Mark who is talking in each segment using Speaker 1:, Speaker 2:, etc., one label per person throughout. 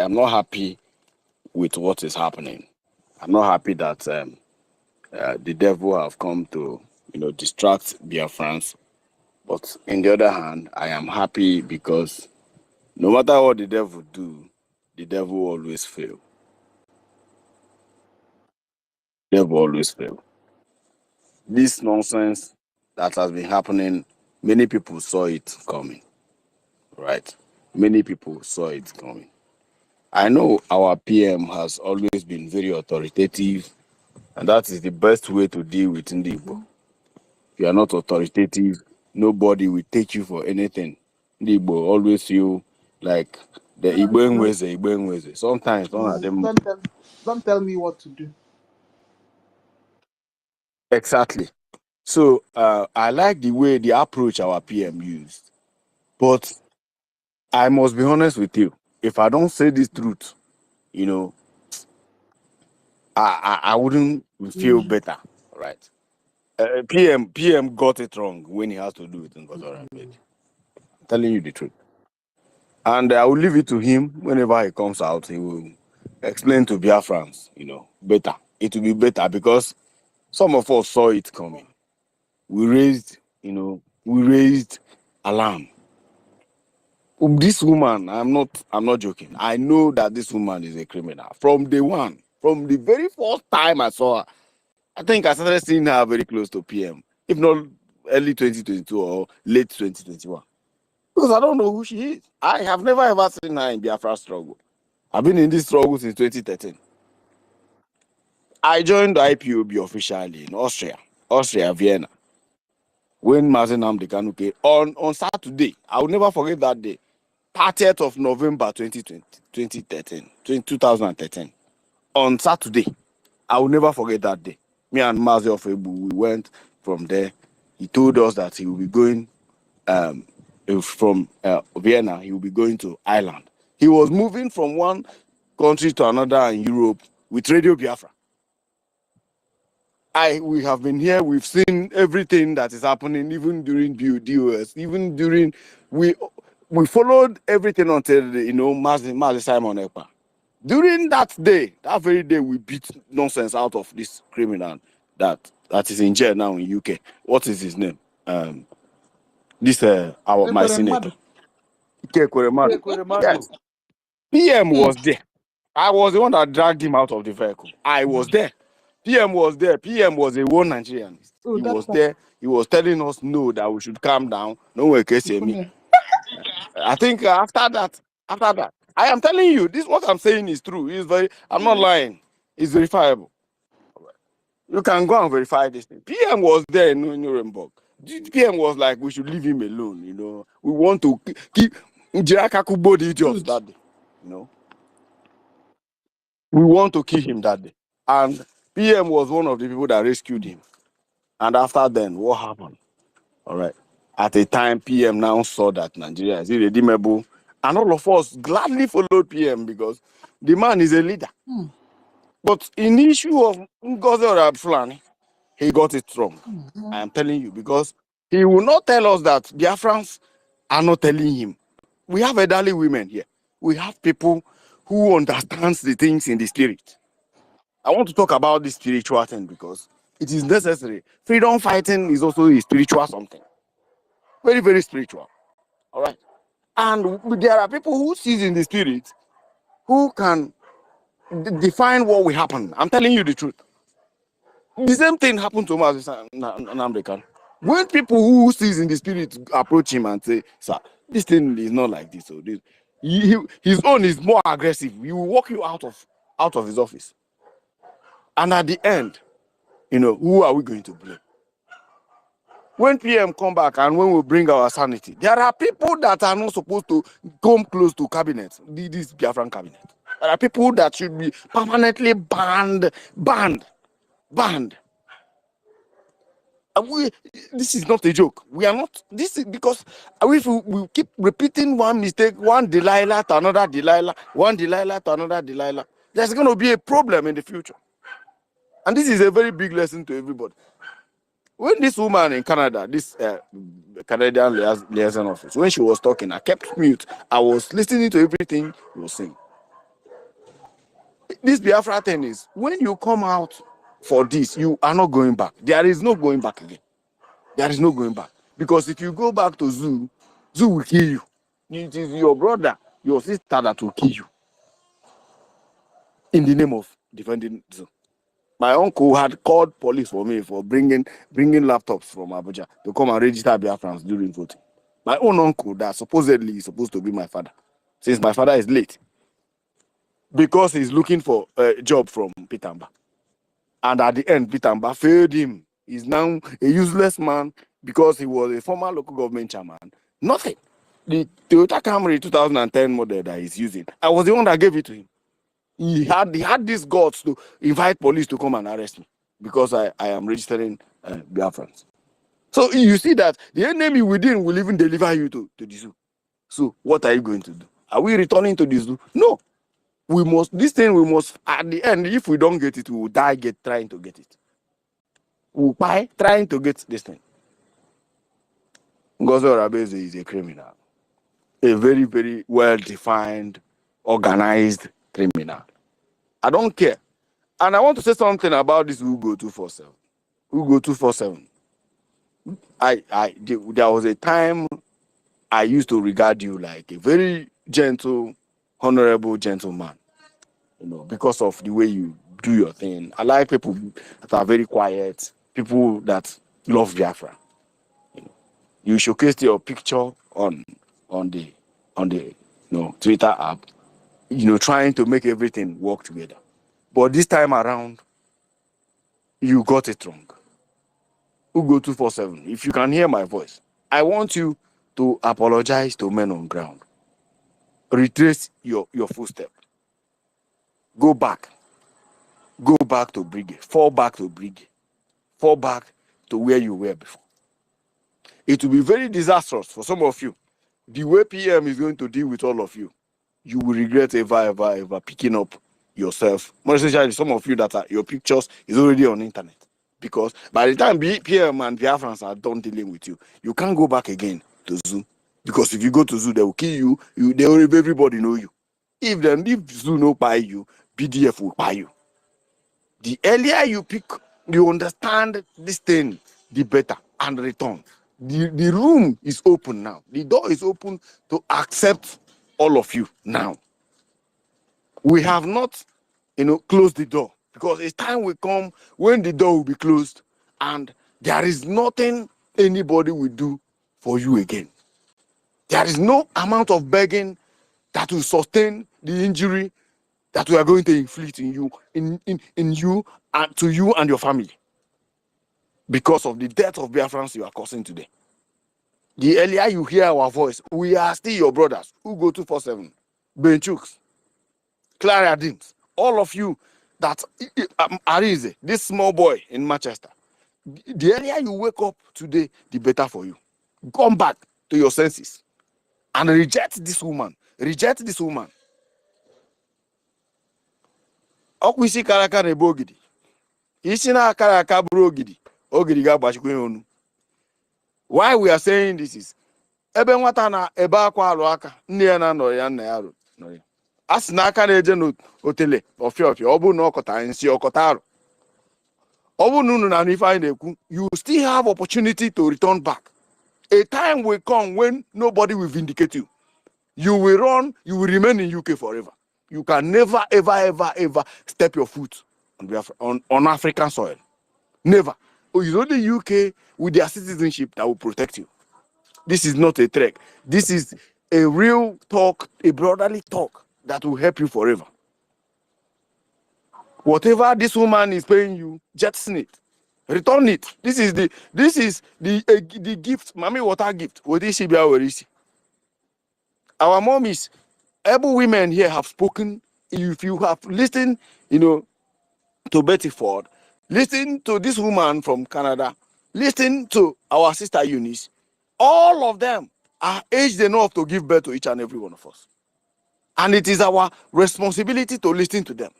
Speaker 1: am not happy with what is happening. I'm not happy that the devil have come to, distract Biafrans. But on the other hand, I am happy because no matter what the devil do, the devil always fail. The devil always fail. This nonsense that has been happening, many people saw it coming, right? Many people saw it coming. I know our PM has always been very authoritative, and that is the best way to deal with Igbo. If you are not authoritative, nobody will take you for anything. Igbo always feel like the Igbo. Sometimes
Speaker 2: don't tell me what to do.
Speaker 1: Exactly. So I like the approach our PM used, but I must be honest with you. If I don't say this truth, I wouldn't feel better, right? PM got it wrong when he has to do it in Ngozi. I'm telling you the truth. And I will leave it to him. Whenever he comes out, he will explain to Biafrans, better. It will be better because some of us saw it coming. We raised alarm. This woman, I'm not joking. I know that this woman is a criminal from day one. From the very first time I saw her, I think I started seeing her very close to PM, if not early 2022 or late 2021. Because I don't know who she is. I have never ever seen her in Biafra struggle. I've been in this struggle since 2013. I joined the IPOB officially in Austria, Vienna, when Mazen Nnamdi Kanu came on Saturday. I will never forget that day, 30th of November 2013. On Saturday, I will never forget that day. Me and Mazi of Ebu, we went from there. He told us that he will be going from Vienna, he will be going to Ireland. He was moving from one country to another in Europe with Radio Biafra. We have been here, we've seen everything that is happening, even during BODOS, even during, we followed everything until, Mazi Simon Ekpa. During that very day, we beat nonsense out of this criminal that is in jail now in UK. What is his name? My senator. Yes. PM was there. I was the one that dragged him out of the vehicle. I was there. PM was there. PM was a one Nigerian. He was there. He was telling us no, that we should calm down. No one can see me. I think after that, I am telling you, this what I'm saying is true. I'm not lying. It's verifiable. You can go and verify this thing. PM was there in Nuremberg. PM was like, we should leave him alone. We want to keep Jirakakubo the idiots that day. We want to kill him that day. And PM was one of the people that rescued him. And after then, what happened? All right. At a time, PM now saw that Nigeria is irredeemable. And all of us gladly followed PM because the man is a leader. But in the issue of NGOZI or Fulani, he got it wrong. I am telling you, because he will not tell us that Biafrans are not telling him. We have elderly women here. We have people who understand the things in the spirit. I want to talk about this spiritual thing because it is necessary. Freedom fighting is also a spiritual something. Very, very spiritual. All right. And there are people who see in the spirit who can define what will happen. I'm telling you the truth. The same thing happened to Nnamdi Kanu. When people who sees in the spirit approach him and say, sir, this thing is not like this or this, his own is more aggressive. He will walk you out of his office. And at the end, who are we going to blame? When PM come back and when we bring our sanity, there are people that are not supposed to come close to cabinet, this Biafran cabinet. There are people that should be permanently banned. This is not a joke. We are not. This is because if we keep repeating one mistake, one Delilah to another Delilah, one Delilah to another Delilah, there's going to be a problem in the future. And this is a very big lesson to everybody. When this woman in Canada, this Canadian liaison office, when she was talking, I kept mute. I was listening to everything she was saying. this Biafra thing is, when you come out for this, you are not going back. There is no going back again. There is no going back. Because if you go back to Zoo, Zoo will kill you. It is your brother, your sister that will kill you in the name of defending Zoo. My uncle had called police for me for bringing laptops from Abuja to come and register Biafrans during voting. My own uncle that supposedly is supposed to be my father, since my father is late, because he's looking for a job from Pitamba. And at the end, Pitamba failed him. He's now a useless man because he was a former local government chairman. Nothing. The Toyota Camry 2010 model that he's using, I was the one that gave it to him. He had these guts to invite police to come and arrest me because I am registering Biafrans. So you see that the enemy within will even deliver you to the zoo. So what are you going to do? Are we returning to the zoo? No. We must, at the end, if we don't get it, we will die trying to get it. We'll die trying to get this thing. Ngozi Orabeze is a criminal. A very, very well-defined, organized criminal. I don't care. And I want to say something about this Ugo 247. Ugo 247. There was a time I used to regard you like a very gentle, honorable gentleman, because of the way you do your thing. I like people that are very quiet, people that love Biafra. You showcased your picture on the Twitter app, trying to make everything work together. But this time around, you got it wrong. Ugo 247, if you can hear my voice, I want you to apologize to men on ground. Retrace your footstep. Go back. Go back to BRGIE. Fall back to BRGIE. Fall back to where you were before. It will be very disastrous for some of you. The way PM is going to deal with all of you, you will regret ever picking up yourself. More especially some of you that your pictures is already on internet. Because by the time PM and Biafrans are done dealing with you, you can't go back again to Zoo. Because if you go to Zoo, they will kill you. Everybody know you. If Zoo no buy you, BDF will buy you. The earlier you understand this thing, the better, and return. The room is open now. The door is open to accept all of you now. We have not, closed the door, because a time will come when the door will be closed and there is nothing anybody will do for you again. There is no amount of begging that will sustain the injury that we are going to inflict in you, and to you and your family, because of the death of Biafrans you are causing today. The earlier you hear our voice, we are still your brothers. Ugo 247, Benchooks, Clara Dims, all of you that Arize, this small boy in Manchester. The earlier you wake up today, the better for you. Come back to your senses and reject this woman. Reject this woman. Okwisi karaka na ebogidi. Isi na karaka brogidi. Ogidi ga gbachikwe onu. Why we are saying this is, ebe nwata na ebe akwa arụ aka, nne ya na nọ ya nna ya rụ nọ ya. Asị na aka na-eje n'otele ofia, ọ bụ na ọkọta nsi ọkọta arụ. Ọ bụ na unu na ife anyị na-ekwu, you still have opportunity to return back. A time will come when nobody will vindicate you. You will run, you will remain in UK forever. You can never, ever step your foot on African soil. Never. It's only UK with their citizenship that will protect you. This is not a threat. This is a real talk, a brotherly talk that will help you forever. Whatever this woman is paying you, jettison it. Return it. This is the gift, Mami water gift. What is she? Our mommies, able women here have spoken. If you have listened, to Betty Ford, listen to this woman from Canada, listen to our sister Eunice, all of them are aged enough to give birth to each and every one of us. And it is our responsibility to listen to them.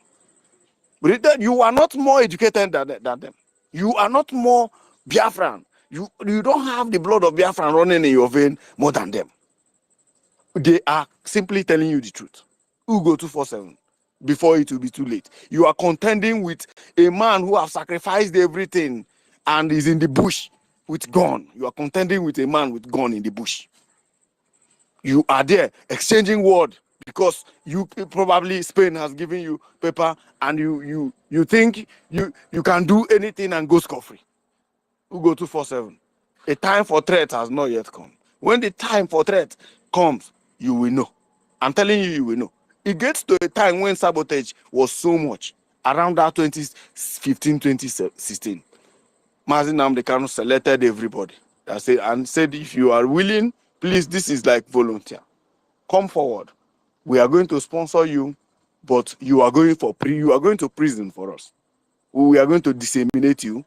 Speaker 1: But you are not more educated than them. You are not more Biafran. You don't have the blood of Biafran running in your vein more than them. They are simply telling you the truth. Ugo 247. before it will be too late. You are contending with a man who has sacrificed everything and is in the bush with gun. You are contending with a man with gun in the bush. You are there exchanging word because you probably Spain has given you paper and you think you can do anything and go scot-free. You go 247. A time for threat has not yet come. When the time for threat comes, you will know. I'm telling you, you will know. It gets to a time when sabotage was so much, around that 2015, 2016. Mazi Nnamdi Kanu selected everybody and said, if you are willing, please, this is like volunteer. Come forward. We are going to sponsor you, but you are going to prison for us. We are going to disseminate you.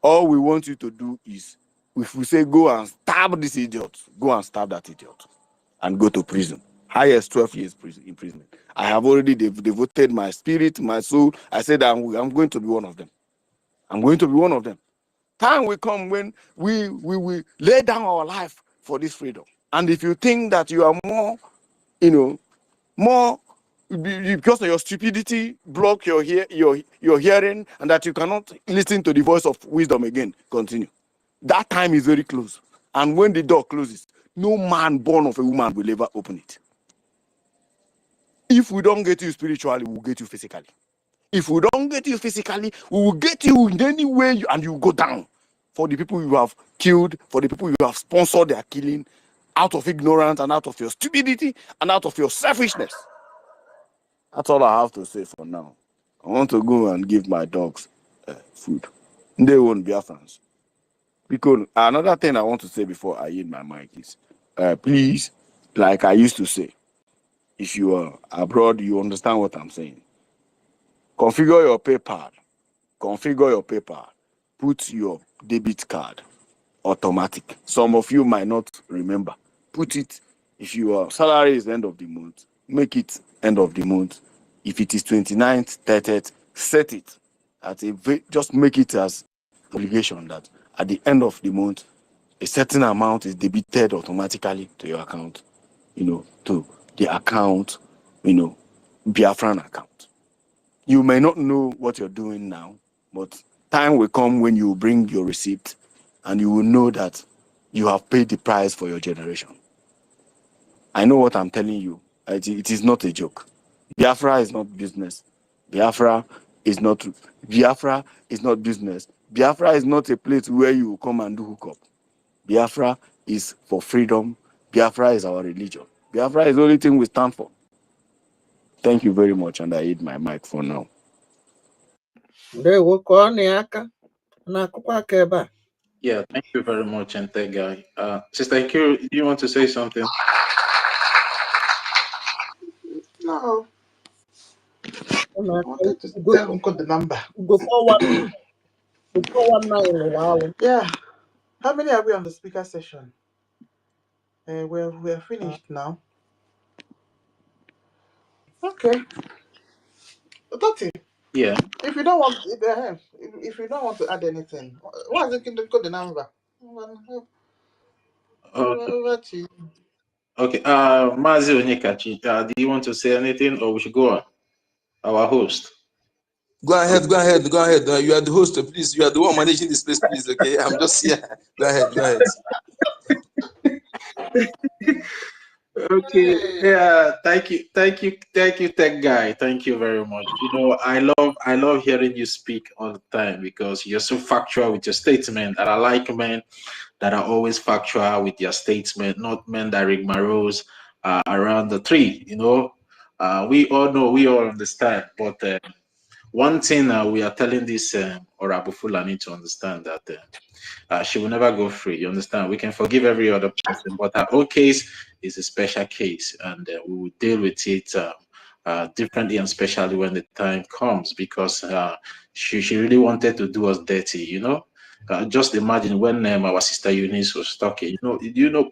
Speaker 1: All we want you to do is, if we say go and stab this idiot, go and stab that idiot and go to prison. Highest 12 years imprisonment. I have already devoted my spirit, my soul. I said I'm going to be one of them. I'm going to be one of them. Time will come when we will lay down our life for this freedom. And if you think that you are more, more because of your stupidity block your hearing and that you cannot listen to the voice of wisdom again, continue. That time is very close. And when the door closes, no man born of a woman will ever open it. If we don't get you spiritually, we'll get you physically. If we don't get you physically, we will get you in any way and you go down. For the people you have killed, for the people you have sponsored their killing, out of ignorance and out of your stupidity and out of your selfishness. That's all I have to say for now. I want to go and give my dogs food. They won't be Biafrans. Because another thing I want to say before I yield my mic is, please, like I used to say, if you are abroad, you understand what I'm saying. Configure your PayPal. Configure your PayPal. Put your debit card automatic. Some of you might not remember. Put it, if your salary is end of the month, make it end of the month. If it is 29th, 30th, set it at just make it as obligation that at the end of the month, a certain amount is debited automatically to your account, to the account, Biafran account. You may not know what you're doing now, but time will come when you bring your receipt and you will know that you have paid the price for your generation. I know what I'm telling you. It is not a joke. Biafra is not business. Biafra is not business. Biafra is not a place where you come and do hookup. Biafra is for freedom. Biafra is our religion. Biafra is the only thing we stand for. Thank you very much, and I hit my mic for now.
Speaker 3: Yeah, thank you very much, and thank guy. Sister Ikiru, do you want to say something?
Speaker 2: No. I wanted to tell him the number. Yeah. How many are we on the speaker session? We're finished now. Okay. That's it.
Speaker 3: Yeah.
Speaker 2: If you don't want, if you don't want to add anything, why is it called the number? Over to you.
Speaker 3: Okay. Mazi Onyekachi, do you want to say anything, or we should go on? Our host.
Speaker 4: Go ahead. You are the host, please. You are the one managing this place, please. Okay, I'm just here. Go ahead.
Speaker 3: Okay. Yeah. Thank you, tech guy. Thank you very much. I love hearing you speak all the time because you're so factual with your statement, and I like men that are always factual with their statement, not men that rigmaroles around the tree. We all know, we all understand, but one thing we are telling this Orabu Fulani to understand that she will never go free. You understand? We can forgive every other person, but her own case is a special case, and we will deal with it differently, and especially when the time comes, because she really wanted to do us dirty. Just imagine when our sister Eunice was talking.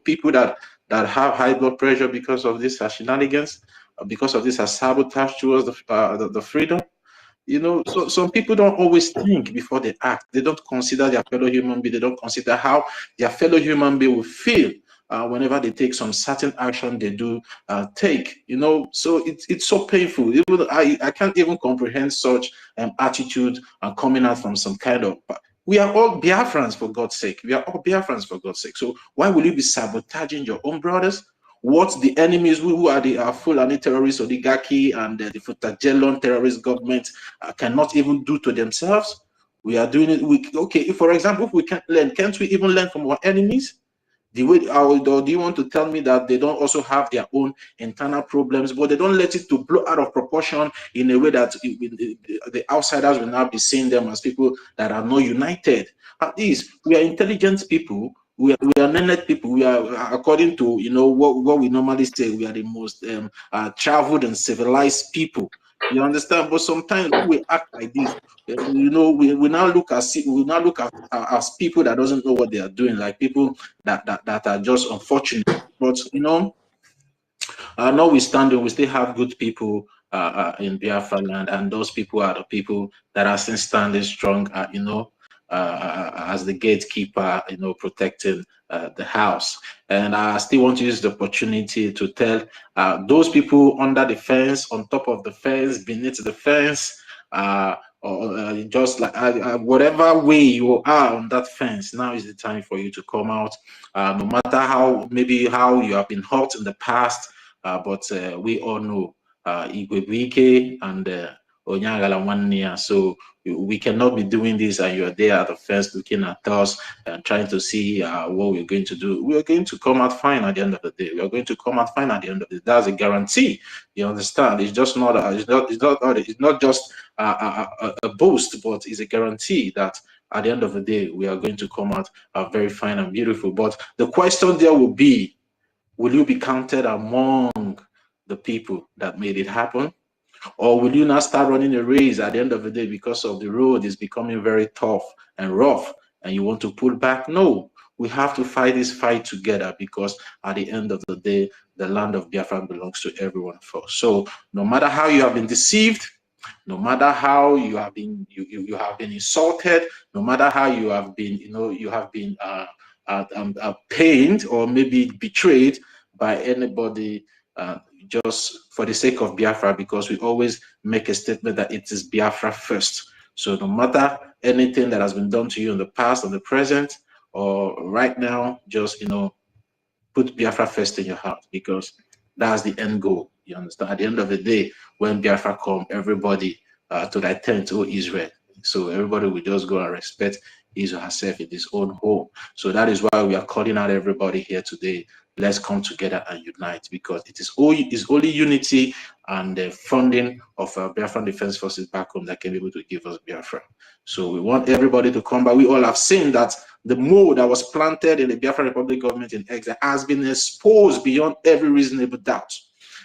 Speaker 3: People that have high blood pressure because of this shenanigans, because of this sabotage towards the freedom. So some people don't always think before they act. They don't consider their fellow human being. They don't consider how their fellow human being will feel whenever they take some certain action they do take, you know. So it's so painful. Even I can't even comprehend such attitude coming out from some kind of. We are all Biafrans, for God's sake. We are all Biafrans, for God's sake. So why will you be sabotaging your own brothers? What the enemies, who are the Fulani terrorists, oligarchy, and the Futajelon terrorist government cannot even do to themselves? We are doing it. Okay, if, for example, if we can't learn, can't we even learn from our enemies? The way, or do you want to tell me that they don't also have their own internal problems, but they don't let it to blow out of proportion in a way that the outsiders will now be seeing them as people that are not united? At least we are intelligent people. We are learned people. We are, according to, you know, what we normally say, we are the most traveled and civilized people. You understand? But sometimes when we act like this, you know, we now look at as people that doesn't know what they are doing, like people that are just unfortunate. But you know, notwithstanding, we still have good people in Biafra land, and those people are the people that are still standing strong, you know, as the gatekeeper, you know, protecting the house. And I still want to use the opportunity to tell those people under the fence, on top of the fence, beneath the fence, or just like whatever way you are on that fence, now is the time for you to come out. No matter how you have been hurt in the past, but we all know EKID and Onyagala 1 year. So we cannot be doing this and you're there at the fence looking at us and trying to see what we're going to do. We are going to come out fine at the end of the day. We are going to come out fine at the end of the day. That's a guarantee. You understand? It's just not. It's not just a boast, but it's a guarantee that at the end of the day we are going to come out very fine and beautiful. But the question there will be: will you be counted among the people that made it happen? Or will you now start running a race at the end of the day because of the road is becoming very tough and rough and you want to pull back? No, we have to fight this fight together, because at the end of the day, the land of Biafra belongs to everyone first. So no matter how you have been deceived, no matter how you have been insulted, no matter how you have been, you know, you have been pained or maybe betrayed by anybody, just for the sake of Biafra, because we always make a statement that it is Biafra first. So no matter anything that has been done to you in the past or the present or right now, just, you know, put Biafra first in your heart, because that's the end goal. You understand? At the end of the day, when Biafra come, everybody to that tent, oh Israel. So everybody will just go and respect his or herself in his own home. So that is why we are calling out everybody here today. Let's come together and unite, because it is only unity and the funding of Biafran Defense Forces back home that can be able to give us Biafra. So we want everybody to come back. We all have seen that the mold that was planted in the Biafra Republic government in exile has been exposed beyond every reasonable doubt.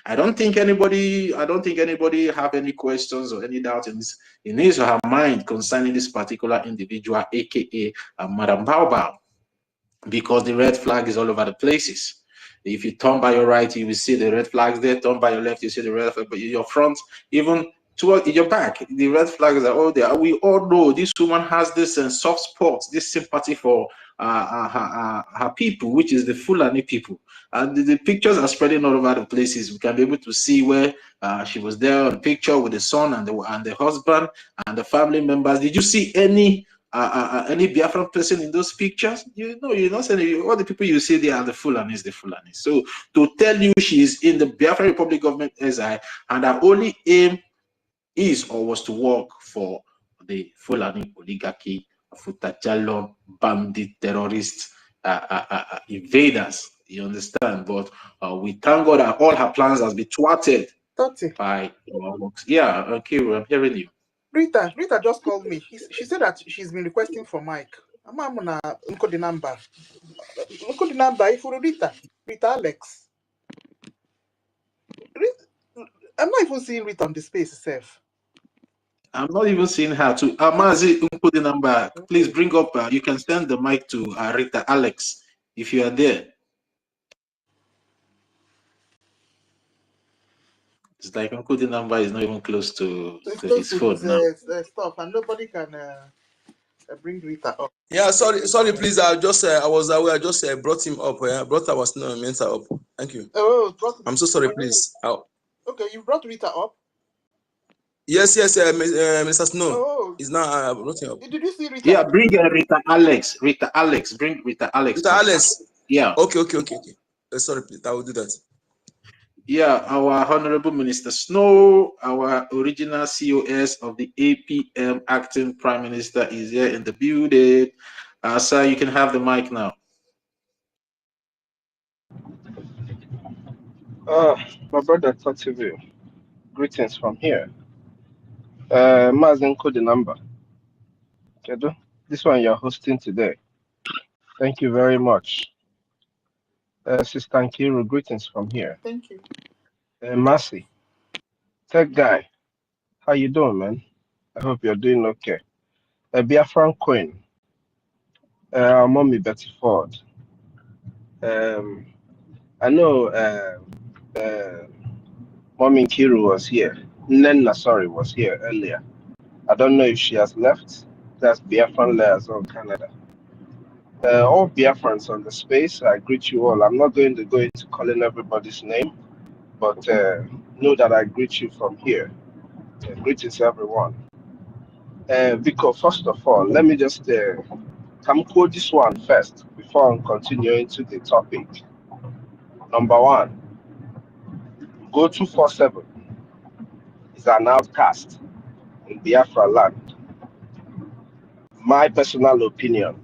Speaker 3: I don't think anybody have any questions or any doubt in his or her mind concerning this particular individual, aka Madam Baobab, because the red flag is all over the places. If you turn by your right, you will see the red flags there. Turn by your left, you see the red flag. But your front, even toward your back, the red flags are all there. We all know this woman has this soft spot, this sympathy for her people, which is the Fulani people. And the pictures are spreading all over the places. We can be able to see where she was there on picture with the son and the husband and the family members. Did you see any Biafran person in those pictures? You know, you're not saying all the people you see there are the Fulanis, So to tell you she is in the Biafra Republic government exile and her only aim is or was to work for the Fulani oligarchy, Futajalon, bandit, terrorists, invaders. You understand? But we thank God that all her plans has been thwarted by works. Yeah, okay, I'm hearing you.
Speaker 2: Rita just called me. She said that she's been requesting for Mike. I'm gonna look the number. Look the number. If you Rita Alex. I'm not even seeing Rita on the space itself.
Speaker 3: I'm not even seeing her too. Amazi, put the number. Please bring up. You can send the mic to Rita Alex if you are there. It's like Uncle the number is not even close to his phone now.
Speaker 2: Stuff, and nobody can bring Rita up.
Speaker 4: Yeah, sorry, please. I was aware. I just brought him up. Brought our mentor up. Thank you.
Speaker 2: Oh,
Speaker 4: I'm so sorry, please.
Speaker 2: okay, you brought Rita up.
Speaker 4: Yes, Mr. Snow.
Speaker 2: Oh,
Speaker 4: He's now brought him up.
Speaker 2: did you see Rita?
Speaker 3: Yeah, bring Rita Alex. Bring Rita Alex.
Speaker 4: Rita Alex.
Speaker 3: Yeah.
Speaker 4: Okay. Sorry, please. I will do that.
Speaker 3: Yeah, our Honorable Minister Snow, our original COS of the APM acting Prime Minister, is here in the building. Sir, you can have the mic now.
Speaker 5: My brother Tativu, greetings from here. Mazen the number. Kedu? This one you're hosting today. Thank you very much. Sister Nkiru, greetings from here.
Speaker 2: Thank you.
Speaker 5: Mercy, tech guy, how you doing, man? I hope you're doing okay. BIAFRACOIN, our mommy Betty Ford. I know Mommy Nkiru was here. Nenna, sorry, was here earlier. I don't know if she has left. That's Biafran layers on Canada. All Biafrans on the space, I greet you all. I'm not going to go into calling everybody's name, but know that I greet you from here. Greetings, everyone. Vico, first of all, let me just come quote this one first before I'm continuing to the topic. Number one, Go 247 is an outcast in Biafra land. My personal opinion.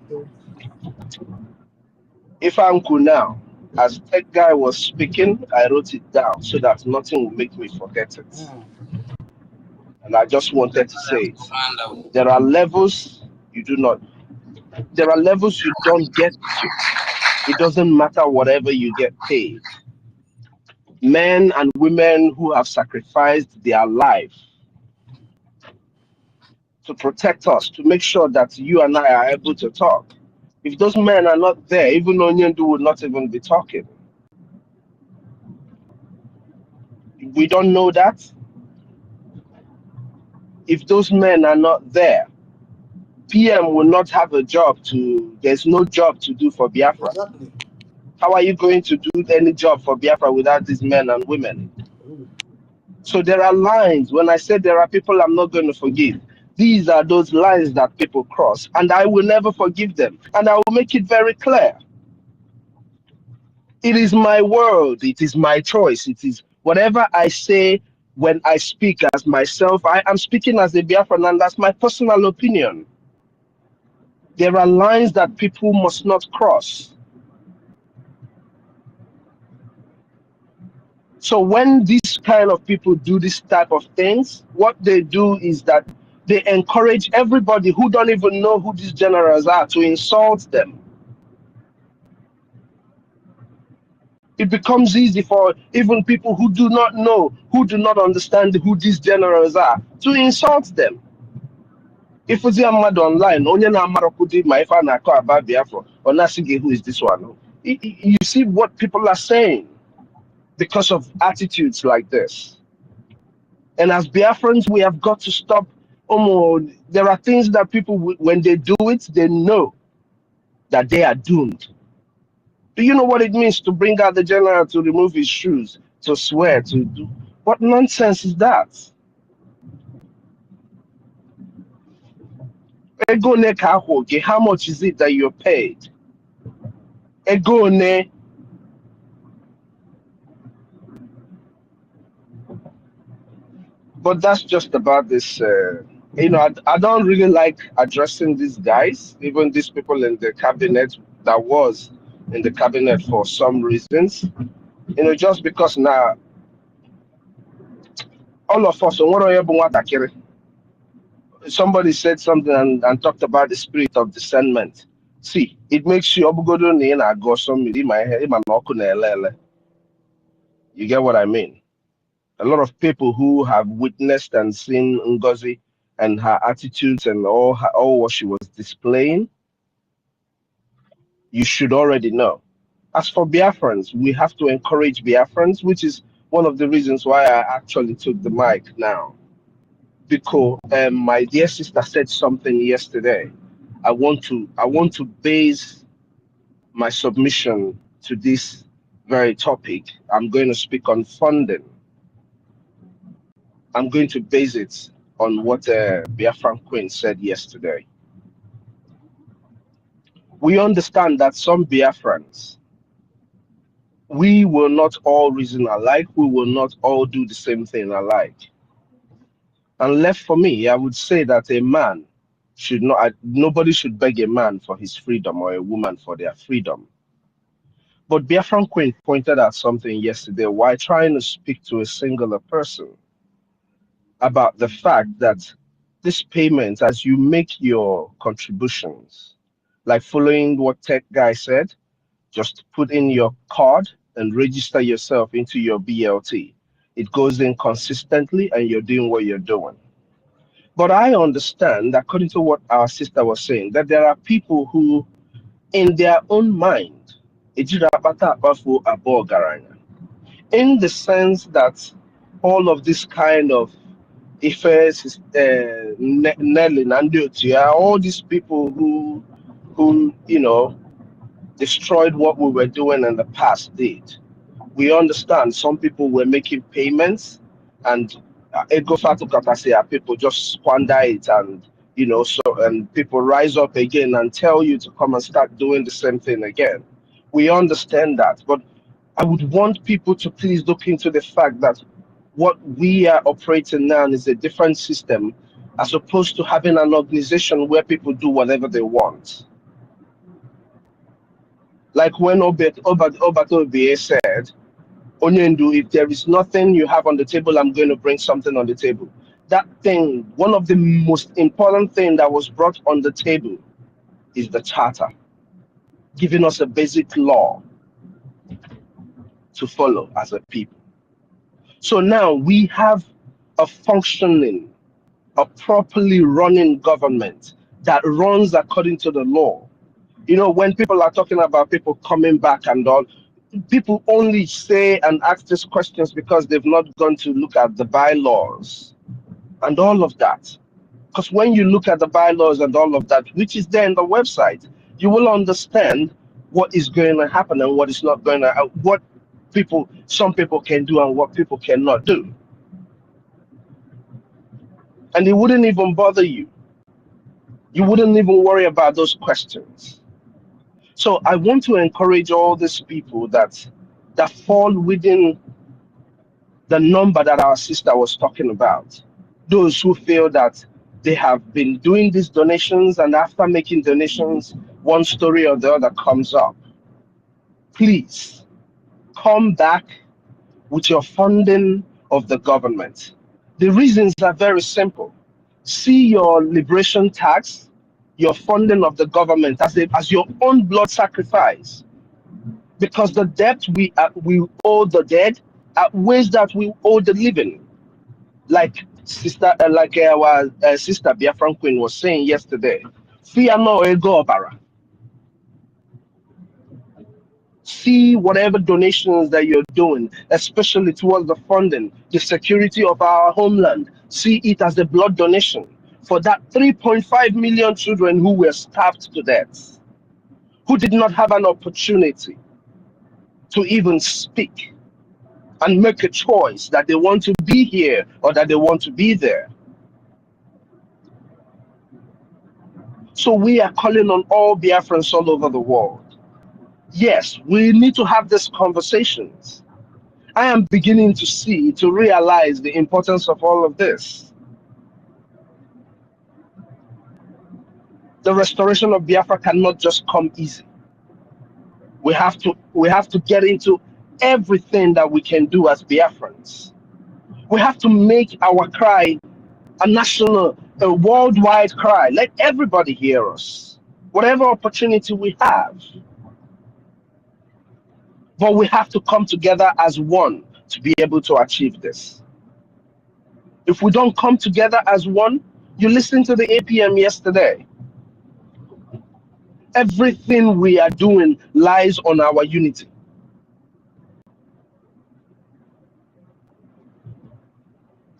Speaker 5: If Uncle now, as that guy was speaking, I wrote it down so that nothing will make me forget it. And I just wanted to say it. There are levels you do not, there are levels you don't get to. It doesn't matter whatever you get paid. Men and women who have sacrificed their life to protect us, to make sure that you and I are able to talk. If those men are not there, even Onyendu would not even be talking. We don't know that. If those men are not there, PM will not have a job there's no job to do for Biafra.
Speaker 2: Exactly.
Speaker 5: How are you going to do any job for Biafra without these men and women? So there are lines. When I say there are people I'm not going to forgive, these are those lines that people cross, and I will never forgive them. And I will make it very clear. It is my world. It is my choice. It is whatever I say when I speak as myself. I am speaking as a Biafran, and that's my personal opinion. There are lines that people must not cross. So when these kind of people do this type of things, what they do is that they encourage everybody who don't even know who these generals are to insult them. It becomes easy for even people who do not know, who do not understand who these generals are, to insult them. If you see a mad online, onye na amarakudi my fan about Biafra, or Nasige, who is this one? You see what people are saying because of attitudes like this. And as Biafrans, we have got to stop. There are things that people, when they do it, they know that they are doomed. Do you know what it means to bring out the general to remove his shoes, to swear, to do? What nonsense is that? Ego ne ka hoge, how much is it that you're paid? Ego ne. But that's just about this. I don't really like addressing these guys, even these people in the cabinet that was in the cabinet for some reasons. Just because now all of us, somebody said something and talked about the spirit of discernment. See, it makes you you get what I mean? A lot of people who have witnessed and seen NGOZI and her attitudes and all what she was displaying, you should already know. As for Biafrans, we have to encourage Biafrans, which is one of the reasons why I actually took the mic now. Because my dear sister said something yesterday. I want to base my submission to this very topic. I'm going to speak on funding. I'm going to base it on what BIAFRACOIN said yesterday. We understand that some Biafrans, we will not all reason alike. We will not all do the same thing alike. And left for me, I would say that a man should not, nobody should beg a man for his freedom or a woman for their freedom. But BIAFRACOIN pointed out something yesterday while trying to speak to a singular person about the fact that this payment, as you make your contributions, like following what Tech Guy said, just put in your card and register yourself into your BLT. It goes in consistently and you're doing what you're doing. But I understand, according to what our sister was saying, that there are people who, in their own mind, in the sense that all of this kind of affairs, Nelly, all these people who destroyed what we were doing in the past did. We understand some people were making payments and people just squander it, and and people rise up again and tell you to come and start doing the same thing again. We understand that, but I would want people to please look into the fact that what we are operating now is a different system, as opposed to having an organization where people do whatever they want. Like when Obato said, Onyendu, if there is nothing you have on the table, I'm going to bring something on the table. That thing, one of the most important things that was brought on the table is the charter, giving us a basic law to follow as a people. So now we have a functioning, a properly running government that runs according to the law. When people are talking about people coming back and all, people only say and ask these questions because they've not gone to look at the bylaws and all of that. Because when you look at the bylaws and all of that, which is there in the website, you will understand what is going to happen and what is not going to, what some people can do and what people cannot do. And it wouldn't even bother you. You wouldn't even worry about those questions. So I want to encourage all these people that fall within the number that our sister was talking about. Those who feel that they have been doing these donations, and after making donations, one story or the other comes up. Please come back with your funding of the government. The reasons are very simple. See your liberation tax, your funding of the government as your own blood sacrifice, because the debt we owe the dead outweighs that we owe the living. Like our sister BIAFRACOIN was saying yesterday, fear no ego bara. See whatever donations that you're doing, especially towards the funding, the security of our homeland, see it as a blood donation for that 3.5 million children who were starved to death, who did not have an opportunity to even speak and make a choice that they want to be here or that they want to be there. So we are calling on all Biafrans all over the world. Yes, we need to have these conversations. I am beginning to realize the importance of all of this. The restoration of Biafra cannot just come easy. We have to get into everything that we can do as Biafrans. We have to make our cry a national, a worldwide cry. Let everybody hear us, whatever opportunity we have. But we have to come together as one to be able to achieve this. If we don't come together as one, you listened to the APM yesterday. Everything we are doing lies on our unity.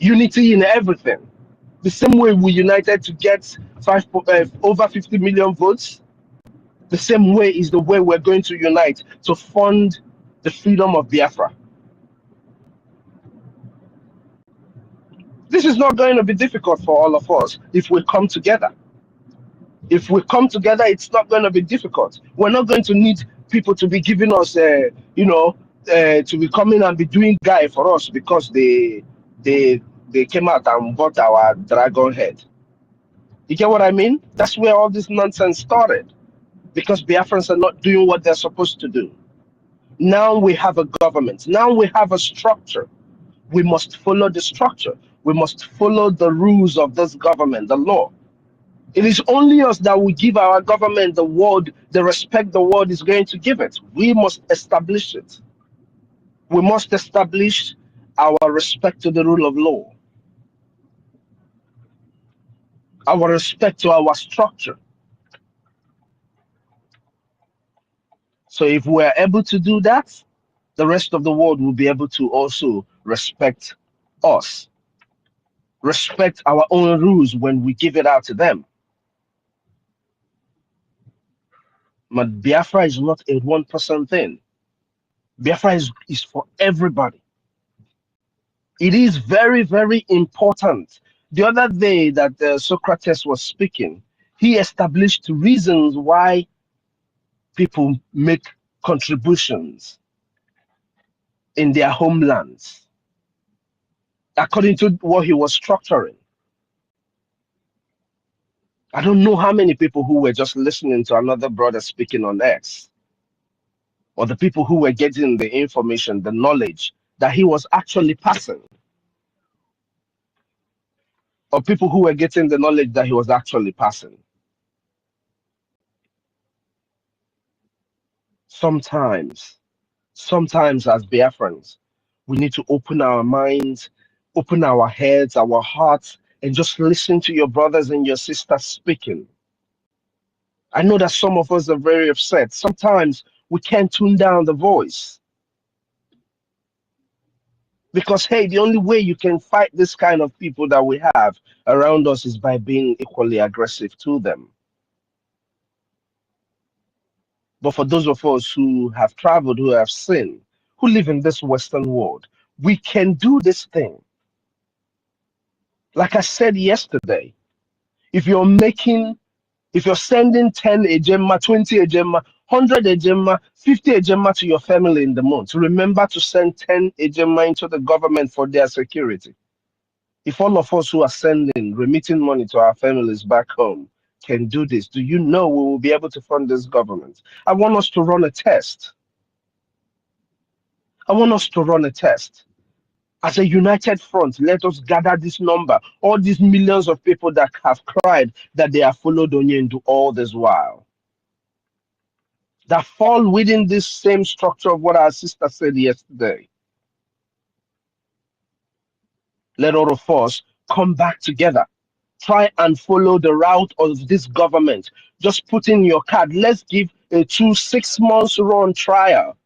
Speaker 5: Unity in everything. The same way we united to get over 50 million votes, the same way is the way we're going to unite to fund the freedom of Biafra. This is not going to be difficult for all of us if we come together. If we come together, it's not going to be difficult. We're not going to need people to be giving us, to be coming and be doing guy for us because they came out and bought our dragon head. You get what I mean? That's where all this nonsense started, because Biafrans are not doing what they're supposed to do. Now we have a government. Now we have a structure. We must follow the structure. We must follow the rules of this government, the law. It is only us that will give our government the word, the respect the world is going to give it. We must establish it. We must establish our respect to the rule of law, our respect to our structure. So if we're able to do that, the rest of the world will be able to also respect us, respect our own rules when we give it out to them. But Biafra is not a one-person thing. Biafra is for everybody. It is very, very important. The other day that Socrates was speaking, he established reasons why people make contributions in their homelands, according to what he was structuring. I don't know how many people who were just listening to another brother speaking on X, or the people who were getting the information, the knowledge that he was actually passing, or people who were getting the knowledge that he was actually passing. Sometimes as Biafrans, we need to open our minds, open our heads, our hearts, and just listen to your brothers and your sisters speaking. I know that some of us are very upset. Sometimes we can't tune down the voice. Because, hey, the only way you can fight this kind of people that we have around us is by being equally aggressive to them. But for those of us who have traveled, who have seen, who live in this Western world, we can do this thing. Like I said yesterday, if you're sending 10 ejema, 20 ejema, 100 ejema, 50 ejema to your family in the month, remember to send 10 ejema into the government for their security. If all of us who are remitting money to our families back home can do this, do you know we will be able to fund this government? I want us to run a test. I want us to run a test. As a united front, let us gather this number, all these millions of people that have cried that they have followed Onyendu all this while, that fall within this same structure of what our sister said yesterday. Let all of us come back together. Try and follow the route of this government. Just put in your card. Let's give a 6 months run trial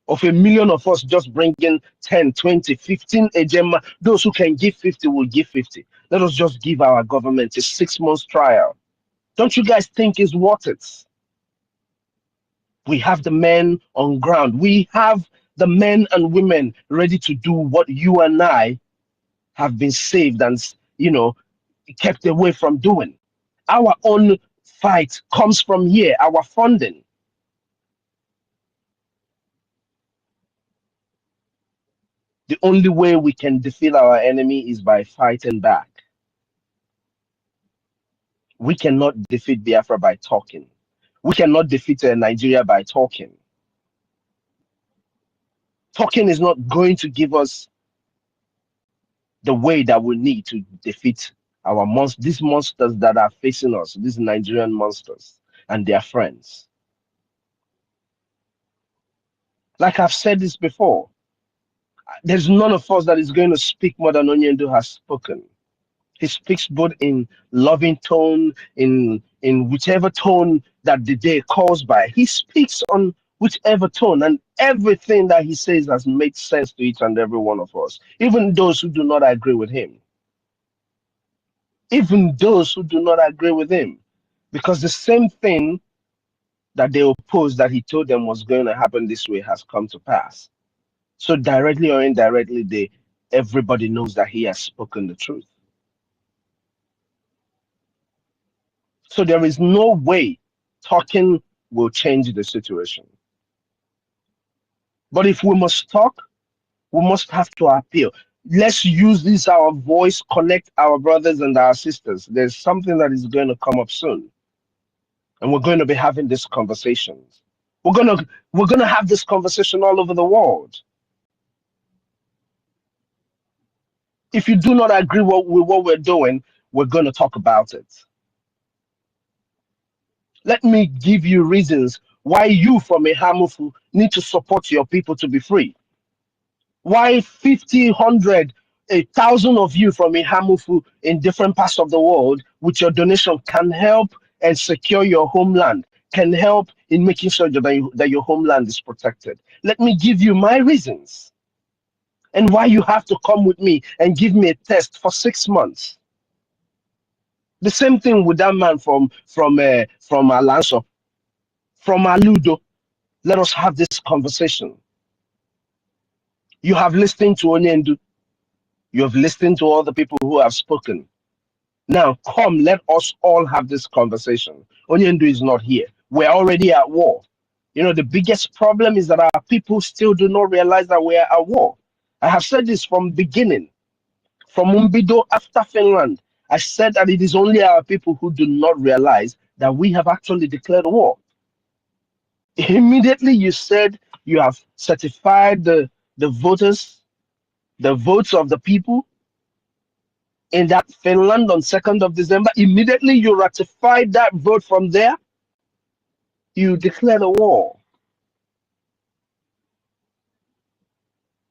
Speaker 5: of 1 million of us just bringing 10, 20, 15 ejema. Those who can give 50 will give 50. Let us just give our government a 6 months trial. Don't you guys think it's worth it? We have the men on ground. We have the men and women ready to do what you and I have been saved and, kept away from doing. Our own fight comes from here, our funding. The only way we can defeat our enemy is by fighting back. We cannot defeat Biafra by talking. We cannot defeat Nigeria by talking. Talking is not going to give us the way that we need to defeat these monsters that are facing us, these Nigerian monsters and their friends. Like I've said this before, there's none of us that is going to speak more than Onyendu has spoken. He speaks both in loving tone, in whichever tone that the day calls by. He speaks on whichever tone, and everything that he says has made sense to each and every one of us, even those who do not agree with him. even those who do not agree with him, because the same thing that they opposed that he told them was going to happen this way has come to pass. So directly or indirectly, everybody knows that he has spoken the truth. So there is no way talking will change the situation. But if we must talk, we must have to appeal. Let's use this our voice, connect our brothers and our sisters. There's something that is going to come up soon, and we're going to be having these conversations. We're gonna have this conversation all over the world. If you do not agree with what we're doing, we're going to talk about it. Let me give you reasons why you from Ehamufu need to support your people to be free. Why 50, 100, 1,000 of you from Ehamufu in different parts of the world with your donation can help and secure your homeland, can help in making sure that your homeland is protected. Let me give you my reasons and why you have to come with me and give me a test for 6 months. The same thing with that man from Alanso, from Aludo. Let us have this conversation. You have listened to Onyendu. You have listened to all the people who have spoken. Now come, let us all have this conversation. Onyendu is not here. We're already at war. You know, the biggest problem is that our people still do not realize that we're at war. I have said this from beginning. From Umbido after Finland, I said that it is only our people who do not realize that we have actually declared war. Immediately you said you have certified the voters, the votes of the people in that Finland on 2nd of December. Immediately you ratified that vote from there. You declared a war.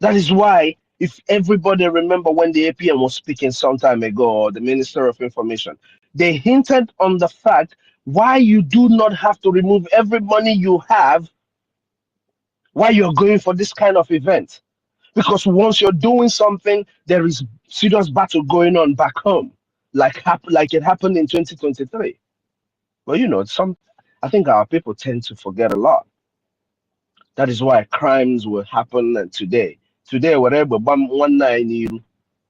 Speaker 5: That is why, if everybody remember when the APM was speaking some time ago, or the Minister of Information, they hinted on the fact why you do not have to remove every money you have while you're going for this kind of event. Because once you're doing something, there is serious battle going on back home, like it happened in 2023. But you know, I think our people tend to forget a lot. That is why crimes will happen today. Today, whatever, 1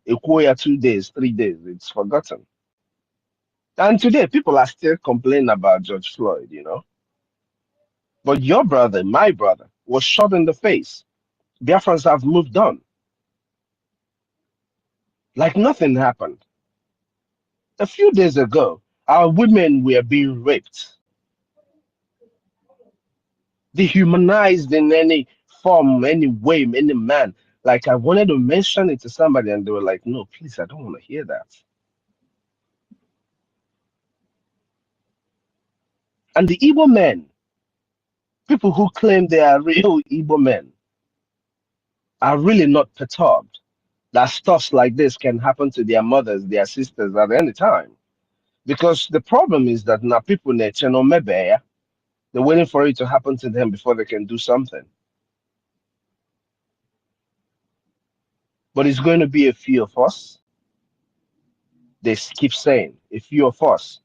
Speaker 5: 2 days, 3 days, it's forgotten. And today, people are still complaining about George Floyd, you know. But your brother, my brother, was shot in the face. Biafrans have moved on. Like nothing happened. A few days ago, our women were being raped, dehumanized in any form, any way, any man. Like I wanted to mention it to somebody and they were like, no, please, I don't want to hear that. And the Igbo men, people who claim they are real Igbo men, are really not perturbed that stuff like this can happen to their mothers, their sisters at any time. Because the problem is that now people they're waiting for it to happen to them before they can do something. But it's going to be a few of us. They keep saying, a few of us.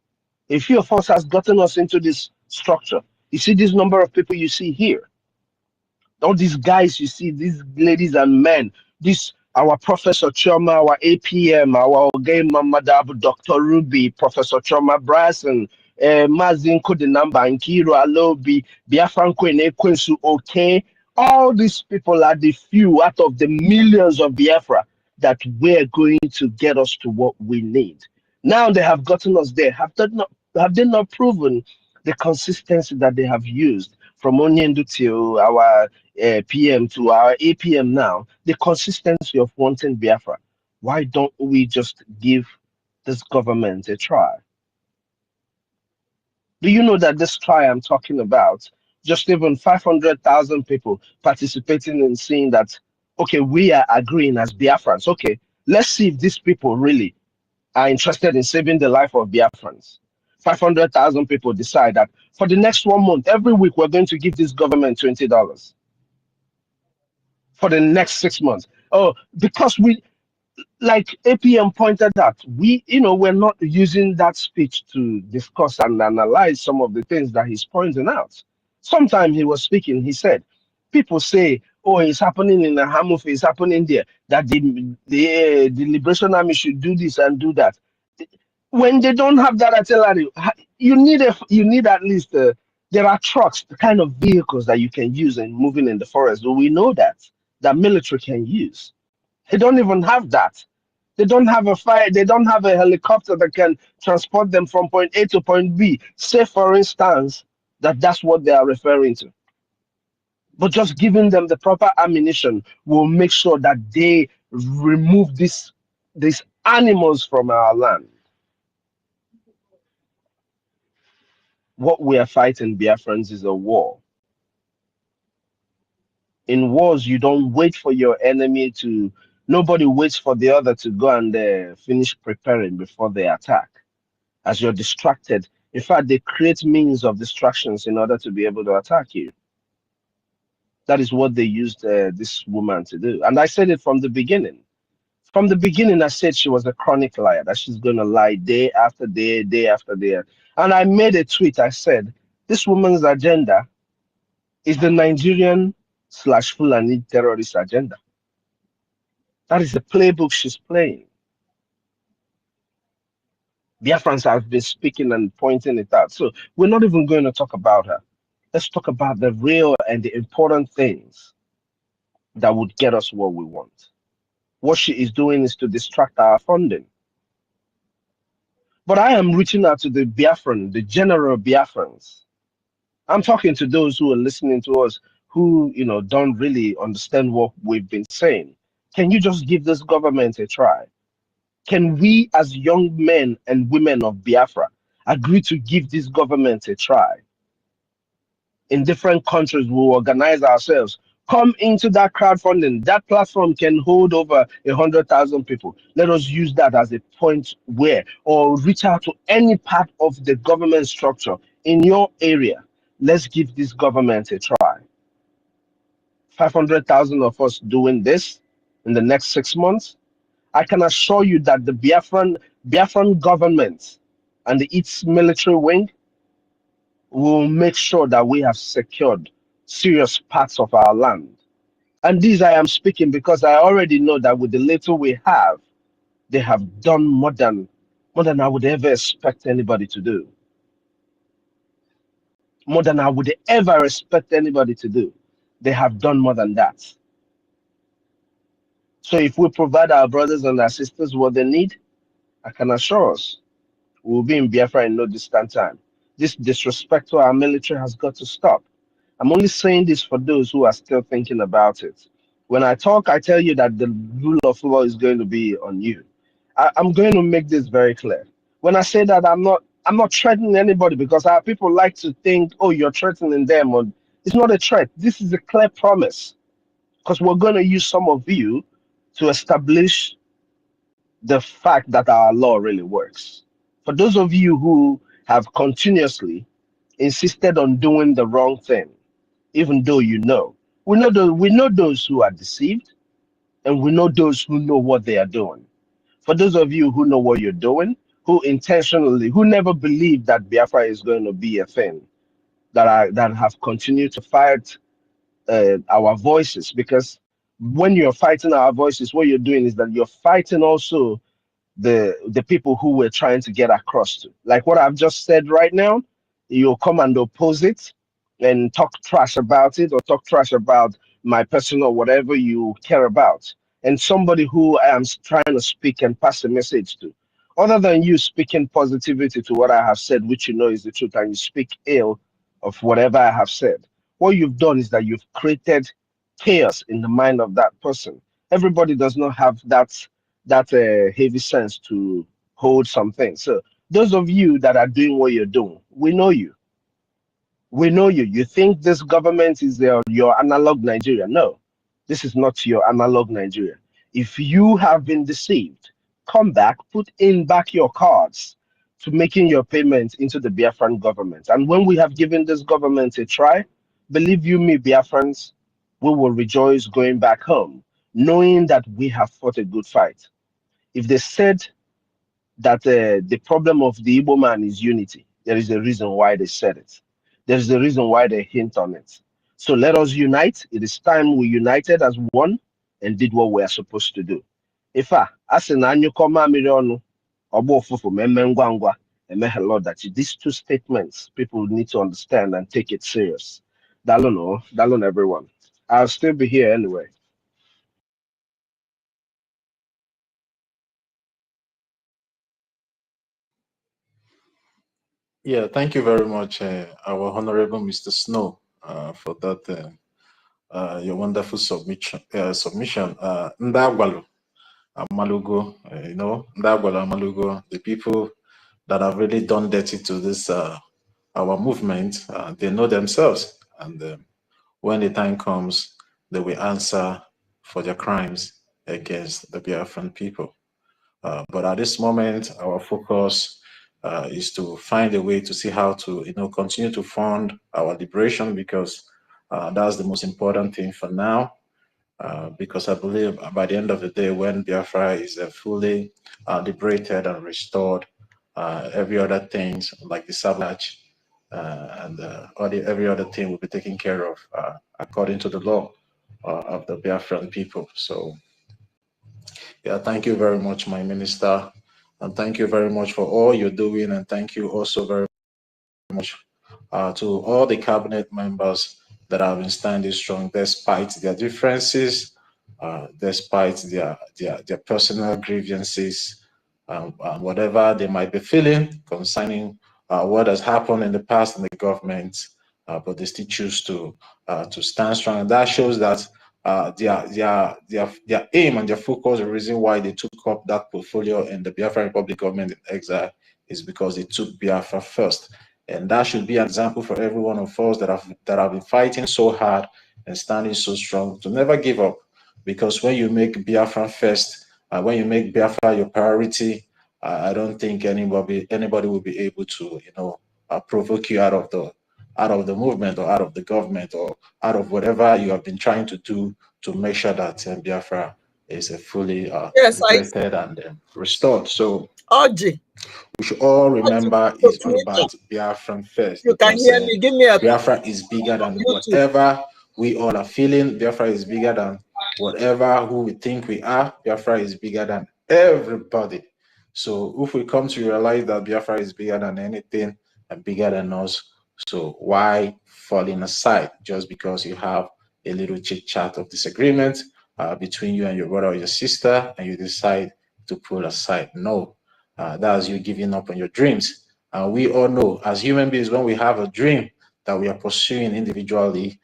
Speaker 5: A few of us has gotten us into this structure. You see this number of people you see here. All these guys you see, these ladies and men, our Professor Choma, our APM, our Ogay Mamadab, Dr. Ruby, Professor Choma Bryson, Mazin Kodinamba, Nkiro Alobi, BIAFRACOIN, Ekwensu, okay. All these people are the few out of the millions of Biafra that we're going to get us to what we need. Now they have gotten us there. Have they not proven the consistency that they have used from Onyendu to our PM to our APM now, the consistency of wanting Biafra? Why don't we just give this government a try? Do you know that this try I'm talking about, just even 500,000 people participating in seeing that, okay, we are agreeing as Biafrans. Okay, let's see if these people really are interested in saving the life of Biafrans. 500,000 people decide that for the next 1 month, every week, we're going to give this government $20 for the next 6 months. Oh, because like APM pointed out, we're not using that speech to discuss and analyze some of the things that he's pointing out. Sometime he was speaking, he said, people say, oh, it's happening in the Hamuf, it's happening there, that the Liberation Army should do this and do that. When they don't have that artillery, you need at least, there are trucks, the kind of vehicles that you can use in moving in the forest. We know that military can use. They don't even have that. They don't have a fire. They don't have a helicopter that can transport them from point A to point B. Say, for instance, that's what they are referring to. But just giving them the proper ammunition will make sure that they remove these animals from our land. What we are fighting, Biafrans, is a war. In wars, you don't wait for your enemy to. Nobody waits for the other to go and finish preparing before they attack. As you're distracted, in fact, they create means of distractions in order to be able to attack you. That is what they used this woman to do. And I said it from the beginning. From the beginning, I said she was a chronic liar, that she's going to lie day after day, day after day. And I made a tweet. I said, this woman's agenda is the Nigerian/Fulani terrorist agenda. That is the playbook she's playing. Biafrans have been speaking and pointing it out. So we're not even going to talk about her. Let's talk about the real and the important things that would get us what we want. What she is doing is to distract our funding. But I am reaching out to the Biafran, the general Biafrans. I'm talking to those who are listening to us who, don't really understand what we've been saying. Can you just give this government a try? Can we, as young men and women of Biafra, agree to give this government a try? In different countries, we'll organize ourselves. Come into that crowdfunding. That platform can hold over 100,000 people. Let us use that as a point where, or reach out to any part of the government structure in your area. Let's give this government a try. 500,000 of us doing this in the next 6 months. I can assure you that the Biafran government and its military wing will make sure that we have secured serious parts of our land. And these I am speaking because I already know that with the little we have, they have done more than I would ever expect anybody to do. More than I would ever expect anybody to do. They have done more than that. So if we provide our brothers and our sisters what they need, I can assure us we will be in Biafra in no distant time. This disrespect to our military has got to stop. I'm only saying this for those who are still thinking about it. When I talk, I tell you that the rule of law is going to be on you. I'm going to make this very clear. When I say that, I'm not threatening anybody, because our people like to think, oh, you're threatening them. Or it's not a threat. This is a clear promise, because we're going to use some of you to establish the fact that our law really works. For those of you who have continuously insisted on doing the wrong thing, even though we know those who are deceived, and we know those who know what they are doing. For those of you who know what you're doing, who never believed that Biafra is going to be a thing, that have continued to fight our voices, because when you're fighting our voices, what you're doing is that you're fighting also the people who we're trying to get across to. Like what I've just said right now, you'll come and oppose it and talk trash about it, or talk trash about my personal whatever you care about. And somebody who I am trying to speak and pass a message to, other than you speaking positivity to what I have said, which you know is the truth, and you speak ill of whatever I have said, what you've done is that you've created chaos in the mind of that person. Everybody does not have that heavy sense to hold something. So those of you that are doing what you're doing, we know you. We know you. You think this government is your analog Nigeria. No, this is not your analog Nigeria. If you have been deceived, come back, put in back your cards to making your payments into the Biafran government. And when we have given this government a try, believe you me, Biafrans, we will rejoice going back home, knowing that we have fought a good fight. If they said that the problem of the Igbo man is unity, there is a reason why they said it. There is a reason why they hint on it. So let us unite. It is time we united as one and did what we are supposed to do. If as an annual command, that these two statements people need to understand and take it serious. Dalon everyone. I'll still be here anyway.
Speaker 3: Yeah, thank you very much, our Honorable Mr. Snow, for that your wonderful submission. Ndagwalu Amalugo, Ndagwalu Amalugo, the people that have really done dirty to this our movement, they know themselves, and when the time comes, they will answer for their crimes against the Biafran people. But at this moment, our focus is to find a way to see how to, continue to fund our liberation, because that's the most important thing for now. Because I believe by the end of the day, when Biafra is fully liberated and restored, every other things like the sabotage and every other thing will be taken care of according to the law of the Biafran people. So, yeah, thank you very much, my minister, and thank you very much for all you're doing, and thank you also very much to all the cabinet members that have been standing strong despite their differences, despite their personal grievances, whatever they might be feeling concerning what has happened in the past in the government, but they still choose to stand strong, and that shows that their aim and their focus, the reason why they took up that portfolio in the Biafra Republic government in exile, is because they took Biafra first. And that should be an example for every one of us that have been fighting so hard and standing so strong to never give up. Because when you make Biafra first, when you make Biafra your priority, I don't think anybody will be able to, provoke you out of the movement or out of the government or out of whatever you have been trying to do to make sure that Biafra is fully liberated and restored. So, OGOJA, we should all remember it's all about Biafran first.
Speaker 6: You can hear me. Give me a
Speaker 3: Biafra is bigger than whatever we all are feeling. Biafra is bigger than whatever who we think we are. Biafra is bigger than everybody. So if we come to realize that Biafra is bigger than anything and bigger than us, so why falling aside just because you have a little chit chat of disagreement between you and your brother or your sister, and you decide to pull aside? No. That's you giving up on your dreams. We all know as human beings, when we have a dream that we are pursuing individually,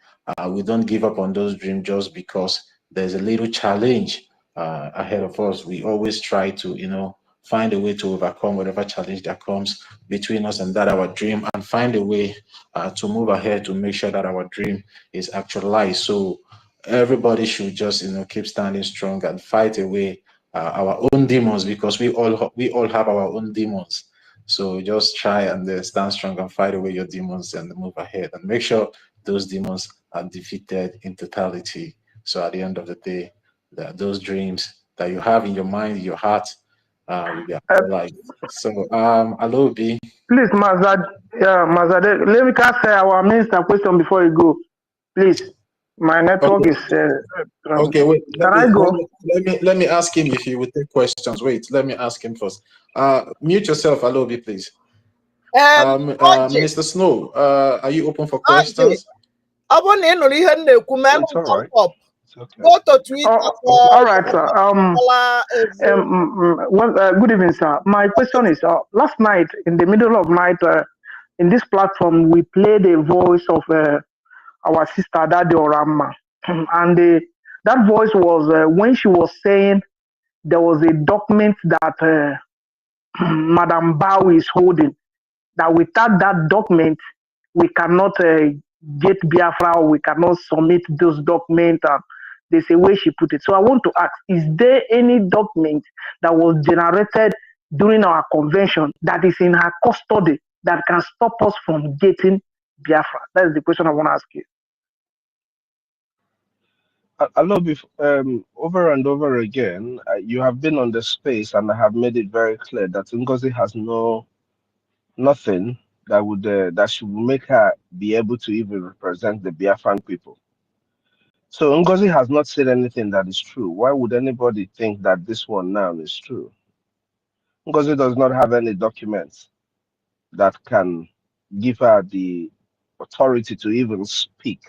Speaker 3: we don't give up on those dreams just because there's a little challenge ahead of us. We always try to, find a way to overcome whatever challenge that comes between us and that our dream, and find a way to move ahead to make sure that our dream is actualized. So everybody should just, keep standing strong and fight away our own demons, because we all have our own demons. So just try and stand strong and fight away your demons and move ahead, and make sure those demons are defeated in totality. So at the end of the day, that those dreams that you have in your mind, in your heart, will be alive. So Alobi.
Speaker 7: Please, Mazad, let me ask our minister a question before you go. Please, my network is.
Speaker 3: Okay, wait.
Speaker 7: Let
Speaker 3: me ask him if he would take questions. Wait, let me ask him first. Mute yourself, Alobi, please. Minister Snow, are you open for questions?
Speaker 5: It's all right. Okay.
Speaker 7: Go to Twitter. All right, sir. Good evening, sir. My question is: last night, in the middle of night, in this platform, we played a voice of our sister Daddy Orama, and that voice was when she was saying there was a document that Madam Bao is holding. That without that document, we cannot get Biafra, or we cannot submit those documents. There's a way she put it. So I want to ask, is there any document that was generated during our convention that is in her custody that can stop us from getting Biafra? That is the question I want to ask you.
Speaker 5: I love you over and over again. You have been on the space, and I have made it very clear that Ngozi has nothing that would that should make her be able to even represent the Biafran people. So Ngozi has not said anything that is true. Why would anybody think that this one now is true? Ngozi does not have any documents that can give her the authority to even speak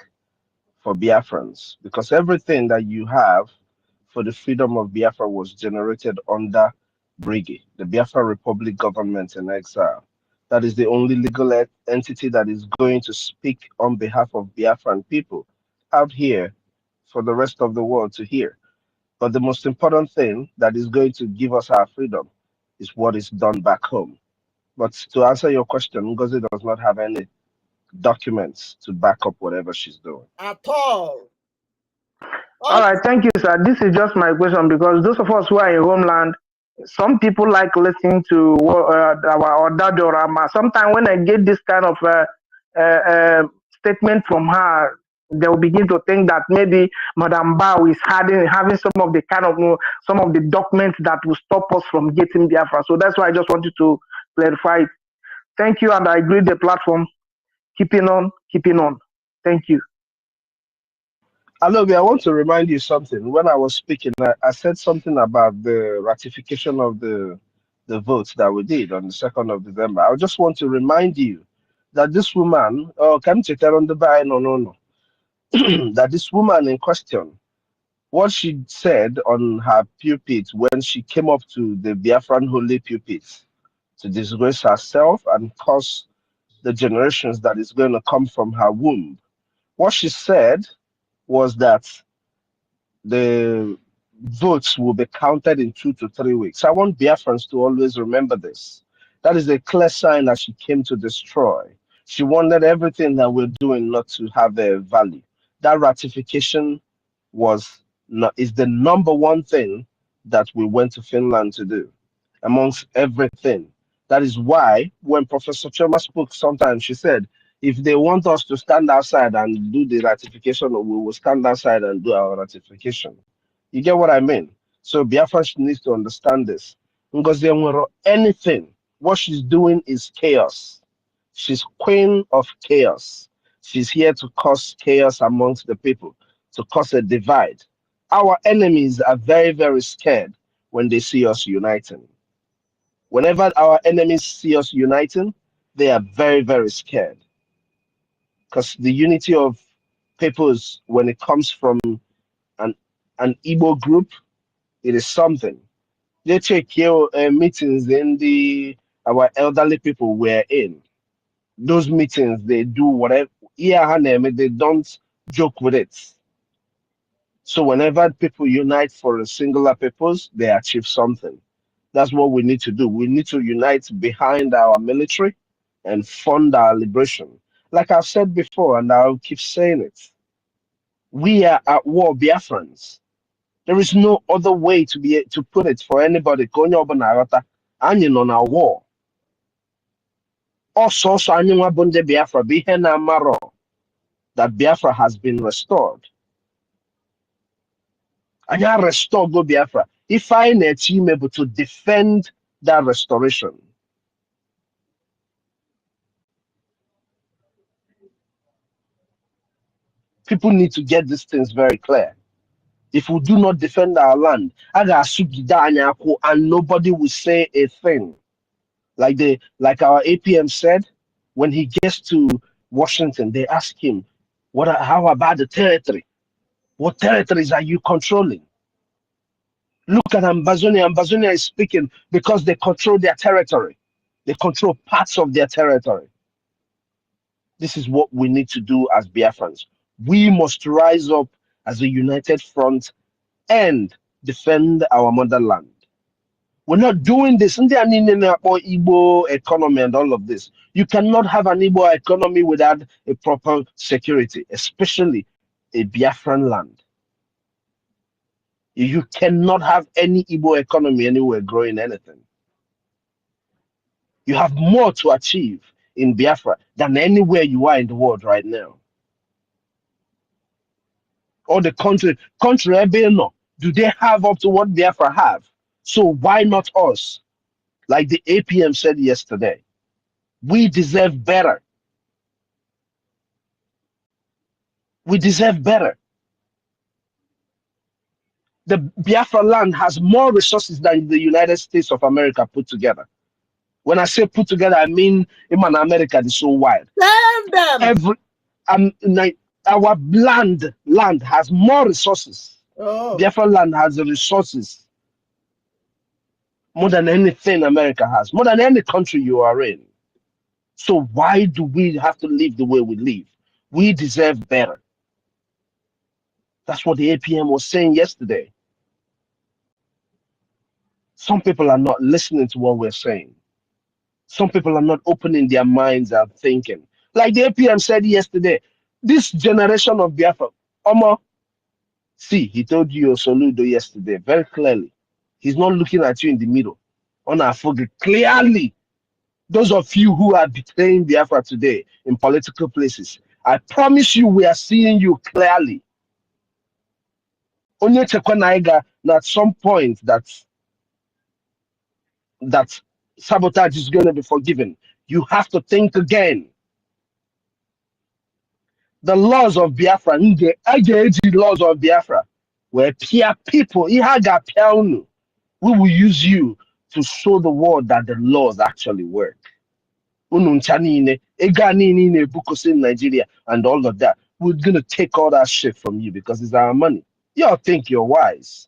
Speaker 5: for Biafrans, because everything that you have for the freedom of Biafra was generated under BRGIE, the Biafra Republic government in exile. That is the only legal entity that is going to speak on behalf of Biafran people out here for the rest of the world to hear. But the most important thing that is going to give us our freedom is what is done back home. But to answer your question, Ngozi does not have any documents to back up whatever she's doing.
Speaker 6: At all.
Speaker 7: All right, thank you, sir. This is just my question because those of us who are in homeland, some people like listening to our Dadorama. Sometimes when I get this kind of statement from her, they will begin to think that maybe Madame Bao is having some of the some of the documents that will stop us from getting Biafra. So that's why I just wanted to clarify it. Thank you, and I agree the platform. Keeping on, keeping on. Thank you.
Speaker 5: Alobi, I want to remind you something. When I was speaking, I said something about the ratification of the votes that we did on the 2nd of December. I just want to remind you that this woman, come to tell on the buy, no, that this woman in question, what she said on her pulpit when she came up to the Biafran holy pulpit to disgrace herself and cause the generations that is going to come from her womb. What she said was that the votes will be counted in 2 to 3 weeks. I want Biafrans to always remember this. That is a clear sign that she came to destroy. She wanted everything that we're doing not to have a value. That ratification is the number one thing that we went to Finland to do amongst everything. That is why when Professor Choma spoke, sometimes she said, if they want us to stand outside and do the ratification, we will stand outside and do our ratification. You get what I mean? So Biafra needs to understand this. Because anything, what she's doing is chaos. She's queen of chaos. She's here to cause chaos amongst the people, to cause a divide. Our enemies are very, very scared when they see us uniting. Whenever our enemies see us uniting, they are very, very scared. Because the unity of peoples, when it comes from an Igbo group, it is something. They take your meetings in our elderly people were in. Those meetings, they do whatever. They don't joke with it. So whenever people unite for a singular purpose, they achieve something. That's what we need to do. We need to unite behind our military and fund our liberation. Like I've said before, and I'll keep saying it, we are at war, Biafrans. There is no other way to put it for anybody. Onion on our war. Also, Biafra, that Biafra has been restored. And I restore go Biafra. If I need team able to defend that restoration. People need to get these things very clear. If we do not defend our land, and nobody will say a thing. Like our APM said, when he gets to Washington, they ask him, how about the territory? What territories are you controlling? Look at Ambazonia. Ambazonia is speaking because they control their territory. They control parts of their territory. This is what we need to do as Biafrans. We must rise up as a united front and defend our motherland. We're not doing this. Igbo economy and all of this. You cannot have an Igbo economy without a proper security, especially a Biafran land. You cannot have any Igbo economy anywhere growing anything. You have more to achieve in Biafra than anywhere you are in the world right now. or the country do they have up to what Biafra have? So why not us? Like the APM said yesterday, we deserve better. We deserve better. The Biafra land has more resources than the United States of America put together. When I say put together, I mean in America is so wide.
Speaker 2: Damn them.
Speaker 5: Our land has more resources.
Speaker 2: Oh.
Speaker 5: Biafra land has the resources more than anything America has, more than any country you are in. So why do we have to live the way we live? We deserve better. That's what the APM was saying yesterday. Some people are not listening to what we're saying. Some people are not opening their minds and thinking. Like the APM said yesterday, this generation of Biafra, Omo, see, he told you Soludo yesterday very clearly. He's not looking at you in the middle. On our focus, clearly, those of you who are betraying Biafra today in political places, I promise you we are seeing you clearly. Onye Chekwanaiga, at some point that sabotage is going to be forgiven. You have to think again. The laws of Biafra, the laws of Biafra, where people, we will use you to show the world that the laws actually work. In Nigeria and all of that. We're going to take all that shit from you because it's our money. Y'all think you're wise.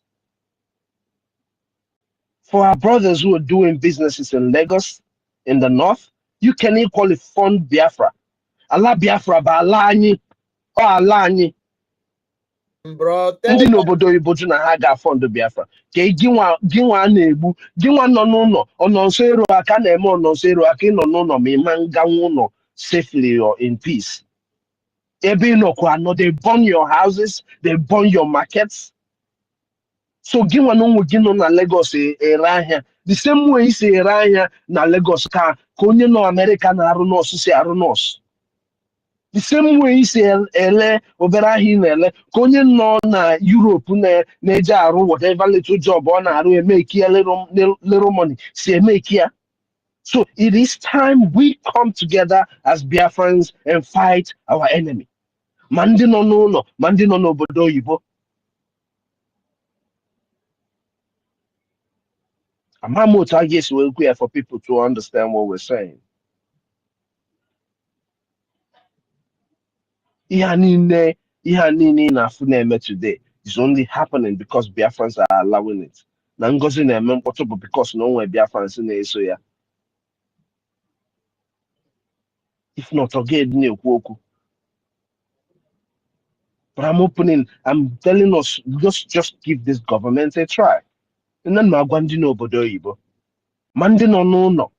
Speaker 5: For our brothers who are doing businesses in Lagos, in the north, you can equally fund Biafra. Allah Biafra ba Allah anyị, ọ Allah anyị.
Speaker 2: Bro,
Speaker 5: Ndị n'obodo oyibo jụ na ha ga-afọndụ Biafra. Ka gị nwa na-egbu, gị nwa nọ n'ụlọ, ọ nọ nso eru aka na-eme ọ nọ nso eru aka ịnọ n'ụlọ ma ịma nganwu ụlọ safely or in peace. Ebe ịnọkwa nọ, they burn your houses, they burn your markets. So gị nwa na onwe gị nọ na Lagos ere ahịa. The same way isi ere ahịa na Lagos ka onye nọ America na-arụ nọọsụ si arụ nọọsụ. The same way isi ele obere ahịa na-ele ka onye nọ na Europe na-eje arụ whatever little job ọ na-arụ emeki ya little money si emeki ya. So it is time we come together as Biafrans and fight our enemy. Ma ndị nọ n'ụlọ, ma ndị nọ n'obodo oyibo. I guess we're clear for people to understand what we're saying. Ihe niile na-afụ na-eme today is only happening because Biafrans are allowing it. Na NGOZI na-eme mkpọtụ bụ because na onwe Biafrans na-eso ya. If not, ọ ga-edi na-ekwu okwu. But I'm telling us, just give this government a try. And then ma gwa ndị n'obodo oyibo. Ma ndị nọ n'ụlọ.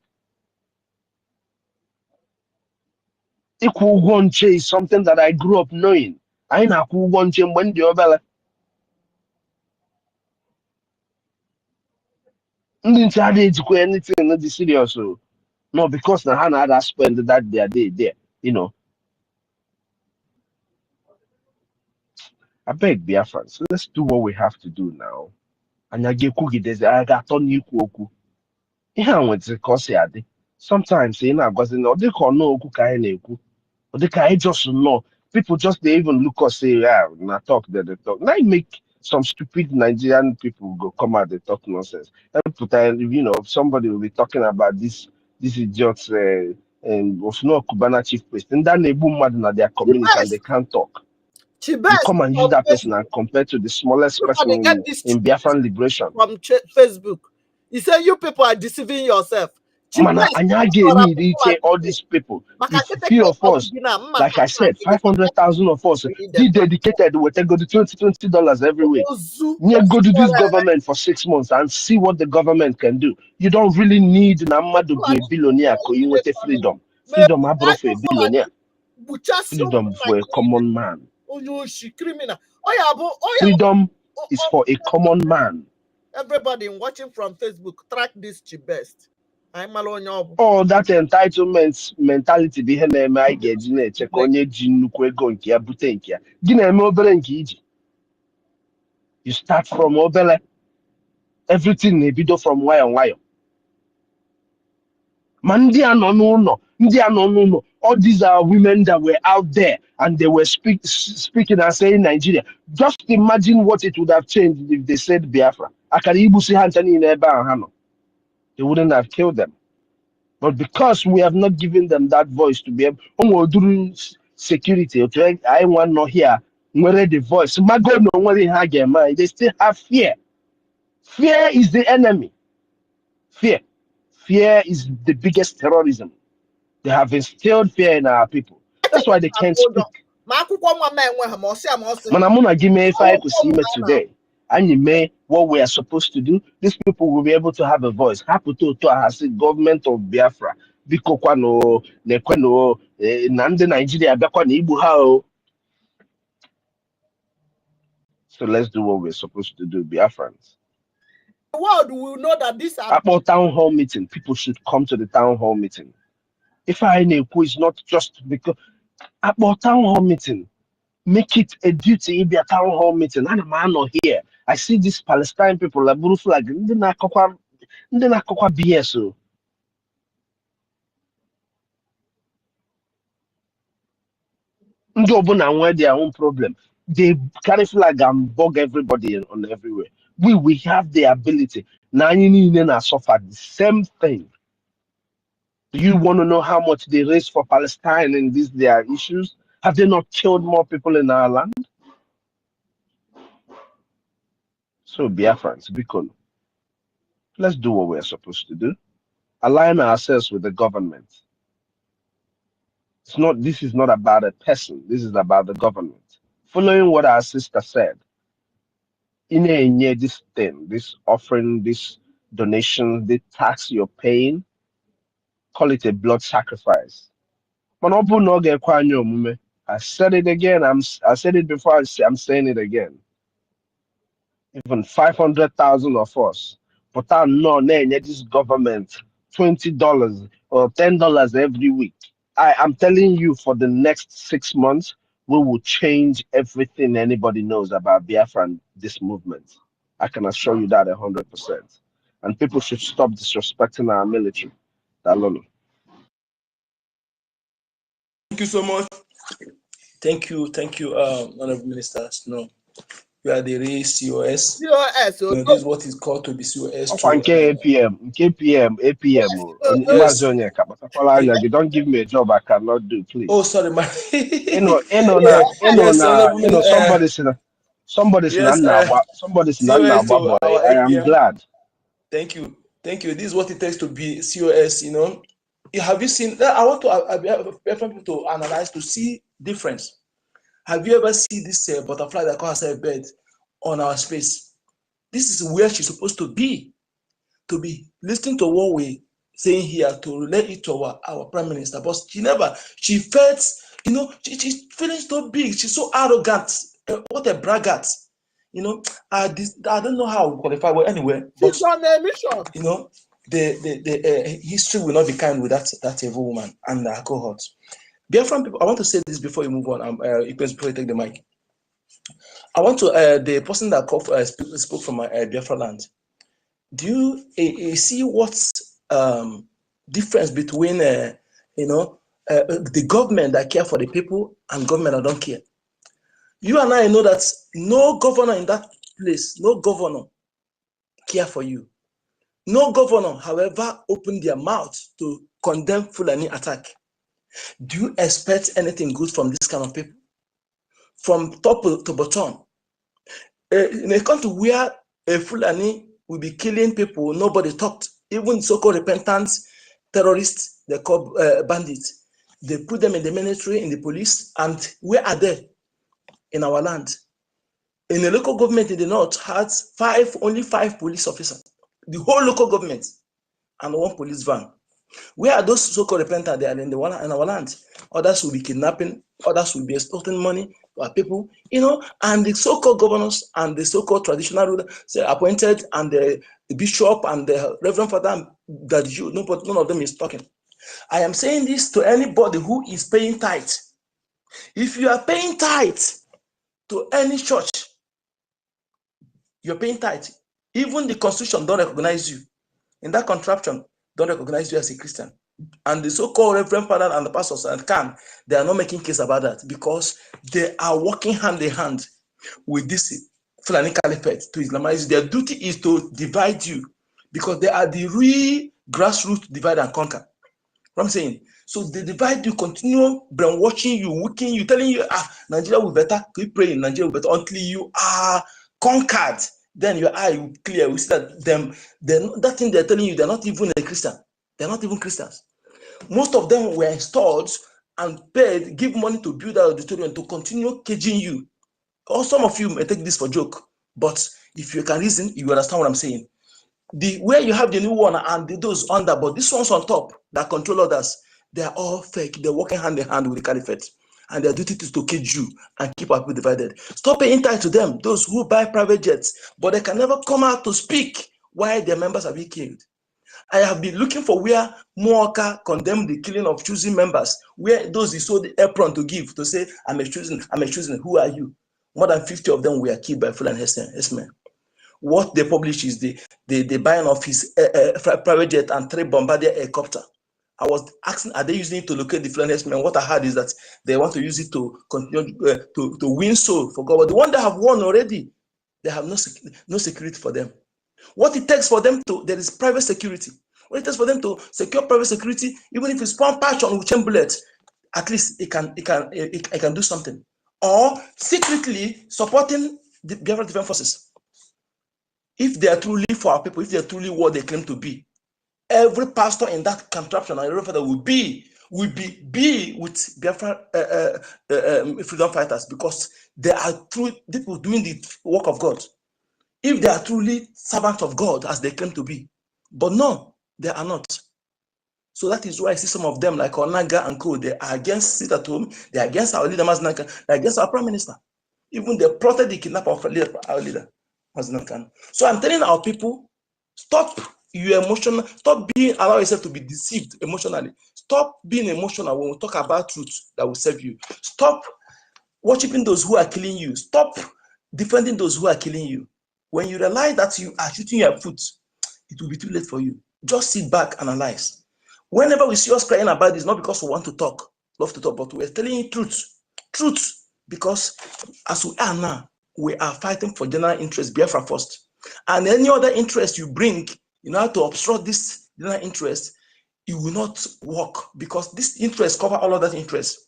Speaker 5: Ịkwụ ụgwọ nche is something that I grew up knowing. Anyị na-akwụ ụgwọ nche mgbe ndị obere. Ndị nche adịghị ejikwa anything dị serious. No, because na ha na-ada spend that their day there, you know. I beg Biafrans, let's do what we have to do now. Anya ga-ekwu gị dezi, anyị ga-atọ n'ikwu okwu. Ihe a nwetịrị ka ọ si adị. Sometimes ị na-agwazi na ọ dị ka ọ nọ okwu ka anyị na-ekwu. Ọ dị ka anyị just know. People just they even look us say, yeah, na talk, they talk. Now you make some stupid Nigerian people go come out, they talk nonsense. You know, somebody will be talking about this idiots and was no Cubana chief priest. And then they boom mad in their community and they can't talk. You come and use that person and compare to the smallest person in Biafran liberation.
Speaker 2: From Facebook. You say you people are deceiving yourself.
Speaker 5: Man, all these people. If few of us, like I said, 500,000 of us, be dedicated, we take go to $20 every week. You go to this government for 6 months and see what the government can do. You don't really need Namadu to be a billionaire because you want freedom. Freedom, I brought for a billionaire. Freedom for a common man. Freedom is for a common man.
Speaker 2: Everybody watching from Facebook, track this best.
Speaker 5: Oh, that entitlement mentality behind my check on your ego nke ya bute nke ya. Gị na-eme obere nke iji. You start from obele. Everything they do from wire. All these are women that were out there and they were speaking and saying Nigeria. Just imagine what it would have changed if they said Biafra. They wouldn't have killed them. But because we have not given them that voice to be able during security, okay, I want not hear where the voice. They still have fear. Fear is the enemy. Fear. Fear is the biggest terrorism. They have instilled fear in our people. That's why they can't speak. Manamuna give me if I could see me today. And you may what we are supposed to do, these people will be able to have a voice. Haputo to has the government of Biafra. Bikokwano, Nekwano, Nande Nigeria, Bakwani Ibuhao. So let's do what we're supposed to do, Biafrans.
Speaker 6: The world will know that these are
Speaker 5: about town hall meeting. People should come to the town hall meeting. If I know it's not just because about town hall meeting. Make it a duty in their town hall meeting. And a man not here. I see these Palestine people like blue flag. BSO. Where their own problem. They carry flag and bug everybody on everywhere. We have the ability. Now you need to suffer the same thing. Do you want to know how much they raise for Palestine and these their issues? Have they not killed more people in our land? So Biafrans, because let's do what we're supposed to do. Align ourselves with the government. This is not about a person, this is about the government. Following what our sister said, in this thing, this offering, this donation, the tax you're paying, call it a blood sacrifice. I said it again, I said it before, I'm saying it again. Even 500,000 of us, but I'm not this government $20 or $10 every week. I am telling you, for the next 6 months, we will change everything anybody knows about Biafra and this movement. I can assure you that 100%. And people should stop disrespecting our military. Thank
Speaker 4: you so much. Thank you, Honorable Minister. No, you are the real COS.
Speaker 6: COS.
Speaker 4: So this is what is called to be COS.
Speaker 5: KPM. Don't give me a job I cannot do, please.
Speaker 4: Oh, sorry, man.
Speaker 5: Somebody's boy. I am glad.
Speaker 4: Thank you. This is what it takes to be COS. You know, have you seen? I want to people to analyze to see difference. Have you ever seen this butterfly that calls herself a bird on our space? This is where she's supposed to be listening to what we're saying here, to relate it to our prime minister. But she felt, she's feeling so big. She's so arrogant. What a braggart. I don't know how we qualify. Well, anyway, but
Speaker 6: she's on a mission.
Speaker 4: The history will not be kind with that evil woman and her cohort. Biafran people, I want to say this before you move on. Before you take the mic, I want to the person that spoke from Biafra land. Do you see what's difference between the government that care for the people and government that don't care? You and I know that no governor in that place, no governor care for you. No governor, however, open their mouth to condemn Fulani attack. Do you expect anything good from this kind of people? From top to bottom. In a country where a Fulani will be killing people, nobody talked. Even so-called repentant terrorists, they call bandits. They put them in the military, in the police, and where are they? In our land. In the local government in the north has only five police officers. The whole local government and one police van. Where are those so-called repentant? They are in our land. Others will be kidnapping, others will be extorting money to our people, and the so-called governors and the so-called traditional rulers appointed, and the bishop and the reverend father that none of them is talking. I am saying this to anybody who is paying tithe. If you are paying tithe to any church, You're paying tithe. Even the constitution don't recognize you. In that contraption, don't recognize you as a Christian. And the so-called Reverend Father and the pastors and they are not making case about that because they are working hand in hand with this Fulani Caliphate to Islamize you. Their duty is to divide you because they are the real grassroots divide and conquer. What I'm saying, so they divide you, continue brainwashing you, weakening you, telling you, Nigeria will better, keep praying, Nigeria will better until you are conquered. Then your eye will clear. We see that that thing they're telling you, they're not even a Christian. They're not even Christians. Most of them were installed and paid, give money to build that auditorium to continue caging you. Or some of you may take this for joke, but if you can reason, you understand what I'm saying. Where you have the new one and those under, but this one's on top that control others, they are all fake. They're working hand in hand with the caliphate, and their duty is to cage you and keep our people divided. Stop paying tithe to them, those who buy private jets, but they can never come out to speak why their members are being killed. I have been looking for where Muoka condemned the killing of choosing members, where those he sold the apron to give, to say, I'm a choosing, who are you? More than 50 of them were killed by Fulani herdsmen. What they publish is the buying of his private jet and 3 Bombardier helicopter. I was asking, are they using it to locate the Fulani herdsmen? What I heard is that they want to use it to continue to win soul for God. But the one that have won already, they have no security for them. What it takes for them there is private security. What it takes for them to secure private security, even if it's one patch on with chain bullet, at least it can do something. Or secretly supporting the Biafra Defense Forces. If they are truly for our people, if they are truly what they claim to be, every pastor in that contraption and every father will be with Biafra freedom fighters, because they are true people doing the work of God. If they are truly servants of God as they claim to be, but no, they are not. So that is why I see some of them like Onaga and Co. They are against sit at home. They are against our leader Maznaka. They are against our prime minister. Even they plotted the kidnap of our leader Maznaka. So I'm telling our people, stop your emotional. Stop allow yourself to be deceived emotionally. Stop being emotional when we talk about truth that will serve you. Stop worshiping those who are killing you. Stop defending those who are killing you. When you realize that you are shooting your foot, it will be too late for you. Just sit back, analyze. Whenever we see us crying about this, not because we want to talk, love to talk, but we're telling you truth, because as we are now, we are fighting for general interest, Biafra first. And any other interest you bring in order to obstruct this general interest, it will not work, because this interest cover all other interests.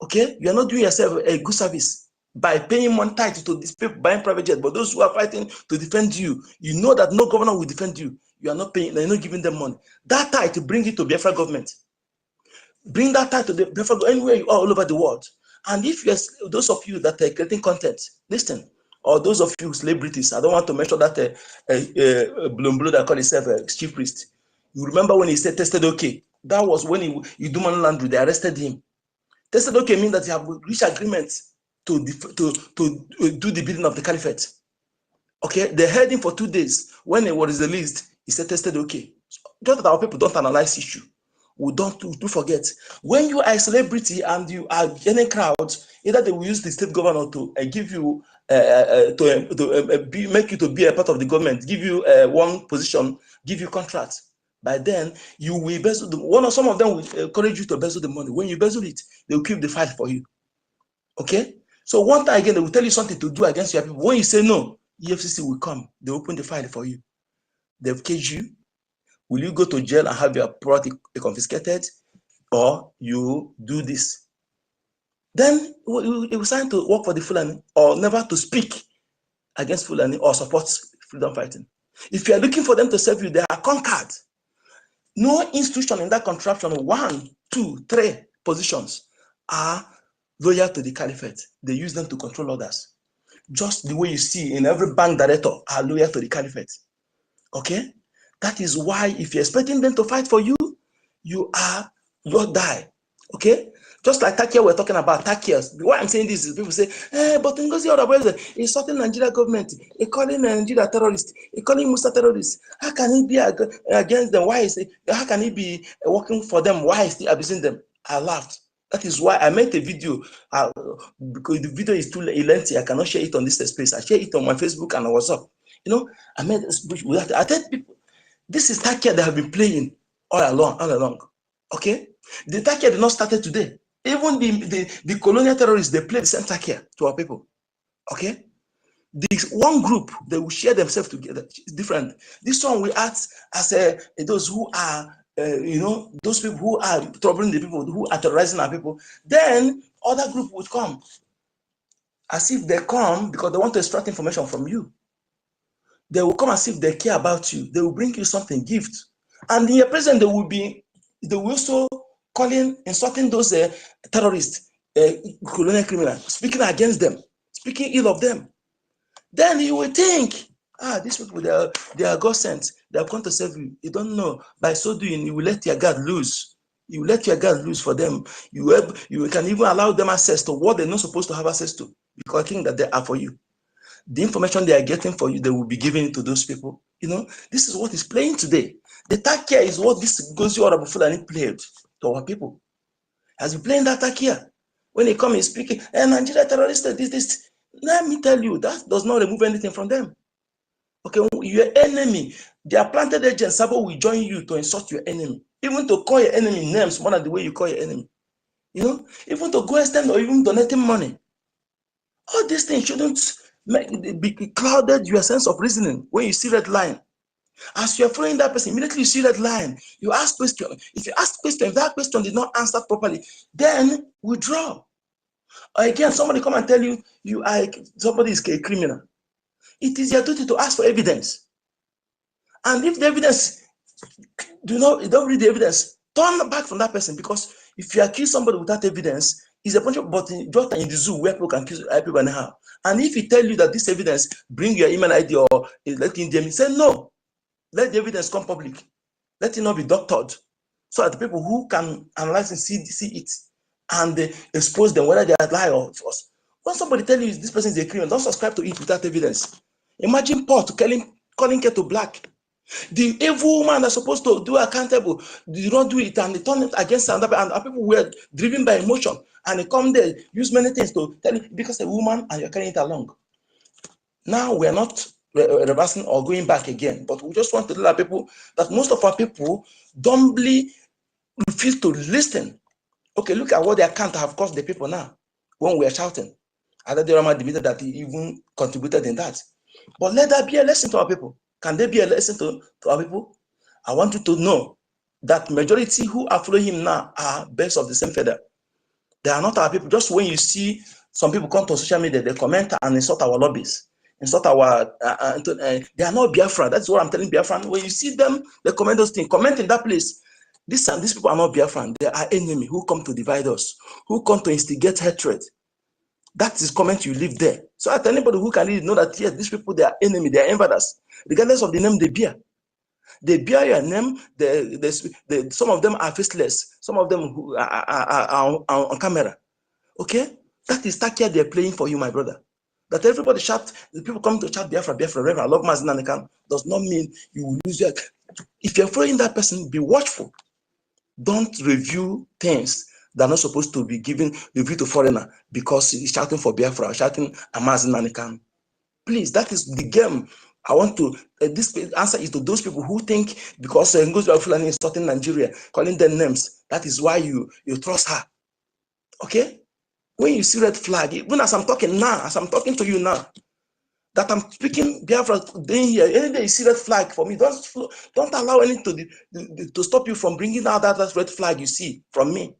Speaker 4: Okay, you are not doing yourself a good service by paying one tithe to these people buying private jet. But those who are fighting to defend you, you know that no governor will defend you. You are not paying, you're not giving them money. That tithe to bring it to Biafra government. Bring that tithe to the Biafra anywhere you are all over the world. And if yes, those of you that are creating content, listen, or those of you celebrities, I don't want to mention that Blue that called himself a chief priest. You remember when he said tested okay? That was when he do money laundry, they arrested him. Tested okay means that you have reached agreement to do the bidding of the caliphate. Okay, they held him for 2 days. When he was released, he said tested okay. Just that our people don't analyze issue. We don't forget. When you are a celebrity and you are getting crowds, either they will use the state governor to give you make you to be a part of the government, give you one position, give you contract. By then, you will embezzle some of them will encourage you to embezzle the money. When you embezzle it, they will keep the fight for you. Okay? So one time again, they will tell you something to do against your people. When you say no, EFCC will come. They open the file for you. They've caged you. Will you go to jail and have your property confiscated, or you do this? Then it was time to work for the Fulani, or never to speak against Fulani or support freedom fighting. If you are looking for them to serve you, they are conquered. No institution in that contraption, 1, 2, 3 positions are loyal to the caliphate. They use them to control others. Just the way you see in every bank director are loyal to the caliphate. Okay? That is why if you're expecting them to fight for you, you'll die. Okay? Just like Takia, we're talking about Takia. Why I'm saying this is people say, but Ngozi Odaboeze is certain Nigeria government, he calling Nigeria terrorists, he calling Musa terrorists. How can he be against them? How can he be working for them? Why is he abusing them? I laughed. That is why I made a video, because the video is too lengthy. I cannot share it on this space. I share it on my Facebook and WhatsApp. You know, I made this speech with that. I tell people, this is Takia they have been playing all along. Okay? The Takia did not start today. Even the colonial terrorists, they play the same Takia to our people. Okay? This one group, they will share themselves together. It's different. This one we act as those who are, you know, those people who are troubling the people, who are terrorizing our people. Then other group would come as if they come because they want to extract information from you. They will come as if they care about you. They will bring you something, gift. And in your presence, they will also calling, insulting those terrorists, colonial criminals, speaking against them, speaking ill of them. Then you will think, these people, they are God sent. They have come to save you. You don't know. By so doing, you will let your God loose. You will let your God loose for them. You can even allow them access to what they're not supposed to have access to, because I think that they are for you. The information they are getting for you, they will be giving to those people. You know, this is what is playing today. The Takia is what this Ngozi Orabufulani played to our people. Has been playing that Takia. When he comes and speaking, Nigeria terrorists, this. Let me tell you, that does not remove anything from them. Okay, your enemy, their planted agent, Sabo will join you to insult your enemy. Even to call your enemy names more than the way you call your enemy. You know, even to go extend or even donating money. All these things shouldn't be clouded your sense of reasoning when you see that line. As you're following that person, immediately you see that line, you ask question. If you ask question, if that question did not answer properly, then withdraw. Or again, somebody come and tell you somebody is a criminal. It is your duty to ask for evidence. And if the evidence, you don't read the evidence, turn back from that person, because if you accuse somebody without evidence, it's a bunch of but just in the zoo where people can accuse people anyhow. And if he tell you that this evidence bring your email ID or let in them, say no. Let the evidence come public. Let it not be doctored, so that the people who can analyze and see it and expose them, whether they are lie or false. When somebody tell you this person is a criminal, don't subscribe to it without evidence. Imagine Paul calling Keto black. The evil woman that's supposed to do accountable did not do it, and they turn it against another, and people were driven by emotion, and they come there, use many things to tell you because a woman and you're carrying it along. Now we're not reversing or going back again, but we just want to tell our people that most of our people dumbly refuse to listen. Okay, look at what they can't have cost the people now when we are shouting. Other Rama admitted that he even contributed in that. But let that be a lesson to our people. Can there be a lesson to our people? I want you to know that majority who are following him now are birds of the same feather. They are not our people. Just when you see some people come to social media, they comment and insult our lobbies, insult our, they are not Biafra. That's what I'm telling Biafran. When you see them, they comment those things, comment in that place. These people are not Biafran. They are enemy who come to divide us, who come to instigate hatred. That is comment you leave there. So at anybody who can read, know that yes, these people, they are enemy, they are invaders, regardless of the name they bear. They bear your name. Some of them are faceless. Some of them who are on camera. Okay, that is Takia they're playing for you, my brother. That everybody shout, the people come to chat Biafra, Biafra, I love Mazinanikan, does not mean you will lose your. If you're following that person, be watchful. Don't review things that are not supposed to be given review to foreigner because he's shouting for Biafra, shouting Mazinanikan. Please, that is the game. I want to, this answer is to those people who think because Ngozi Orabufulani is starting Nigeria, calling them names, that is why you trust her. Okay? When you see red flag, even as I'm talking now, as I'm talking to you now, that I'm speaking Biafra day here, any day you see red flag for me, don't allow anything to stop you from bringing out that red flag you see from me.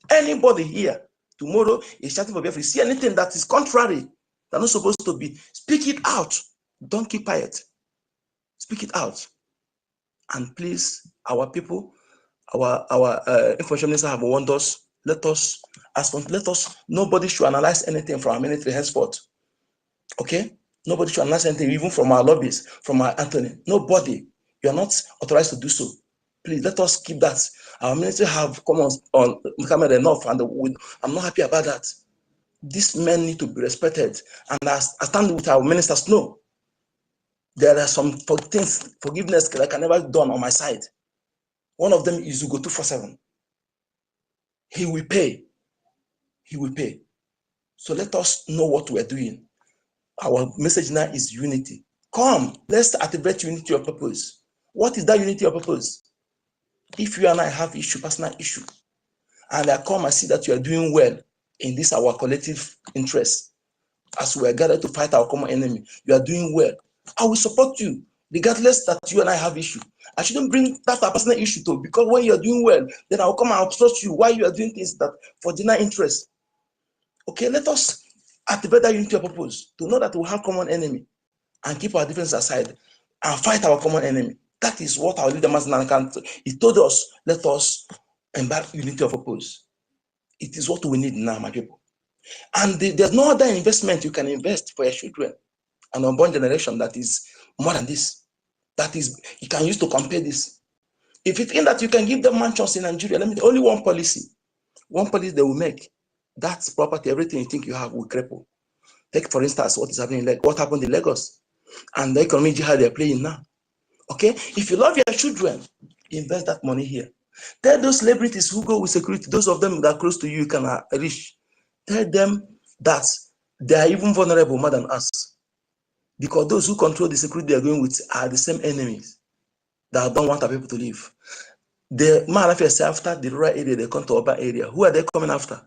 Speaker 4: Anybody here tomorrow is shouting for Biafra, you see anything that is contrary, that's not supposed to be, speak it out. Don't keep quiet. Speak it out. And please, our people, our information minister have warned us. Let us, nobody should analyze anything from our military henceforth. Okay? Nobody should analyze anything, even from our lobbies, from our Anthony. Nobody. You are not authorized to do so. Please, let us keep that. Our military have come on camera enough, and I'm not happy about that. These men need to be respected. And I stand with our ministers, no. There are some things, forgiveness that I can never do on my side. One of them is Ugo 247. He will pay. He will pay. So let us know what we're doing. Our message now is unity. Come, let's activate unity of purpose. What is that unity of purpose? If you and I have issue, personal issue, and I come and see that you are doing well in this our collective interest, as we are gathered to fight our common enemy, you are doing well. I will support you, regardless that you and I have issue. I shouldn't bring that our personal issue to, because when you are doing well, then I'll come and obstruct you while you are doing things that for general interest. Okay, let us activate that unity of purpose to know that we have common enemy and keep our differences aside and fight our common enemy. That is what our leader Master he told us. Let us embark unity of purpose. It is what we need now, my people. And there's no other investment you can invest for your children and unborn generation that is more than this. That is, you can use to compare this. If you think that you can give them mansions in Nigeria, let me only one policy they will make. That's property, everything you think you have will cripple. Take for instance what is happening, like what happened in Lagos and the economic jihad they're playing now. Okay, if you love your children, invest that money here. Tell those celebrities who go with security, those of them that are close to you can reach. Tell them that they are even vulnerable more than us, because those who control the security they are going with are the same enemies that don't want our people to live. The man affairs after the rural area, they come to urban area. Who are they coming after?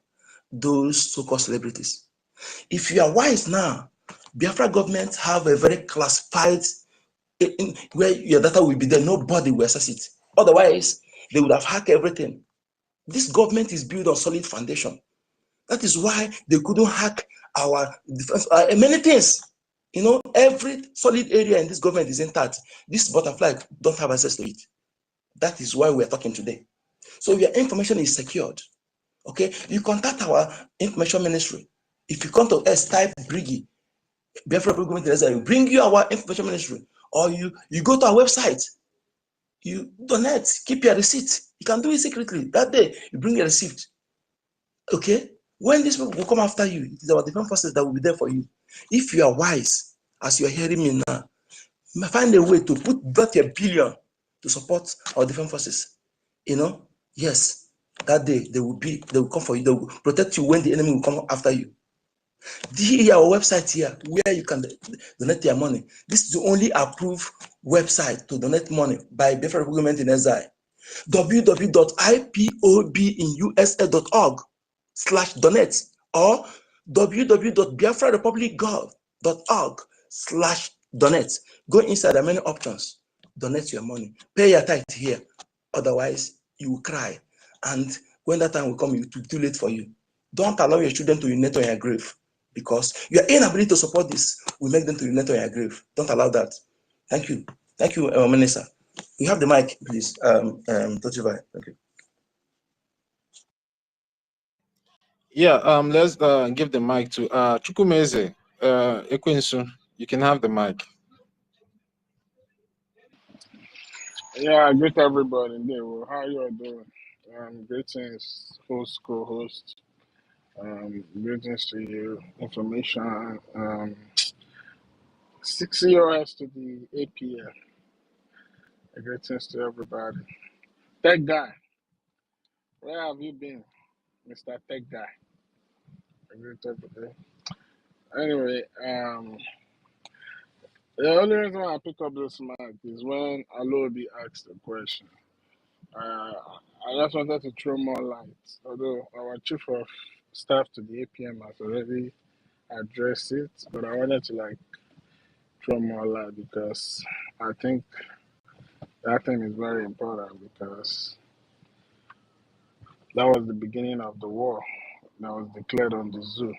Speaker 4: Those so-called celebrities. If you are wise now, Biafra government have a very classified where your data will be there, nobody will access it. Otherwise, they would have hacked everything. This government is built on solid foundation. That is why they couldn't hack our defense, many things. You know, every solid area in this government is intact. This butterfly don't have access to it. That is why we are talking today. So your information is secured. Okay, you contact our information ministry. If you come to us, type BRGIE, Biafra government, will bring you our information ministry, or you go to our website, you donate, keep your receipt. You can do it secretly. That day, you bring your receipt. Okay, when these people will come after you, it is our different forces that will be there for you. If you are wise, as you are hearing me now, find a way to put that a billion to support our different forces. You know, yes, that day they will come for you, they will protect you when the enemy will come after you. Here, our website here, where you can donate your money. This is the only approved website to donate money by Biafra Government in Exile. www.ipobinusa.org/donate or www.biafrarepublic.gov.org/donate. Go inside, there are many options. Donate your money. Pay your tithe here. Otherwise, you will cry. And when that time will come, it will be too late for you. Don't allow your children to urinate on your grave, because your inability to support this will make them to urinate on your grave. Don't allow that. Thank you. Thank you, Minister. You have the mic, please. Tochibai. Thank you.
Speaker 3: Yeah, let's give the mic to Chukwumeze Ekwensu. You can have the mic.
Speaker 6: Yeah, I greet everybody there. Well, how you all doing? Greetings, host, co-host. Greetings to you. Information. 6 COS to the APL. Greetings to everybody. Tech guy, where have you been, Mr. Tech guy? I greet everybody. Anyway, the only reason why I pick up this mic is when Alobi asked the question. I just wanted to throw more light, although our chief of staff to the APM has already addressed it, but I wanted to throw more light because I think that thing is very important, because that was the beginning of the war that was declared on the zoo.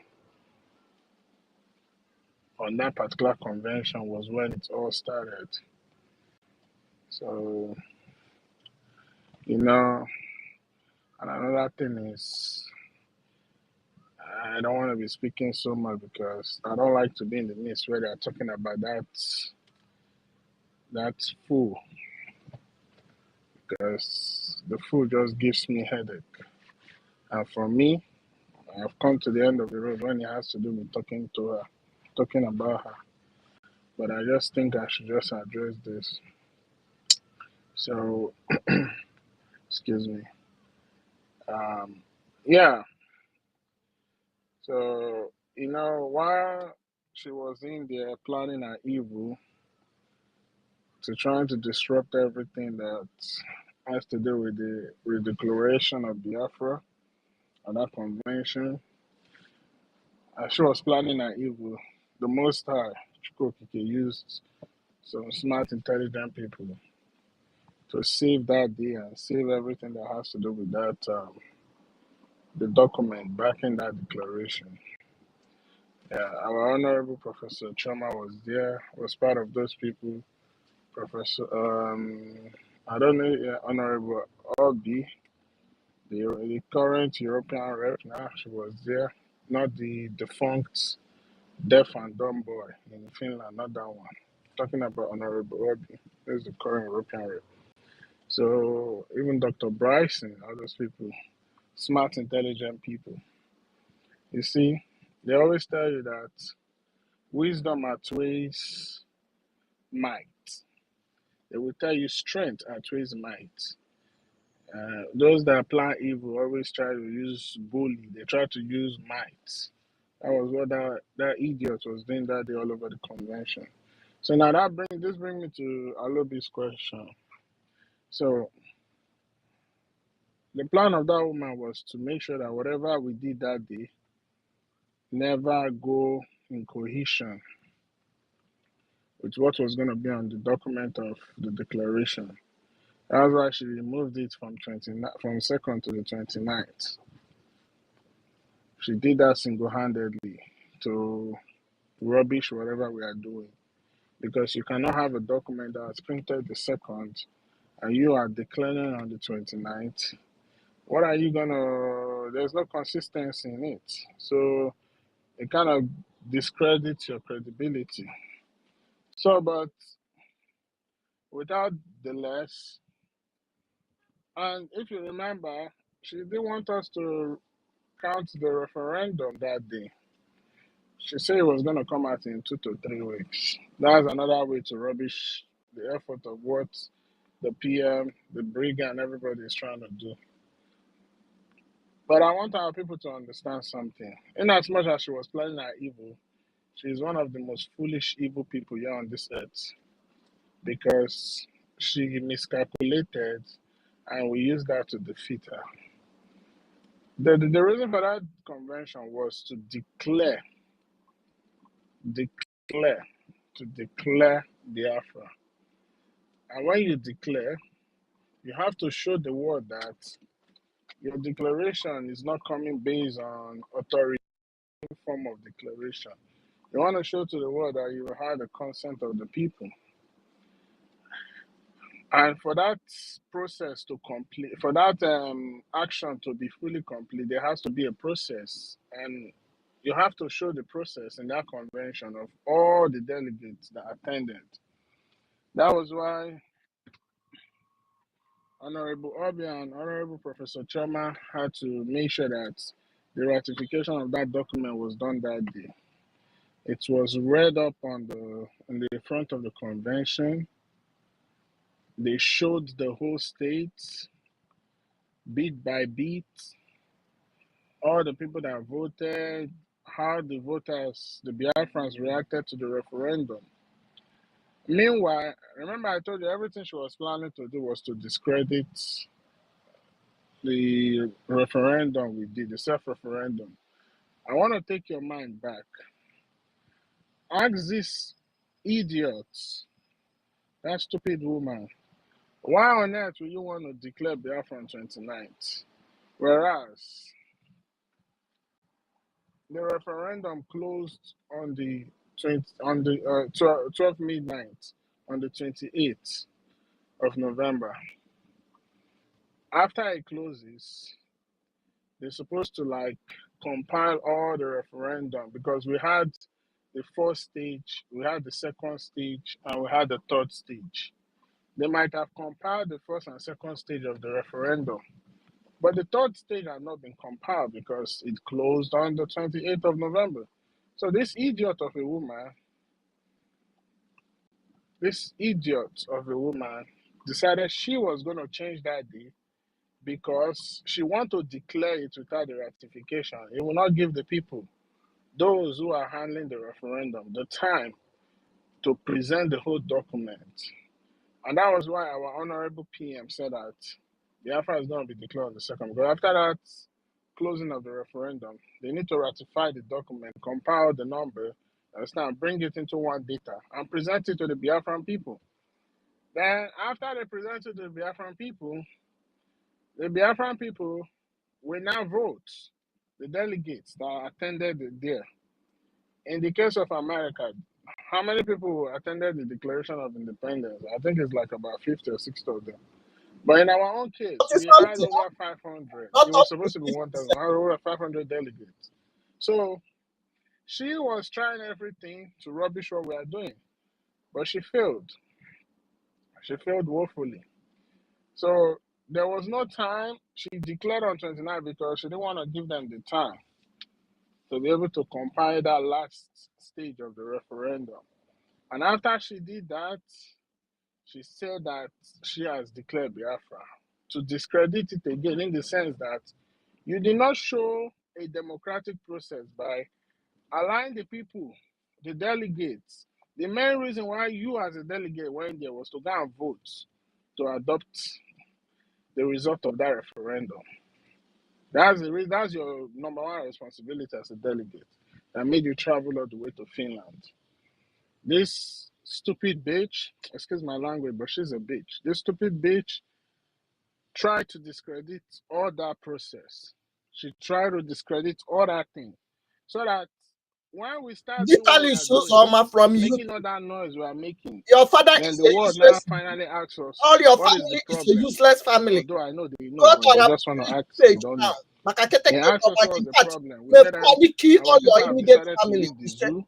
Speaker 6: On that particular convention was when it all started. So, and another thing is, I don't want to be speaking so much because I don't like to be in the midst where they're talking about that fool, because the fool just gives me headache. And for me, I've come to the end of the road when it has to do with talking about her. But I just think I should just address this. So, excuse me. Yeah. So, while she was in there planning her evil, to trying to disrupt everything that has to do with the declaration of Biafra and that convention. As she was planning her evil, the Most High, Chukwokike, used some smart, intelligent people to save that day and save everything that has to do with that, the document backing that declaration. Yeah, our Honorable Professor Choma was there, was part of those people. Professor, I don't know, yeah, Honorable Obi, the current European rep now, she was there. Not the defunct deaf and dumb boy in Finland, not that one. Talking about Honorable Obi, this is the current European rep. So even Dr. Bryson, all those people, smart, intelligent people. You see, they always tell you that wisdom outweighs might. They will tell you strength outweighs might. Those that plan evil always try to use bully. They try to use might. That was what that idiot was doing that day all over the convention. So now this brings me to Alobi's question. So the plan of that woman was to make sure that whatever we did that day never go in cohesion with what was going to be on the document of the declaration. That's why she removed it from 2nd to the 29th. She did that single-handedly to rubbish whatever we are doing. Because you cannot have a document that was printed the 2nd and you are declaring on the 29th. What are you gonna, there's no consistency in it. So it kind of discredits your credibility. So, but without the less, and if you remember, she didn't want us to count the referendum that day. She said it was going to come out in 2 to 3 weeks. That's another way to rubbish the effort of what the PM, the BRGIE, and everybody is trying to do. But I want our people to understand something. In as much as she was planning her evil, she is one of the most foolish evil people here on this earth because she miscalculated and we used that to defeat her. The reason for that convention was to declare Biafra. And when you declare, you have to show the world that your declaration is not coming based on authority form of declaration. You want to show to the world that you had the consent of the people. And for that process to complete, for that action to be fully complete, there has to be a process. And you have to show the process in that convention of all the delegates that attended. That was why Honorable Obi and Honorable Professor Choma had to make sure that the ratification of that document was done that day. It was read up on the front of the convention. They showed the whole state, beat by beat, all the people that voted, how the voters, the Biafrans, reacted to the referendum. Meanwhile, remember I told you everything she was planning to do was to discredit the referendum we did, the self-referendum. I want to take your mind back. Ask this idiot, that stupid woman, why on earth will you want to declare Biafra on 29th? Whereas the referendum closed on the 12 midnight on the 28th of November. After it closes, they're supposed to compile all the referendum because we had the first stage, we had the second stage, and we had the third stage. They might have compiled the first and second stage of the referendum, but the third stage had not been compiled because it closed on the 28th of November. So this idiot of a woman decided she was going to change that day because she wanted to declare it without the ratification. It will not give the people, those who are handling the referendum, the time to present the whole document. And that was why our honorable PM said that Biafra is going to be declared on the 2nd. But after that closing of the referendum, they need to ratify the document, compile the number, understand, bring it into one data, and present it to the Biafran people. Then, after they present it to the Biafran people will now vote the delegates that attended there. In the case of America, how many people attended the Declaration of Independence? I think it's like about 50 or 60 of them. But in our own case, we had
Speaker 4: something,
Speaker 6: over 500.
Speaker 4: not
Speaker 6: It
Speaker 4: up
Speaker 6: was
Speaker 4: to
Speaker 6: supposed to be
Speaker 4: 50%.
Speaker 6: 1,000. We had over 500 delegates. So she was trying everything to rubbish what we are doing. But she failed. She failed woefully. So there was no time. She declared on 29 because she didn't want to give them the time to be able to compile that last stage of the referendum. And after she did that, she said that she has declared Biafra to discredit it again, in the sense that you did not show a democratic process by allowing the people, the delegates. The main reason why you as a delegate went there was to go and vote to adopt the result of that referendum. That's your number one responsibility as a delegate that made you travel all the way to Finland. This stupid bitch, excuse my language, but she's a bitch. This stupid bitch tried to discredit all that process. She tried to discredit all that thing. So that when we start doing what we
Speaker 4: Literally
Speaker 6: are
Speaker 4: shows
Speaker 6: doing,
Speaker 4: from you.
Speaker 6: making all that noise we are making,
Speaker 4: Your father
Speaker 6: then
Speaker 4: is
Speaker 6: the
Speaker 4: a
Speaker 6: world now
Speaker 4: useless.
Speaker 6: finally asks us,
Speaker 4: All your
Speaker 6: what is the
Speaker 4: family is a
Speaker 6: problem?
Speaker 4: useless family.
Speaker 6: Although I know they know,
Speaker 4: Go
Speaker 6: but
Speaker 4: to
Speaker 6: they
Speaker 4: our
Speaker 6: just want to act they
Speaker 4: page
Speaker 6: don't
Speaker 4: now.
Speaker 6: know. They asked us what was
Speaker 4: In
Speaker 6: the
Speaker 4: fact,
Speaker 6: problem. We
Speaker 4: may
Speaker 6: said
Speaker 4: probably kill
Speaker 6: our
Speaker 4: all
Speaker 6: people
Speaker 4: your
Speaker 6: have
Speaker 4: immediate
Speaker 6: decided to
Speaker 4: family.
Speaker 6: leave the zoo.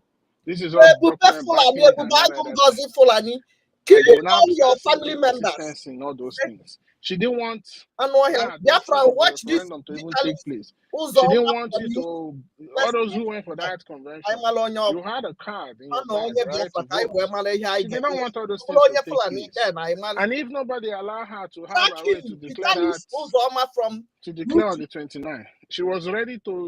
Speaker 6: This is us backing it and
Speaker 4: NGOZI Fulani. Kill
Speaker 6: and they will now
Speaker 4: all your
Speaker 6: start seeing
Speaker 4: family members.
Speaker 6: inconsistency in all those things. She didn't want
Speaker 4: And what
Speaker 6: that
Speaker 4: Biafra,
Speaker 6: adoption of the
Speaker 4: watch this
Speaker 6: referendum to even
Speaker 4: literally
Speaker 6: take place.
Speaker 4: who's
Speaker 6: She
Speaker 4: all
Speaker 6: didn't want you
Speaker 4: from you.
Speaker 6: to, all those who went for that convention,
Speaker 4: I'm alone your
Speaker 6: you had a card in your bag,
Speaker 4: onye
Speaker 6: right, to
Speaker 4: Biafra
Speaker 6: vote.
Speaker 4: I
Speaker 6: She did not want all those things to
Speaker 4: onye
Speaker 6: take
Speaker 4: Fulani
Speaker 6: place.
Speaker 4: then I'm
Speaker 6: And if nobody allowed her to have a way to declare that,
Speaker 4: from
Speaker 6: to declare on the 29th, she was ready to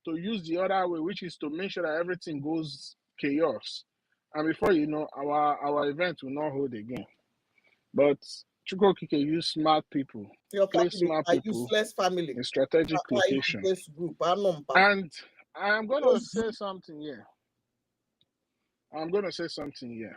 Speaker 6: use the other way, which is to make sure that everything goes chaos. And before you know, our event will not hold again. But Chukwokike used smart people,
Speaker 4: your
Speaker 6: place
Speaker 4: family
Speaker 6: smart
Speaker 4: are
Speaker 6: people
Speaker 4: useless family.
Speaker 6: in strategic location.
Speaker 4: Group.
Speaker 6: And I'm going to say something here. I'm going to say something here.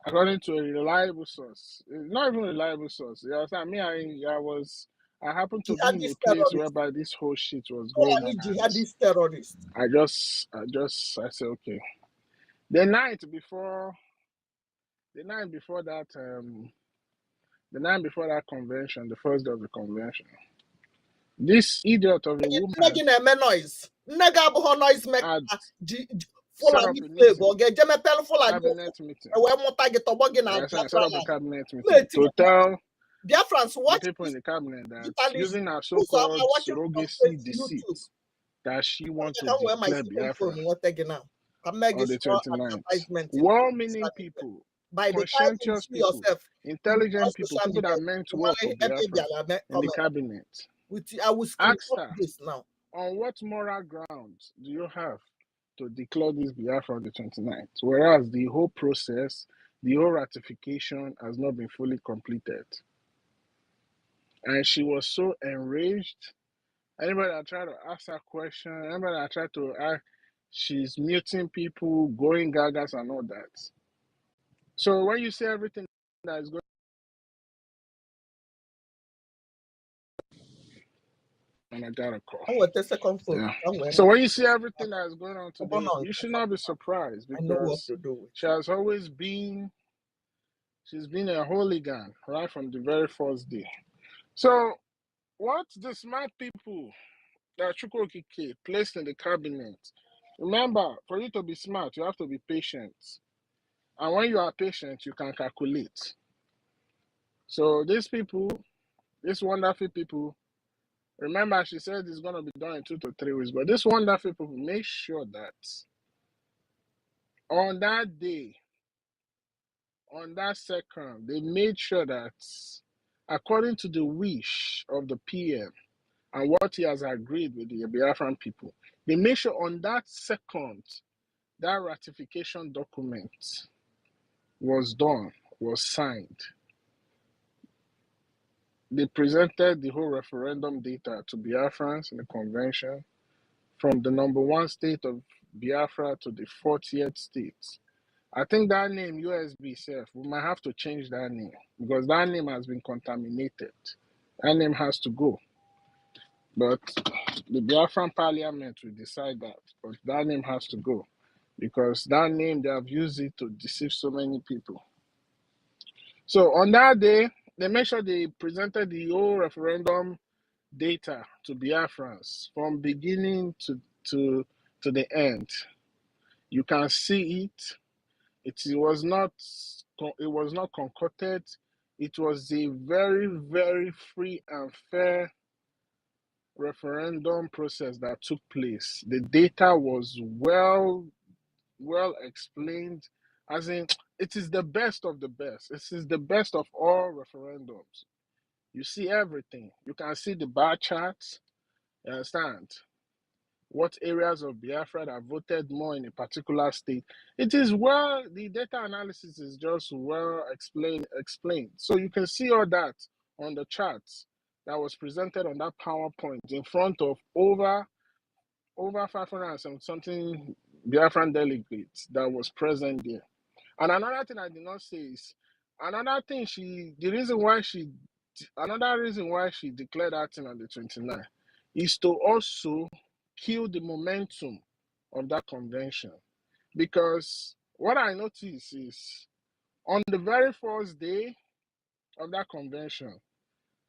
Speaker 6: According to a reliable source, it's not even a reliable source. You understand? Me, I happened to be in a place whereby this whole shit was going on.
Speaker 4: Jihadist terrorist.
Speaker 6: I said, okay. The night before that convention, the first day of the convention, this idiot of a woman had set up a cabinet meeting to tell
Speaker 4: Biafrans,
Speaker 6: the people in the cabinet that using her so-called surrogacy deceit that she wants to declare Biafra on the 29th. Well-meaning people, conscientious people, intelligent people, people that meant well for Biafra in the cabinet, asked her, on what moral grounds do you have to declare this Biafra on the 29th, whereas the whole process, the whole ratification has not been fully completed? And she was so enraged. Anybody that tried to ask her question, anybody that tried to ask, she's muting people, going gagas and all that. So when you say everything that is going on, I got a call. Yeah. So when you see everything that is going on today, you should not be surprised, because she has always been, she's been a hooligan right from the very first day. So what the smart people that Chukwokike placed in the cabinet, remember, for you to be smart, you have to be patient. And when you are patient, you can calculate. So these people, these wonderful people, remember she said it's going to be done in 2 to 3 weeks, but these wonderful people make sure that on that day, on that second, they made sure that according to the wish of the PM and what he has agreed with the Biafran people, they made sure on that second that ratification document was done, was signed, they presented the whole referendum data to Biafrans in the convention, from the #1 state of Biafra to the 40th state. I think that name, USB self, we might have to change that name because that name has been contaminated. That name has to go. But the Biafran parliament will decide that. But that name has to go because that name, they have used it to deceive so many people. So on that day, they made sure they presented the whole referendum data to Biafrans from beginning to the end. You can see it. It was not concocted. It was a very, very free and fair referendum process that took place. The data was well explained, as in it is the best of the best. It is the best of all referendums. You see everything. You can see the bar charts. You understand? What areas of Biafra that voted more in a particular state. It is well, the data analysis is just well explained. So you can see all that on the charts that was presented on that PowerPoint in front of over 500 and something Biafran delegates that was present there. And another thing I did not say is, another reason why she declared that thing on the 29th is to also kill the momentum of that convention. Because what I noticed is, on the very first day of that convention,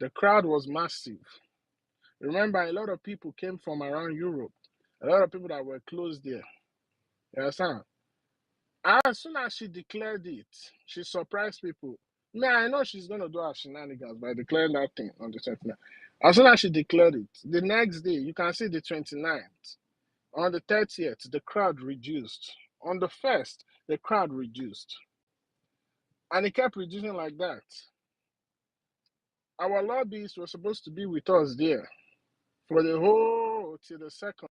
Speaker 6: the crowd was massive. Remember, a lot of people came from around Europe, a lot of people that were close there. You understand? As soon as she declared it, she surprised people. I know she's going to do her shenanigans by declaring that thing on the 29th. As soon as she declared it, the next day, you can see the 29th. On the 30th, the crowd reduced. On the 1st, the crowd reduced. And it kept reducing like that. Our lobbyists were supposed to be with us there for the whole till the 2nd.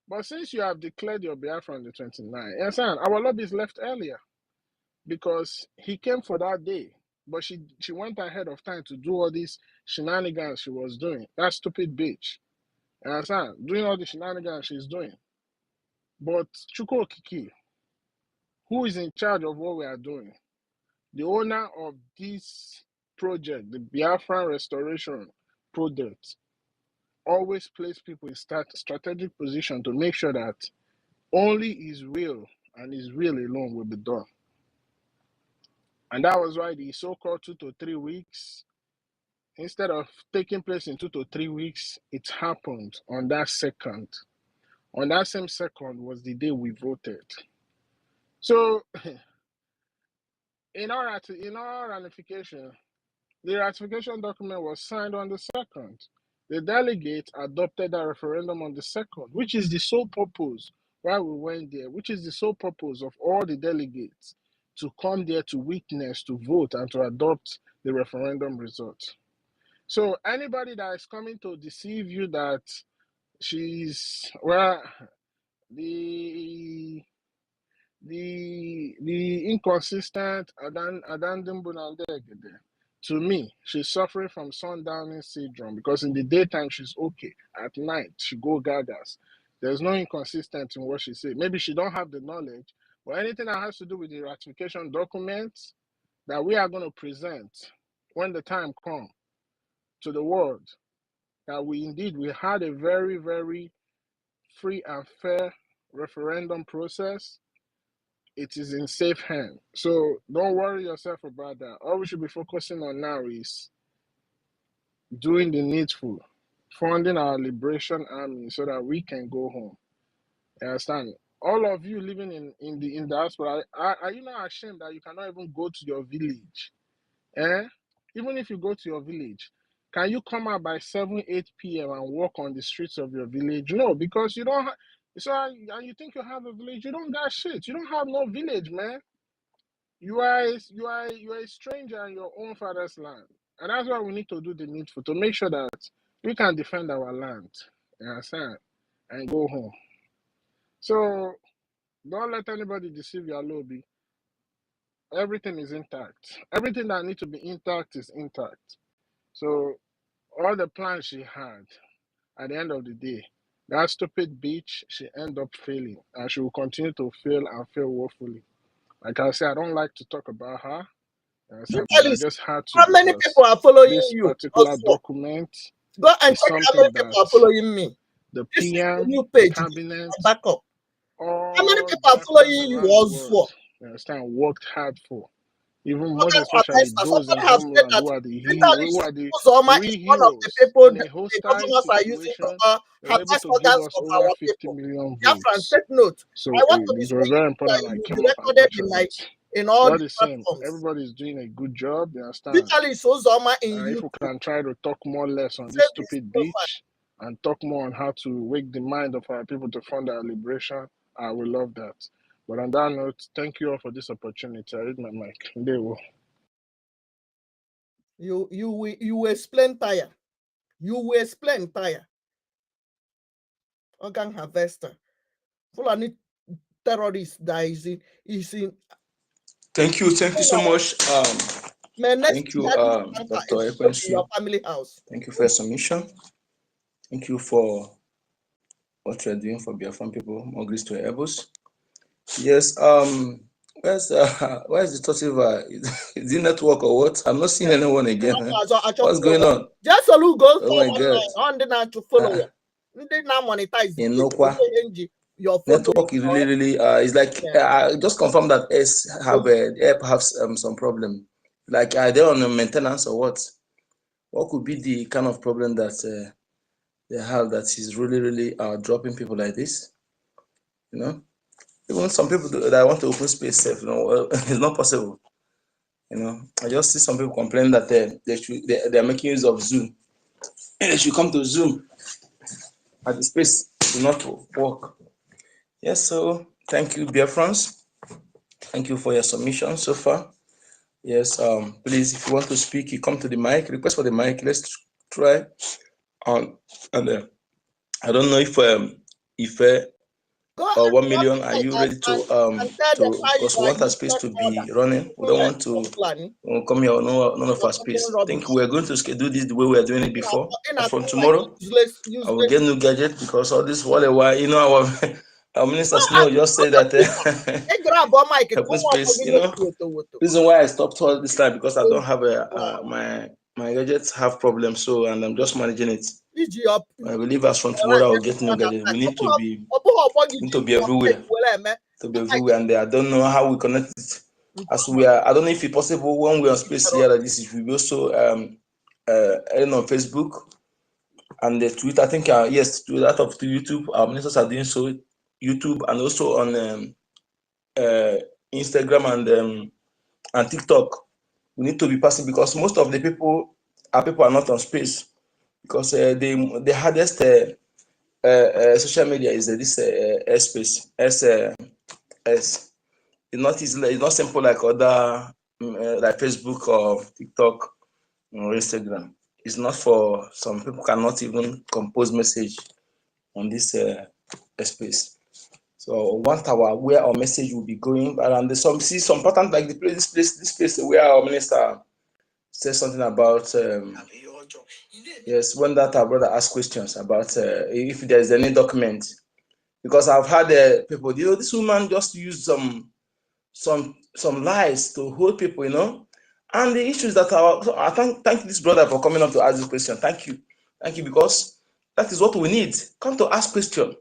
Speaker 6: But since you have declared your Biafra on the 29th, our lobbyists left earlier because he came for that day. But she went ahead of time to do all these shenanigans she was doing. That stupid bitch. You understand? Doing all the shenanigans she's doing. But Chukwu Okiki, who is in charge of what we are doing, the owner of this project, the Biafran Restoration Project, always place people in strategic position to make sure that only his will and his will alone will be done. And that was why the so-called 2 to 3 weeks, instead of taking place in 2 to 3 weeks, it happened on that second. On that same second was the day we voted. So, in our ratification, the ratification document was signed on the 2nd. The delegates adopted a referendum on the 2nd, which is the sole purpose why we went there, which is the sole purpose of all the delegates to come there to witness, to vote, and to adopt the referendum result. So anybody that is coming to deceive you that she's, well, the inconsistent to me, she's suffering from sundowning syndrome because in the daytime she's okay, at night she go gagas. There's no inconsistency in what she said. Maybe she don't have the knowledge, but anything that has to do with the ratification documents that we are going to present when the time comes to the world, that we had a very, very free and fair referendum process. It is in safe hands. So don't worry yourself about that. All we should be focusing on now is doing the needful, funding our liberation army so that we can go home. You understand? All of you living in the diaspora, are you not ashamed that you cannot even go to your village? Even if you go to your village, can you come out by 7, 8 p.m. and walk on the streets of your village? No, because you don't have. So, and you think you have a village? You don't got shit. You don't have no village, man. You are a stranger in your own father's land, and that's why we need to do the needful to make sure that we can defend our land. You understand? And go home. So Don't let anybody deceive your lobby. Everything is intact. Everything that needs to be intact is intact. So all the plans she had, at the end of the day, that stupid bitch, she end up failing, and she will continue to fail and fail woefully. Like I said, I don't like to talk about her. I said, but I
Speaker 4: Journalist,
Speaker 6: just had to
Speaker 4: how many
Speaker 6: because
Speaker 4: people are following
Speaker 6: this
Speaker 4: you?
Speaker 6: particular
Speaker 4: Also,
Speaker 6: document
Speaker 4: go and
Speaker 6: is
Speaker 4: check how many
Speaker 6: something
Speaker 4: people
Speaker 6: that
Speaker 4: are following me.
Speaker 6: the
Speaker 4: This is the
Speaker 6: PM,
Speaker 4: new
Speaker 6: the
Speaker 4: page.
Speaker 6: cabinet,
Speaker 4: Back up. How many
Speaker 6: all
Speaker 4: people are
Speaker 6: Biafrans
Speaker 4: following you
Speaker 6: around the world,
Speaker 4: also?
Speaker 6: you understand, worked hard for. Even most especially
Speaker 4: Somebody
Speaker 6: those in
Speaker 4: have said
Speaker 6: homeland
Speaker 4: that
Speaker 6: who
Speaker 4: literally
Speaker 6: are the
Speaker 4: Uzoma
Speaker 6: real
Speaker 4: is one of the
Speaker 6: heroes
Speaker 4: people
Speaker 6: in
Speaker 4: that
Speaker 6: a
Speaker 4: the
Speaker 6: hostile
Speaker 4: governors are using to
Speaker 6: situation. They were able
Speaker 4: harvest
Speaker 6: to give
Speaker 4: organs
Speaker 6: us
Speaker 4: from
Speaker 6: over
Speaker 4: our
Speaker 6: 50
Speaker 4: people.
Speaker 6: million
Speaker 4: Biafran,
Speaker 6: votes.
Speaker 4: take note.
Speaker 6: So
Speaker 4: I want to be
Speaker 6: it
Speaker 4: so
Speaker 6: was very
Speaker 4: sure that
Speaker 6: important I
Speaker 4: you will be
Speaker 6: came up and
Speaker 4: recorded
Speaker 6: touched on it.
Speaker 4: in all
Speaker 6: All
Speaker 4: the
Speaker 6: the same,
Speaker 4: platforms.
Speaker 6: everybody's doing a good job, you understand?
Speaker 4: Literally, it's Uzoma in
Speaker 6: If we
Speaker 4: YouTube.
Speaker 6: can try to talk more or less on
Speaker 4: Save
Speaker 6: this
Speaker 4: this
Speaker 6: stupid
Speaker 4: profile.
Speaker 6: beach and talk more on how to wake the mind of our people to fund our liberation, I will love that. But on that note, thank you all for this opportunity. I read my mic. They will.
Speaker 4: You will explain tire. You will explain tire. Organ harvester. Fulani terrorist that is in.
Speaker 8: Thank you so much. Thank you, Dr. Ekwensu.
Speaker 4: Your family house.
Speaker 8: Thank you for your submission. Thank you for what you're doing for Biafran people. More grace to your elbows. Yes. Where's the Totiva? Is it network or what? I'm not seeing anyone again. What's going on?
Speaker 4: Just a look goes
Speaker 8: Oh my God.
Speaker 4: on the to follow. They now monetize
Speaker 8: your network is really it's like just confirm that S have perhaps some problem. Like are they on maintenance or what? What could be the kind of problem that they have that is really dropping people like this? You know, even some people that want to open space, you know, well, it's not possible. You know, I just see some people complain that they are making use of Zoom. They should come to Zoom, but the space do not work. Yes, so thank you, Biafrans. Thank you for your submission so far. Yes, please, if you want to speak, you come to the mic. Request for the mic. Let's try. And I don't know if 1 million, are you ready to because we want our space to be running. We don't want to come here none of our space. I think we're going to do this the way we are doing it before. And from tomorrow, I will get new gadget because all this while you know our minister Snow just said that open space, you know. Reason why I stopped all this time because I don't have my gadgets have problems, so and I'm just managing it. I believe as from tomorrow I will get new gadget. We need to be everywhere. To be everywhere, and I don't know how we connect it. As we are, I don't know if it's possible when we are on space here that this is we also on Facebook and the Twitter. I think yes, to that of YouTube, our ministers are doing so. YouTube and also on Instagram and TikTok. We need to be passive because most of the people are not on space because the hardest social media is this space S. It's not easy. It's not simple like other like Facebook or TikTok or Instagram. It's not for some people cannot even compose message on this space. So 1 hour where our message will be going, and there's some pattern like this place where our minister says something about yes, when that our brother asks questions about if there's any document, because I've had people, you know, this woman just used some lies to hold people, you know, and the issues that I thank this brother for coming up to ask this question. Thank you, because that is what we need. Come to ask question.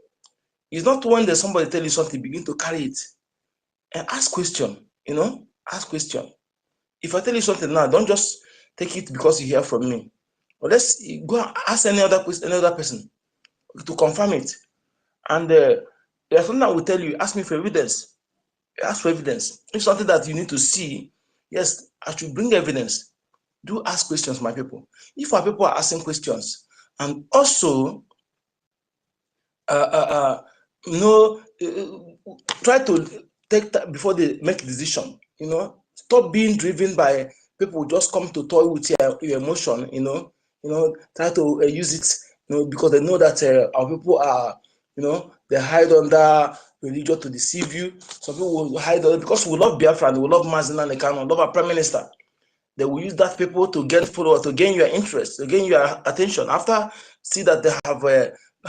Speaker 8: It's not when there's somebody tell you something, begin to carry it and ask question. You know, ask question. If I tell you something now, don't just take it because you hear from me. But let's go and ask any other person to confirm it. And there's something I will tell you. Ask me for evidence. Ask for evidence. If something that you need to see, yes, I should bring evidence. Do ask questions, my people. If our people are asking questions, and also, you know, try to take time before they make a decision. You know, stop being driven by people who just come to toy with your emotion. You know, try to use it. You know, because they know that our people are, you know, they hide under
Speaker 4: religion to deceive you. Some people will hide it because we love Biafra and we love Mazina Nekano, love our prime minister. They will use that people to gain followers, to gain your interest, to gain your attention. After see that they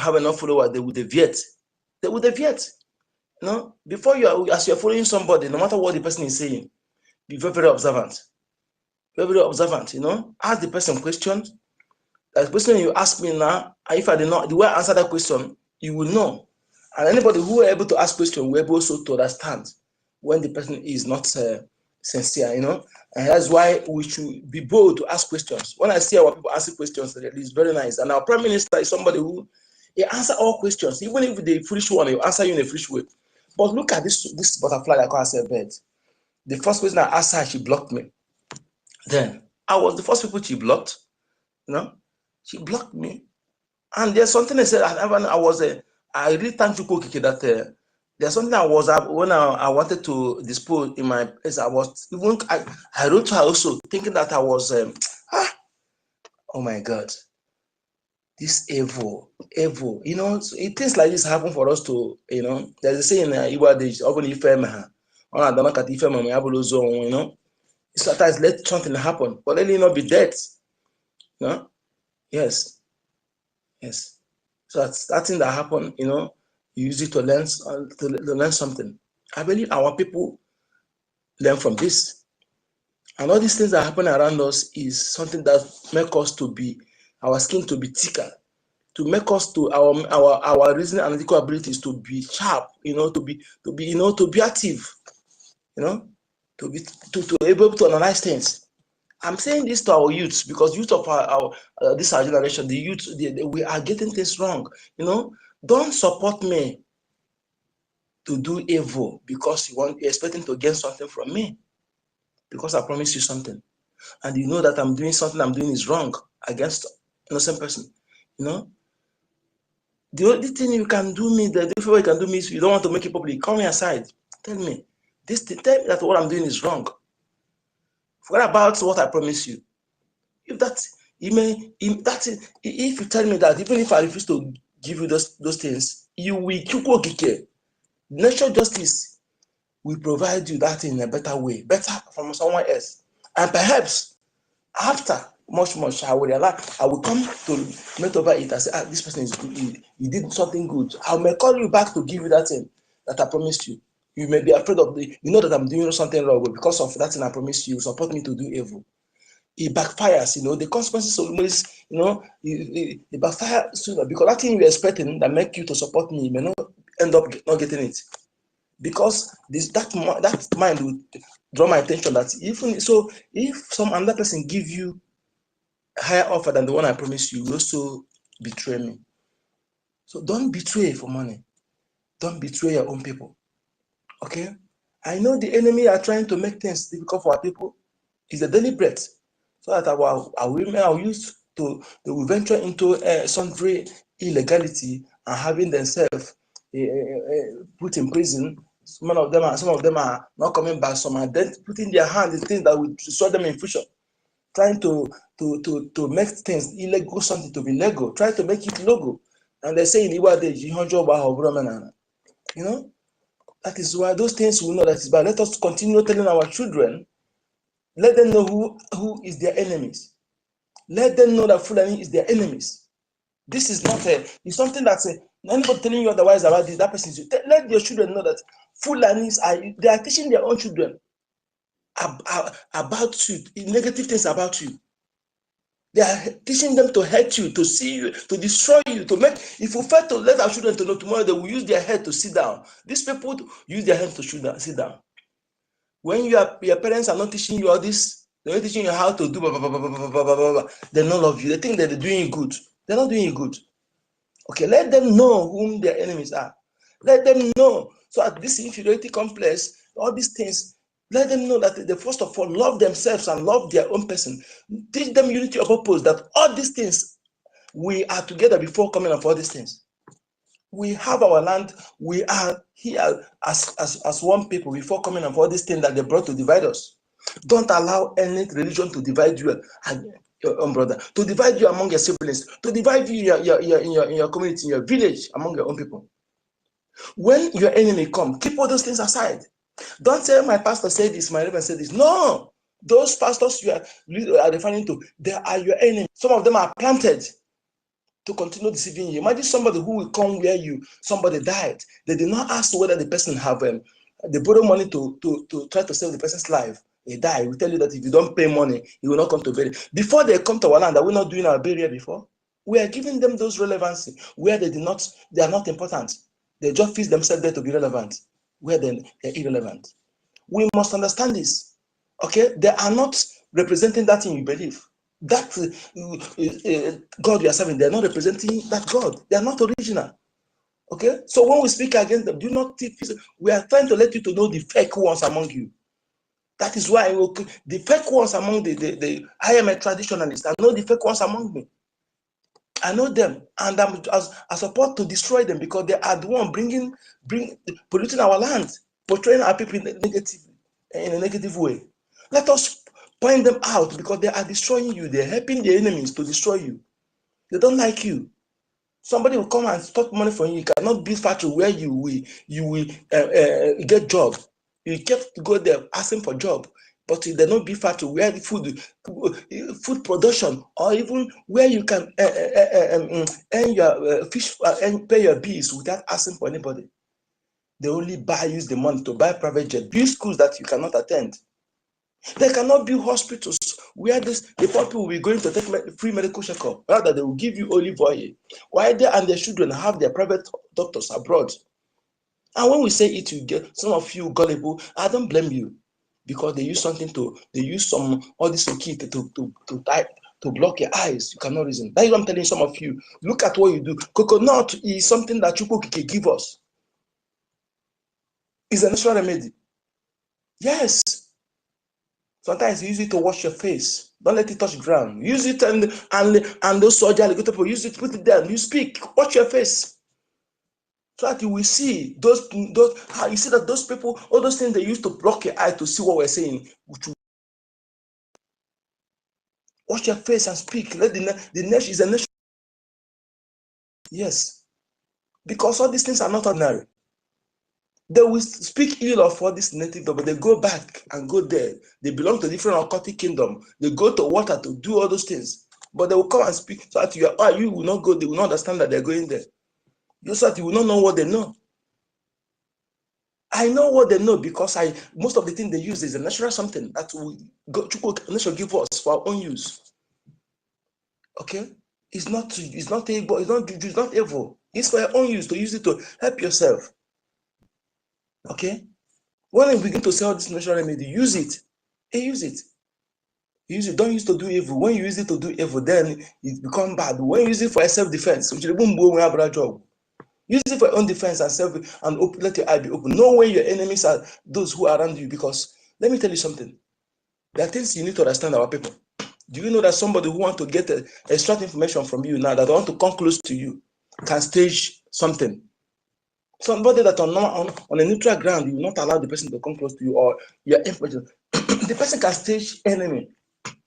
Speaker 4: have enough followers, they will deviate. They will deviate. You know, before as you're following somebody, no matter what the person is saying, be very, very observant. Very, very observant. You know, ask the person questions. The question you ask me now, if I did not, the way I answer that question, you will know. And anybody who are able to ask questions will be able also to understand when the person is not sincere, you know. And that's why we should be bold to ask questions. When I see our people asking questions, it's very nice. And our prime minister is somebody who he answers all questions, even if the foolish one, he'll answer you in a foolish way. But look at this butterfly that calls herself bird. The first question I asked her, she blocked me. Then I was the first people she blocked, you know. She blocked me. And there's something I said, I really thank you, Kokike, that there's something when I wanted to dispose in my place, I wrote to her also, thinking that I was, oh my God, this evil, you know, so things like this happen for us to, you know, there's a saying in Iwa days, often you know, sometimes let something happen, but let it not be dead, you know, yes. So that's that thing that happened, you know, you use it to learn something. I believe our people learn from this. And all these things that happen around us is something that make us to be, our skin to be thicker, to make us to our reasoning and analytical abilities to be sharp, you know, to be active, you know, to be able to analyze things. I'm saying this to our youths because youth of this our generation, the youth, we are getting things wrong. You know, don't support me to do evil because you're expecting to gain something from me. Because I promise you something, and you know that I'm doing something I'm doing is wrong against innocent person. You know, the only thing you can do me, the different way you can do me is you don't want to make it public. Call me aside, tell me this thing, tell me that what I'm doing is wrong. Forget about what I promise you. If you tell me that even if I refuse to give you those things, you will natural justice will provide you that in a better way, better from someone else. And perhaps after much, I will come to meet over it and say, this person is good, he did something good. I may call you back to give you that thing that I promised you. You may be afraid of you know that I'm doing something wrong, but because of that thing I promised you, support me to do evil. It backfires, you know, the consequences of this, you know, it backfires sooner because that thing you're expecting that make you to support me, you may not end up not getting it. Because that mind will draw my attention that if some another person give you a higher offer than the one I promised you, you also betray me. So don't betray for money. Don't betray your own people. Okay? I know the enemy are trying to make things difficult for our people. It's a deliberate. So that our women are used to, they will venture into sundry illegality and having themselves put in prison. Some of them are not coming back. Some are then putting their hand in things that will destroy them in future. Trying to make things illegal something to be legal. Try to make it legal. And they say in Iwa days, you know, that is why those things we know that is bad. Let us continue telling our children. Let them know who is their enemies. Let them know that Fulani is their enemies. This is not it's something that's anybody telling you otherwise about this, that person. Let your children know that Fulanis they are teaching their own children about you, negative things about you. They are teaching them to hate you, to see you, to destroy you, to make. If you fail to let our children to know tomorrow, they will use their head to sit down. These people use their head to sit down. When your parents are not teaching you all this, they're not teaching you how to do blah, blah, blah, blah, blah, blah, blah, blah. They don't love you. They think that they're doing good. They're not doing good. Okay, let them know whom their enemies are. Let them know. So at this inferiority complex, all these things, let them know that they first of all love themselves and love their own person. Teach them unity of purpose, that all these things, we are together before coming up for all these things. We have our land. We are here as one people before coming up for all these things that they brought to divide us. Don't allow any religion to divide you and your own brother, to divide you among your siblings, to divide you in your community, in your village, among your own people.
Speaker 8: When your enemy come, keep all those things aside. Don't say my pastor said this, my reverend said this. No, those pastors you are referring to, they are your enemy. Some of them are planted to continue deceiving you. Imagine somebody who will come where somebody died. They did not ask whether the person have they borrow money to try to save the person's life. He died. We tell you that if you don't pay money, he will not come to bury. Before they come to our land, are we not doing our burial before? We are giving them those relevancy where they are not important. They just fix themselves there to be relevant, where they're irrelevant. We must understand this. Okay? They are not representing that thing you believe. That God you are serving, they're not representing that God. They are not original. Okay? So when we speak against them, do not think we are trying to let you to know the fake ones among you. That is why the fake ones among I am a traditionalist. I know the fake ones among me. I know them, and I support to destroy them because they are the one polluting our land, portraying our people in a negative way. Let us point them out because they are destroying you. They're helping the enemies to destroy you. They don't like you. Somebody will come and stop money from you. You cannot build factory where you will get job. You kept to go there asking for job, but they not be factory where the food production, or even where you can earn your fish and pay your bills without asking for anybody. They only use the money to buy private jet, build schools that you cannot attend. They cannot build hospitals where the poor people will be going to take free medical checkup. Rather, they will give you olive oil. While they and their children have their private doctors abroad. And when we say it, you get some of you gullible. I don't blame you, because they use all this kit to block your eyes. You cannot reason. That's what I'm telling some of you. Look at what you do. Coconut is something that you can give us. It's a natural remedy. Yes. Sometimes you use it to wash your face. Don't let it touch the ground. Use it and those soldiers, people use it, put it down. You speak, wash your face. So that you will see you see that those people, all those things they use to block your eye to see what we're saying. Wash your face and speak. Let the nation is a nation. Yes. Because all these things are not ordinary. They will speak ill of all this native, but they go back and go there. They belong to different occultic kingdom. They go to water to do all those things. But they will come and speak so that you will not go, they will not understand that they're going there. So that you will not know what they know. I know what they know because most of the things they use is a natural something that will nature give us for our own use. Okay? It's not evil, it's not evil. It's for your own use, to use it to help yourself. Okay? When you begin to sell this natural remedy, use it. Use it. Use it. Don't use it to do evil. When you use it to do evil, then it becomes bad. When you use it for self-defense, use it for your own defense and let your eye be open. Know when your enemies are those who are around you, because let me tell you something. There are things you need to understand our people. Do you know that somebody who wants to get extract information from you now, that want to come close to you, can stage something? Somebody that on a neutral ground, you will not allow the person to come close to you, or your information. The person can stage enemy.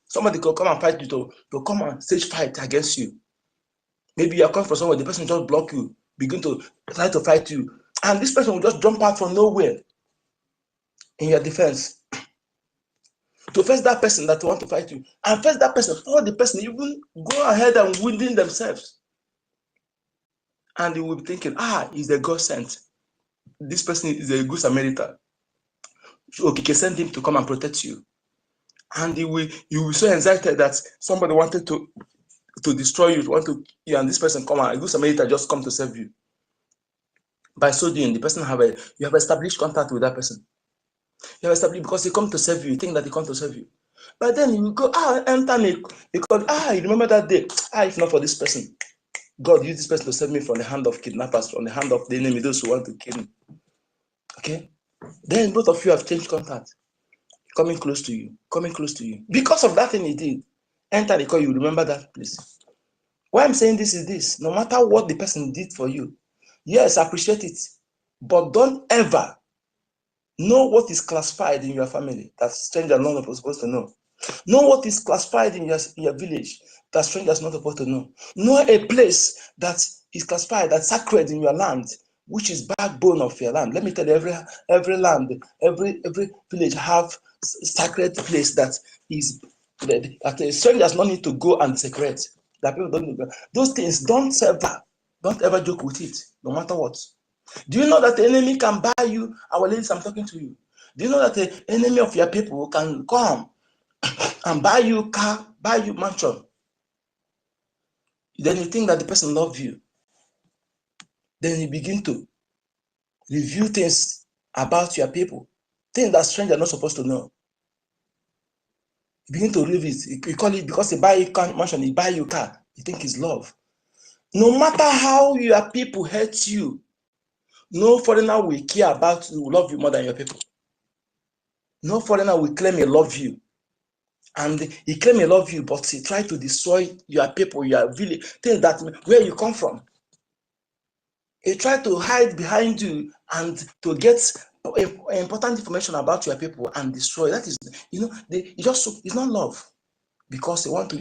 Speaker 8: Somebody could come and fight you to come and stage fight against you. Maybe you are coming from somewhere, the person just block you, begin to try to fight you, and this person will just jump out from nowhere in your defense to face that person that want to fight you, and face that person, or the person even go ahead and wounding themselves. And you will be thinking, he's a God sent. This person is a good Samaritan. Okay, send him to come and protect you. And you will be so excited that somebody wanted to destroy you, and this person come and a good Samaritan just come to save you. By so doing, the person you have established contact with that person. You have established, because he come to save you. You think that he come to save you. But then you go, enter me, because you remember that day. If not for this person, God used this person to save me from the hand of kidnappers, from the hand of the enemy, those who want to kill me. Okay? Then both of you have changed contact. Coming close to you. Because of that thing he did. Enter the call, you remember that place. Why I'm saying this is this. No matter what the person did for you, yes, appreciate it. But don't ever know what is classified in your family that strangers are not supposed to know. Know what is classified in your village that strangers are not supposed to know. Know a place that is classified, that's sacred in your land, which is backbone of your land. Let me tell you, every land, every village have sacred place that is that a stranger does not need to go and secrete. That people don't need to go. Those things don't ever joke with it, no matter what. Do you know that the enemy can buy you? Our ladies, I'm talking to you. Do you know that the enemy of your people can come and buy you car, buy you mansion? Then you think that the person loves you. Then you begin to review things about your people, things that strangers are not supposed to know. You begin to read it. You call it because they buy you mansion, he buy you car. You think it's love. No matter how your people hate you, no foreigner will care about you, will love you more than your people. No foreigner will claim he love you. And he claim he love you, but he try to destroy your people, your village, things that where you come from. He try to hide behind you and to get important information about your people and destroy. That is, it's not love, because they want to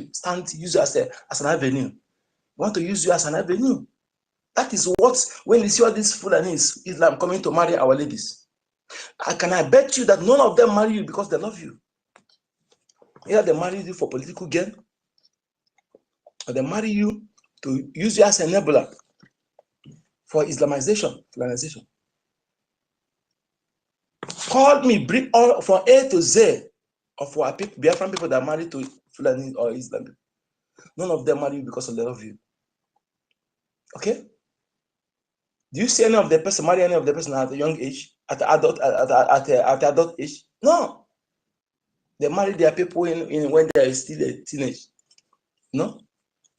Speaker 8: use you as an avenue. They want to use you as an avenue. That is what, when you see all these Fulanis, Islam coming to marry our ladies, I bet you that none of them marry you because they love you. Either they marry you for political gain, or they marry you to use you as an enabler for Islamization, Fulanization. Call me, bring all from A to Z of our people, Biafran people that are married to Fulani or Islam. None of them marry you because they love you. Okay? Do you see any of the person marry any of the person at a young age, at adult age? No. They marry their people in when they are still a teenage. No.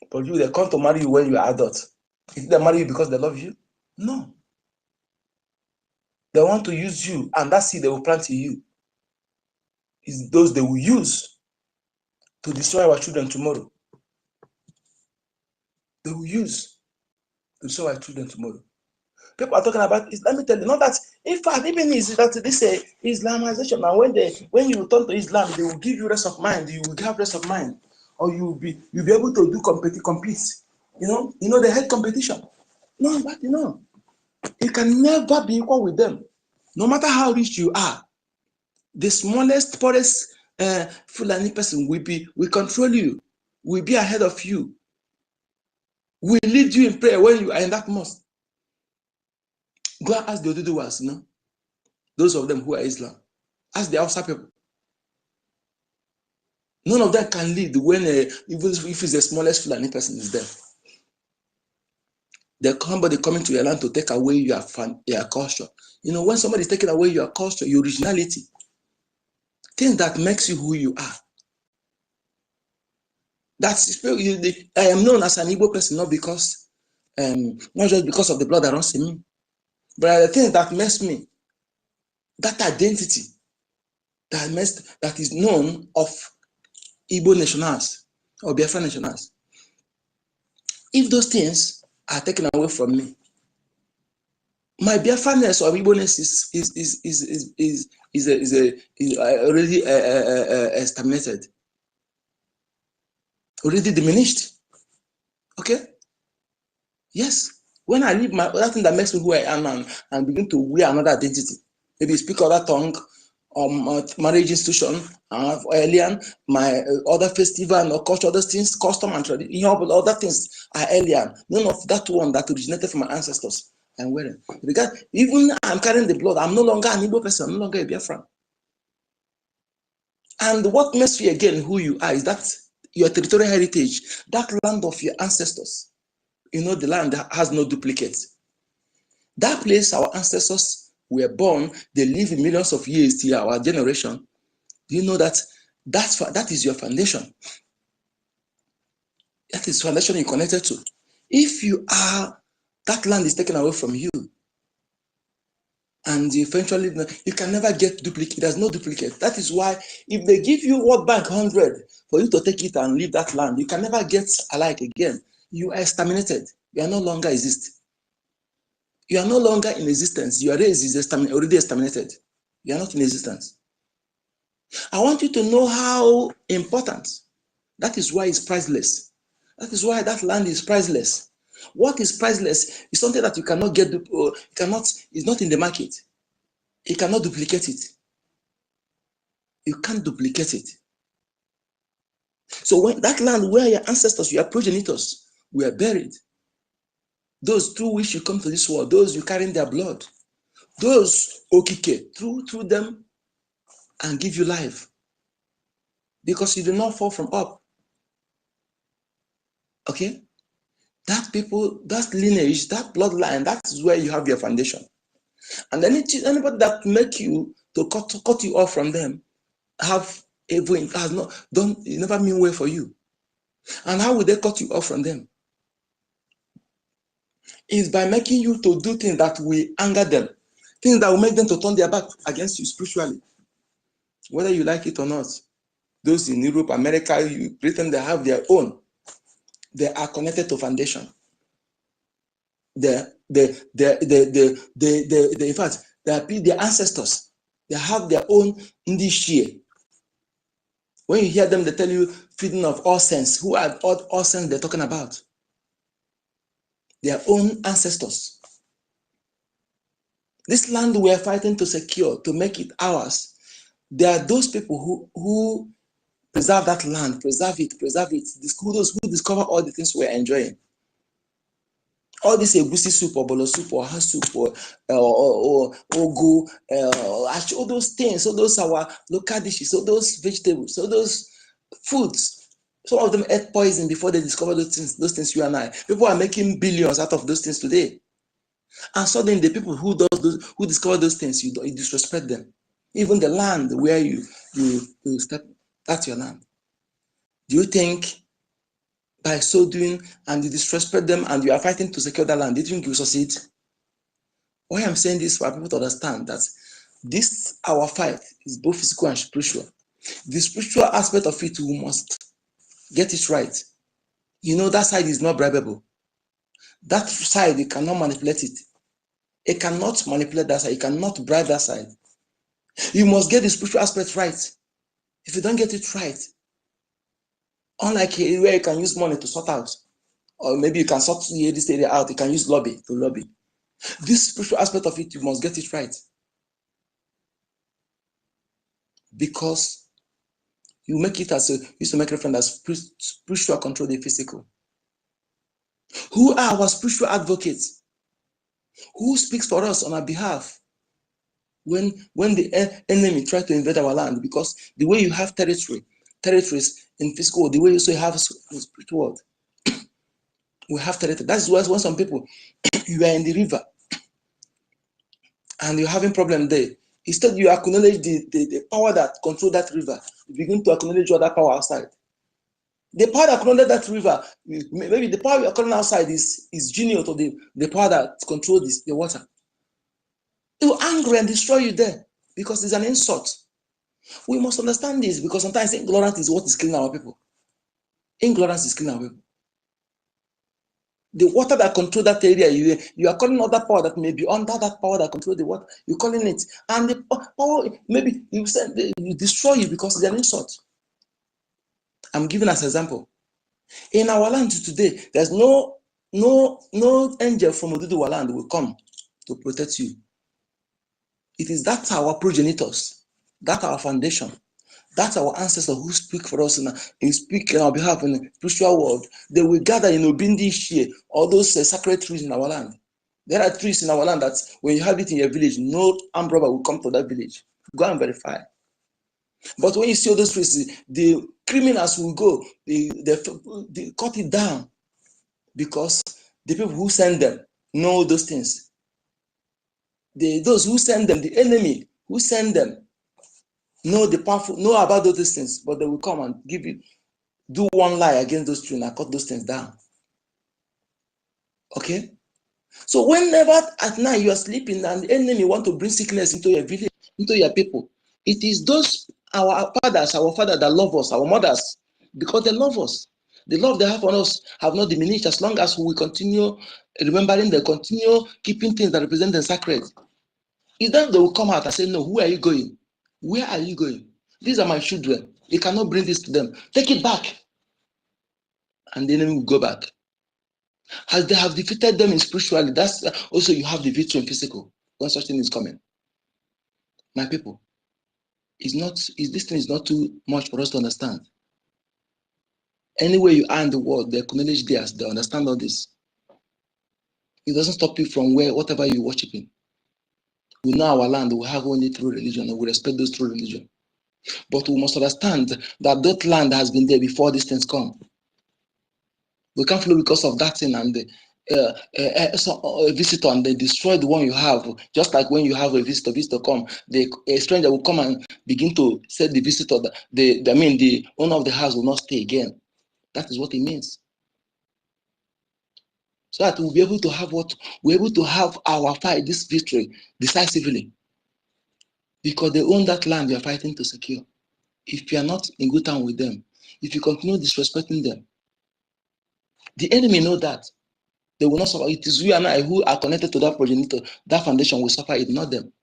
Speaker 8: But they come to marry you when you are adult. Did they marry you because they love you? No. They want to use you, and that seed they will plant in you is those they will use to destroy our children tomorrow. They will use to destroy our children tomorrow. People are talking about, let me tell you, not that, in fact, even is that this Islamization, and when you turn to Islam, they will give you rest of mind, you will have rest of mind, or you'll be able to do compete. They hate competition. No, but you can never be equal with them. No matter how rich you are, the smallest, poorest Fulani person will control you, will be ahead of you, will lead you in prayer when you are in that mosque. Go and ask the Oduduwas, those of them who are Islam. Ask the Hausa people. None of them can lead when, even if it's the smallest Fulani person is there. There's somebody coming to your land to take away your culture. When somebody is taking away your culture, your originality, things that makes you who you are. I am known as an Igbo person, not just because of the blood that runs in me, but the things that makes me, that identity that is known of Igbo nationals or Biafra nationals. If those things are taken away from me, my Biafraness or Igbo-ness is already stagnated, already diminished. Okay? Yes. When I leave that thing that makes me who I am and begin to wear another identity, maybe speak other tongue, marriage institution, alien, my other festival or culture, other things, custom and tradition, other things are alien. None of that one that originated from my ancestors I'm wearing. Because even I'm carrying the blood, I'm no longer an Igbo person, I'm no longer a Biafran. And what makes you again who you are is that your territorial heritage, that land of your ancestors. The land that has no duplicates. That place our ancestors were born, they live in millions of years till our generation. Do you know that is your foundation? That is foundation you're connected to. If that land is taken away from you, and eventually you can never get duplicate. There's no duplicate. That is why if they give you World Bank 100 for you to take it and leave that land, you can never get alike again. You are exterminated. You are no longer exist. You are no longer in existence. Your race is already exterminated. You are not in existence. I want you to know how important. That is why it's priceless. That is why that land is priceless. What is priceless is something that you cannot get, it's not in the market. You cannot duplicate it. You can't duplicate it. So when that land where your ancestors, your progenitors were buried, those through which you come to this world, those you carry in their blood, those okike through them and give you life, because you do not fall from up. Okay, that people, that lineage, that bloodline, that is where you have your foundation. And anybody that make you to cut you off from them have has not done, it never mean well for you. And how will they cut you off from them? Is by making you to do things that will anger them, things that will make them to turn their back against you spiritually, whether you like it or not. Those in Europe, America, Britain, they have their own. They are connected to foundation. In fact, their ancestors, they have their own indishie. When you hear them, they tell you feeding of all sense. Who are all sense they're talking about? Their own ancestors. This land we are fighting to secure, to make it ours. There are those people who preserve that land, preserve it. Those who discover all the things we're enjoying. All this egusi soup or bolo soup or ha soup or ogo, all those things, all those our local dishes, all those vegetables, all those foods. Some of them ate poison before they discovered those things you and I. People are making billions out of those things today. And suddenly the people who discover those things, you disrespect them. Even the land where you step, that's your land. Do you think by so doing and you disrespect them and you are fighting to secure that land, do you think you succeed? Why I'm saying this for people to understand that this, our fight, is both physical and spiritual. The spiritual aspect of it, we must get it right. You know, that side is not bribable. That side, you cannot manipulate it. It cannot manipulate that side. You cannot bribe that side. You must get the spiritual aspect right. If you don't get it right, unlike where you can use money to sort out, or maybe you can sort this area out, you can use lobby to lobby. This spiritual aspect of it, you must get it right. Because you make it as used to make reference as spiritual control the physical. Who are our spiritual advocates? Who speaks for us on our behalf when the enemy tries to invade our land? Because the way you have territories in physical, the way you also have in spiritual world, we have territory. That's why when some people, you are in the river and you're having problem there, instead you acknowledge the power that controls that river, you begin to acknowledge other power outside. The power that controls that river, maybe the power you're calling outside is genius to the power that controls the water. It will angry and destroy you there because it's an insult. We must understand this because sometimes ignorance is what is killing our people. Ignorance is killing our people. The water that controls that area, you are calling other power that may be under that power that controls the water. You're calling it, and the power maybe you destroy you because it's an insult. I'm giving as an example. In our land today, there's no angel from Oduduwa land will come to protect you. It is that our progenitors, that our foundation, that's our ancestors who speak for us and speak on our behalf in the spiritual world. They will gather in Obindi Shie, all those sacred trees in our land. There are trees in our land that when you have it in your village, no armed robber will come to that village. Go and verify. But when you see all those trees, the criminals will go, they cut it down because the people who send them know those things. Those who send them, the enemy who send them, know about those things, but they will come and do one lie against those trees and cut those things down. Okay? So whenever at night you are sleeping and the enemy want to bring sickness into your village, into your people, it is those our fathers that love us, our mothers, because they love us. The love they have on us have not diminished as long as we continue remembering, they continue keeping things that represent them sacred. Is that they will come out and say, no, who are you going? Where are you going? These are my children. You cannot bring this to them. Take it back. And the enemy will go back. As they have defeated them in spiritually, that's also you have the victory in physical when such thing is coming. My people, this thing is not too much for us to understand. Anywhere you are in the world, they acknowledge theirs, they understand all this. It doesn't stop you from whatever you're worshiping. We know our land, we have only true religion, and we respect those true religion. But we must understand that that land has been there before these things come. We can't follow because of that thing and a visitor and they destroy the one you have. Just like when you have a visitor come, a stranger will come and begin to say the visitor, the owner of the house will not stay again. That is what it means. So that we'll be able to have we're able to have our fight, this victory, decisively. Because they own that land you are fighting to secure. If you are not in good time with them, if you continue disrespecting them, the enemy know that. They will not suffer. It is you and I who are connected to that progenitor. That foundation will suffer it, not them.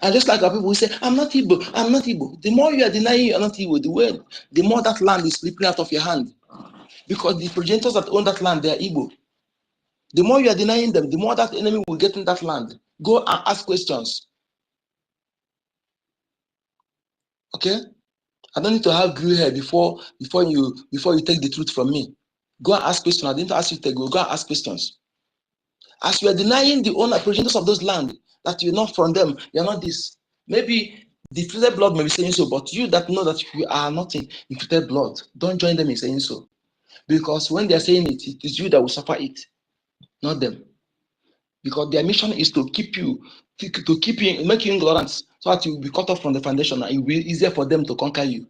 Speaker 8: And just like our people will say, I'm not Igbo, I'm not Igbo. The more you are denying you are not Igbo, the more that land is slipping out of your hand. Because the progenitors that own that land, they are Igbo. The more you are denying them, the more that enemy will get in that land. Go and ask questions. Okay? I don't need to have gray hair before you take the truth from me. Go and ask questions. I didn't ask you to go and ask questions. As you are denying the owner, progenitors of those land, that you're not from them, you're not this. Maybe the infiltrated blood may be saying so, but you that know that you are not in infiltrated blood, don't join them in saying so. Because when they're saying it, it is you that will suffer it, not them. Because their mission is to keep you, make you ignorant, so that you will be cut off from the foundation and it will be easier for them to conquer you.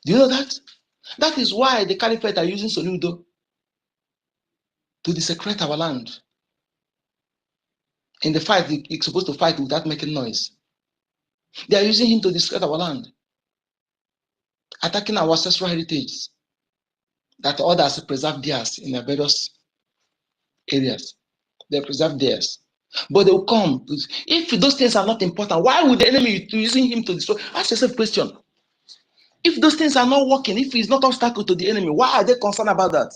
Speaker 8: Do you know that? That is why the caliphate are using Soludo to desecrate our land. In the fight, it's supposed to fight without making noise. They are using him to desecrate our land, attacking our ancestral heritage that others preserve theirs in their various areas. They preserve theirs. But they will come. If those things are not important, why would the enemy be using him to destroy? Ask yourself a question. If those things are not working, if it's not obstacle to the enemy, why are they concerned about that?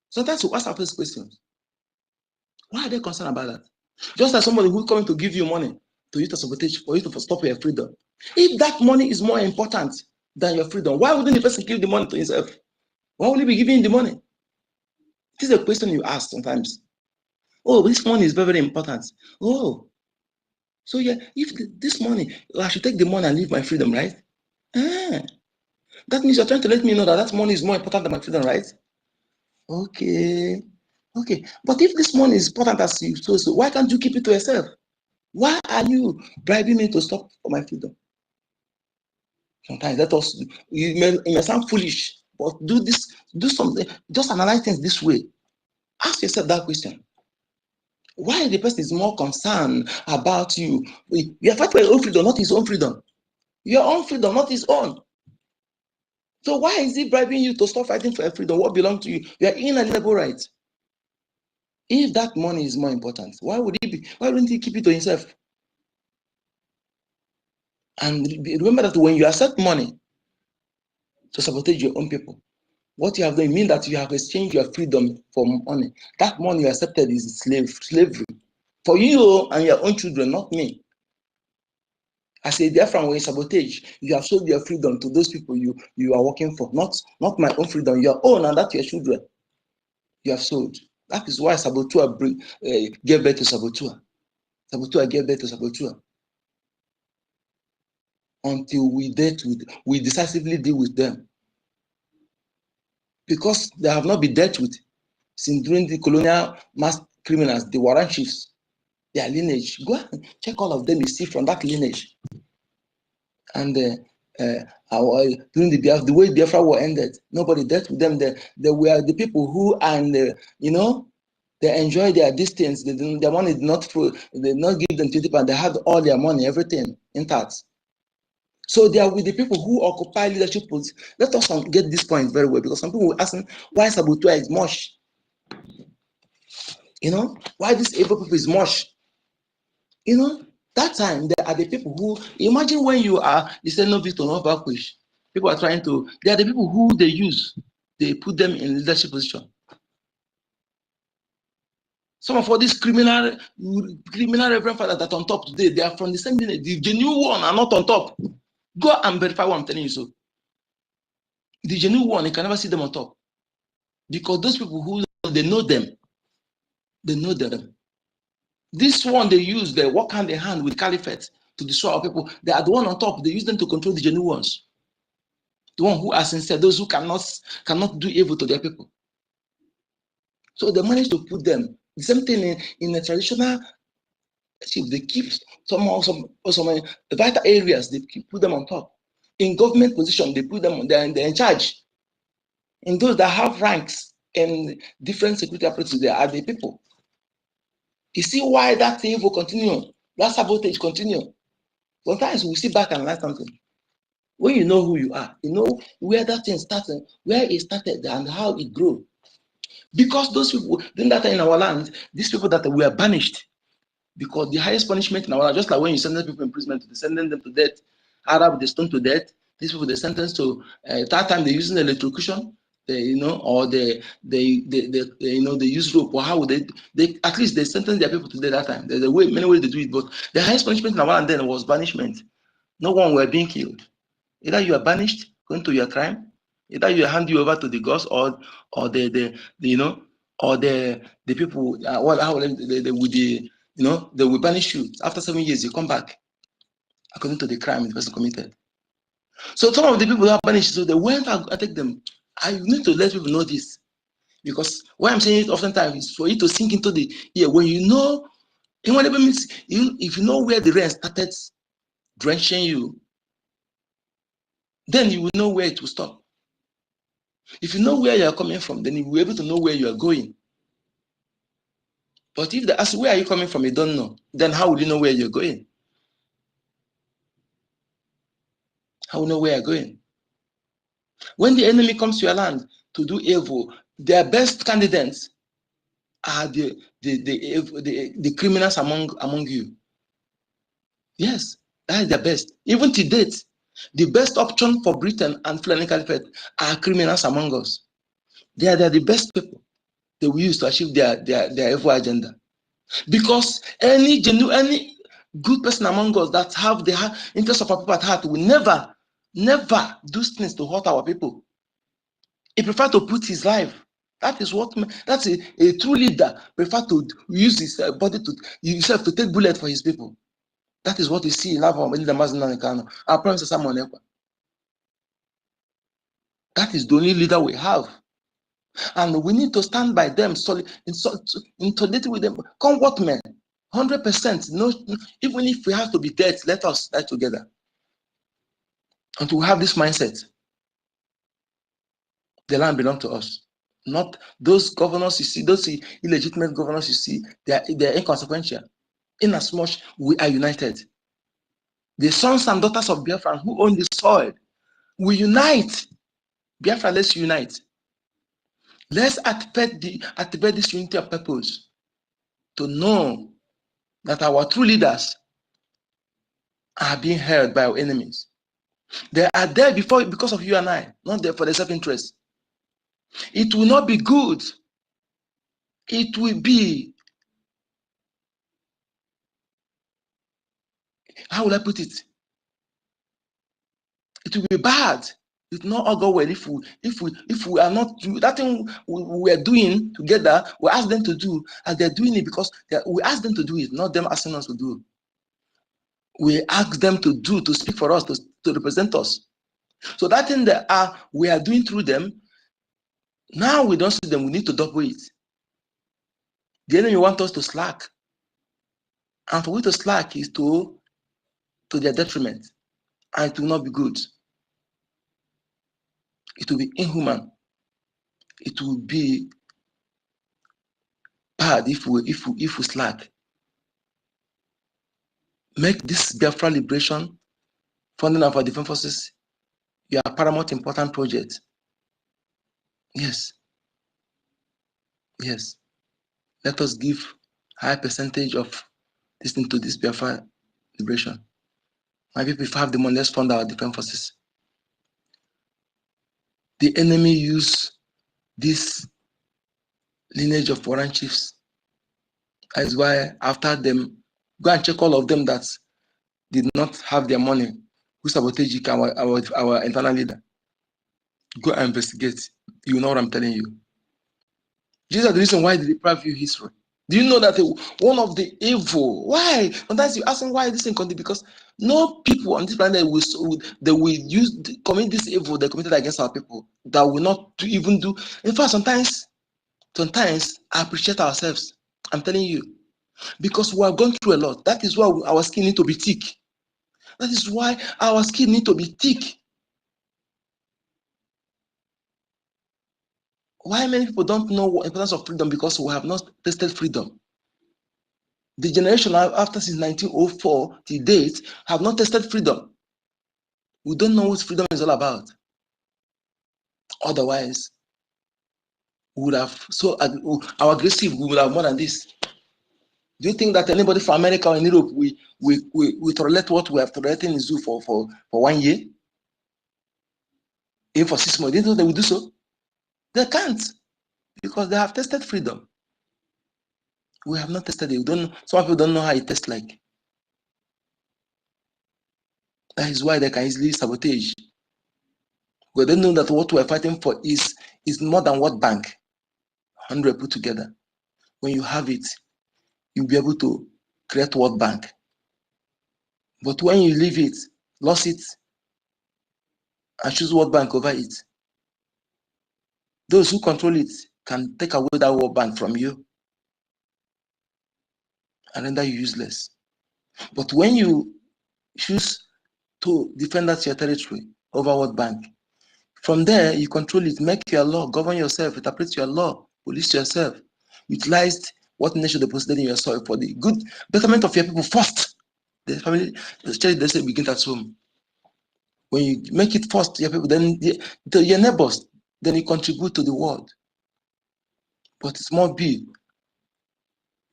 Speaker 8: Sometimes we ask our first questions. Why are they concerned about that? Just like somebody who is coming to give you money to use to sabotage for you to stop your freedom. If that money is more important than your freedom, why wouldn't the person give the money to himself? Why would he be giving the money? This is a question you ask sometimes. Oh, this money is very, very important. Oh, so yeah, if this money, I should take the money and leave my freedom, right? That means you're trying to let me know that money is more important than my freedom, right? Okay. But if this money is important as you so, why can't you keep it to yourself? Why are you bribing me to stop for my freedom? Sometimes it may sound foolish, but do something, just analyze things this way. Ask yourself that question. Why the person is more concerned about you? You are fighting for your own freedom, not his own freedom. Your own freedom, not his own. So why is he bribing you to stop fighting for your freedom? What belongs to you? You are inalienable rights. If that money is more important, why wouldn't he keep it to himself? And remember that when you accept money to sabotage your own people, what you have done means that you have exchanged your freedom for money. That money you accepted is slavery for you and your own children, not me. As a Biafran, when you sabotage, you have sold your freedom to those people you are working for, not my own freedom, your own, and that your children you have sold. That is why Saboteur gave birth to Saboteur. Saboteur gave birth to Saboteur. Until we decisively deal with them. Because they have not been dealt with since during the colonial mass criminals, the warrant chiefs, their lineage. Go and check all of them, you see from that lineage. And during the way Biafra war ended, nobody dealt with them. They were the people who, and they enjoy their distance. Their money did not they did not give them 20 pounds. They had all their money, everything intact. So they are with the people who occupy leadership positions. Let us get this point very well, because some people will ask me, why Saboteur is mush? Why this able people is mush? That time there are the people who, imagine when you say no victor, no vanquish. People are trying to, they are the people who they use. They put them in leadership position. Some of all these criminal reverend fathers that are on top today, they are from the same lineage. The genuine one are not on top. Go and verify what I'm telling you. So the genuine one, you can never see them on top. Because those people who they know them, they know them. This one they use, they work hand in hand with caliphate to destroy our people. They are the one on top. They use them to control the genuine ones. The one who are sincere, those who cannot do evil to their people. So they managed to put them. The same thing in the traditional chief. They keep some vital areas. They put them on top. In government position, they put them. They're in charge. In those that have ranks in different security apparatus, they are the people. You see why that thing will continue? That sabotage continue. Sometimes we sit back and learn something. When you know who you are, you know where that thing started, where it started, and how it grew. Because those people, during that time in our land, these people that were banished, because the highest punishment in our land, just like when you send people in prison, they send them to death. Arab, they stone to death. These people, they sentenced to that time they're using electrocution, or they use rope, or how would they at least they sentence their people to death that time. There's a way, many ways they do it, but the highest punishment in our land then was banishment. No one were being killed. Either you are banished, going to your crime, either you hand you over to the gods, or the people they will banish you. After 7 years, you come back according to the crime the person committed. So some of the people who are banished, so they went and take them. I need to let people know this, because why I'm saying it oftentimes is for you to sink into the ear. When you know, whatever means, if you know where the rain started drenching you, then you will know where it will stop. If you know where you are coming from, then you will be able to know where you are going. But if they ask where are you coming from, you don't know, then how will you know where you're going? How will you know where you're going? When the enemy comes to your land to do evil, their best candidates are the criminals among you. Yes, that is the best. Even to date, the best option for Britain and Fulani Caliphate are criminals among us. They are the best people they will use to achieve their evil agenda. Because any good person among us that have the interest of our people at heart will never do things to hurt our people. He prefer to put his life. That's a true leader. Prefer to use his body to take bullet for his people. That is what we see in love of the Mazin. Our promise is someone else. That is the only leader we have. And we need to stand by them, in solidarity with them. Come what men, 100%. No, even if we have to be dead, let us die together. And to have this mindset, the land belongs to us. Not those governors you see, those illegitimate governors you see, they're inconsequential. Inasmuch we are united. The sons and daughters of Biafra who own the soil, we unite. Biafra, let's unite. Let's activate this unity of purpose to know that our true leaders are being held by our enemies. They are there because of you and I, not there for their self-interest. It will not be good. It will be, how will I put it? It will be bad. It will not all go well if we are not doing that thing we are doing together. We ask them to do, and they're doing it because we ask them to do it, not them asking us to do. We ask them to do, to speak for us, to represent us. So that thing we are doing through them, now we don't see them, we need to double it. The enemy wants us to slack. And for we to slack is to their detriment. And it will not be good. It will be inhuman. It will be bad if we slack. Make this Biafra liberation, funding of our defense forces, your paramount important project. Yes. Yes. Let us give high percentage of this into this Biafra liberation. My people, if I have the money, let's fund our defense forces. The enemy use this lineage of foreign chiefs That is why after them, go and check all of them that did not have their money, who sabotaged our internal leader. Go and investigate. You know what I'm telling you. These are the reason why they deprive you history. Do you know that one of the evil? Why? Sometimes you ask them why this thing continues, because no people on this planet will commit this evil they committed against our people that will not even do. In fact, sometimes I appreciate ourselves. I'm telling you, because we are going through a lot. That is why our skin need to be thick. That is why our skin need to be thick. Why many people don't know the importance of freedom? Because we have not tasted freedom. The generation after since 1904 to date have not tasted freedom. We don't know what freedom is all about. Otherwise, we would have our aggressive. We would have more than this. Do you think that anybody from America or in Europe we tolerate what we have tolerated in zoo for 1 year? Even for 6 months, they know they will do so. They can't, because they have tasted freedom. We have not tested it. Some people don't know how it tastes like. That is why they can easily sabotage. We don't know that what we're fighting for is more than World Bank 100 put together. When you have it, you'll be able to create World Bank. But when you leave it, lost it, and choose World Bank over it, those who control it can take away that World Bank from you and render you useless. But when you choose to defend that your territory over World Bank, from there you control it, make your law, govern yourself, interpret your law, police yourself, utilize what nation deposited in your soil for the good betterment of your people first. The family, the church, they say begin at home. When you make it first to your people, then your neighbors, then you contribute to the world. But it's more big.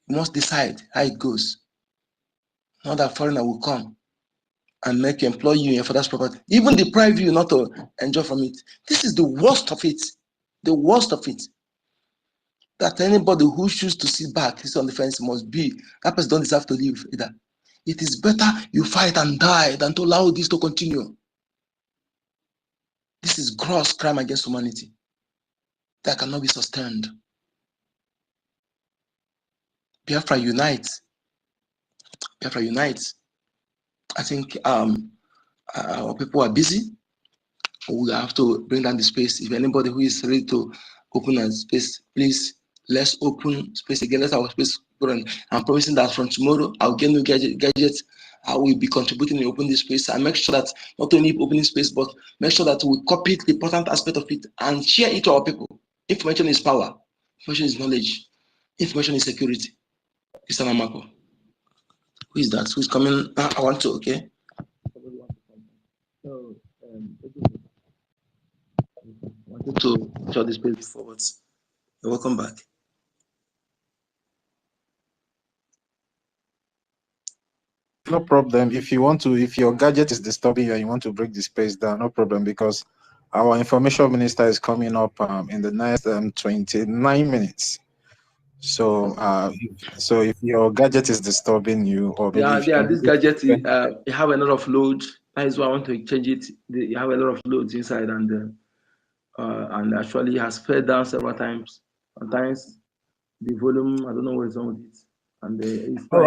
Speaker 8: You must decide how it goes. Not that foreigner will come and make you employ you in your father's property, even deprive you not to enjoy from it. This is the worst of it. The worst of it. That anybody who chooses to sit back, sit on the fence, must be, that person don't deserve to live either. It is better you fight and die than to allow this to continue. This is gross crime against humanity that cannot be sustained. Biafra unites. Biafra unites. I think our people are busy. We have to bring down the space. If anybody who is ready to open a space, please, let's open space again. Let our space go on. I'm promising that from tomorrow, I'll get new gadgets. I will be contributing in opening this space and make sure that not only opening space, but make sure that we copy the important aspect of it and share it to our people. Information is power. Information is knowledge. Information is security. Mr. Namako. Who is that? Who's coming? I want to, okay. So, I wanted to show this page forwards. You're welcome back.
Speaker 3: No problem. If your gadget is disturbing you and you want to break the space down, no problem, because our information minister is coming up in the next 29 minutes. So, so if your gadget is disturbing you, or maybe
Speaker 8: this gadget you have a lot of load. That is why I want to change it. You have a lot of loads inside, and actually has fed down several times. Sometimes the volume, I don't know what is wrong with it. And it's
Speaker 3: all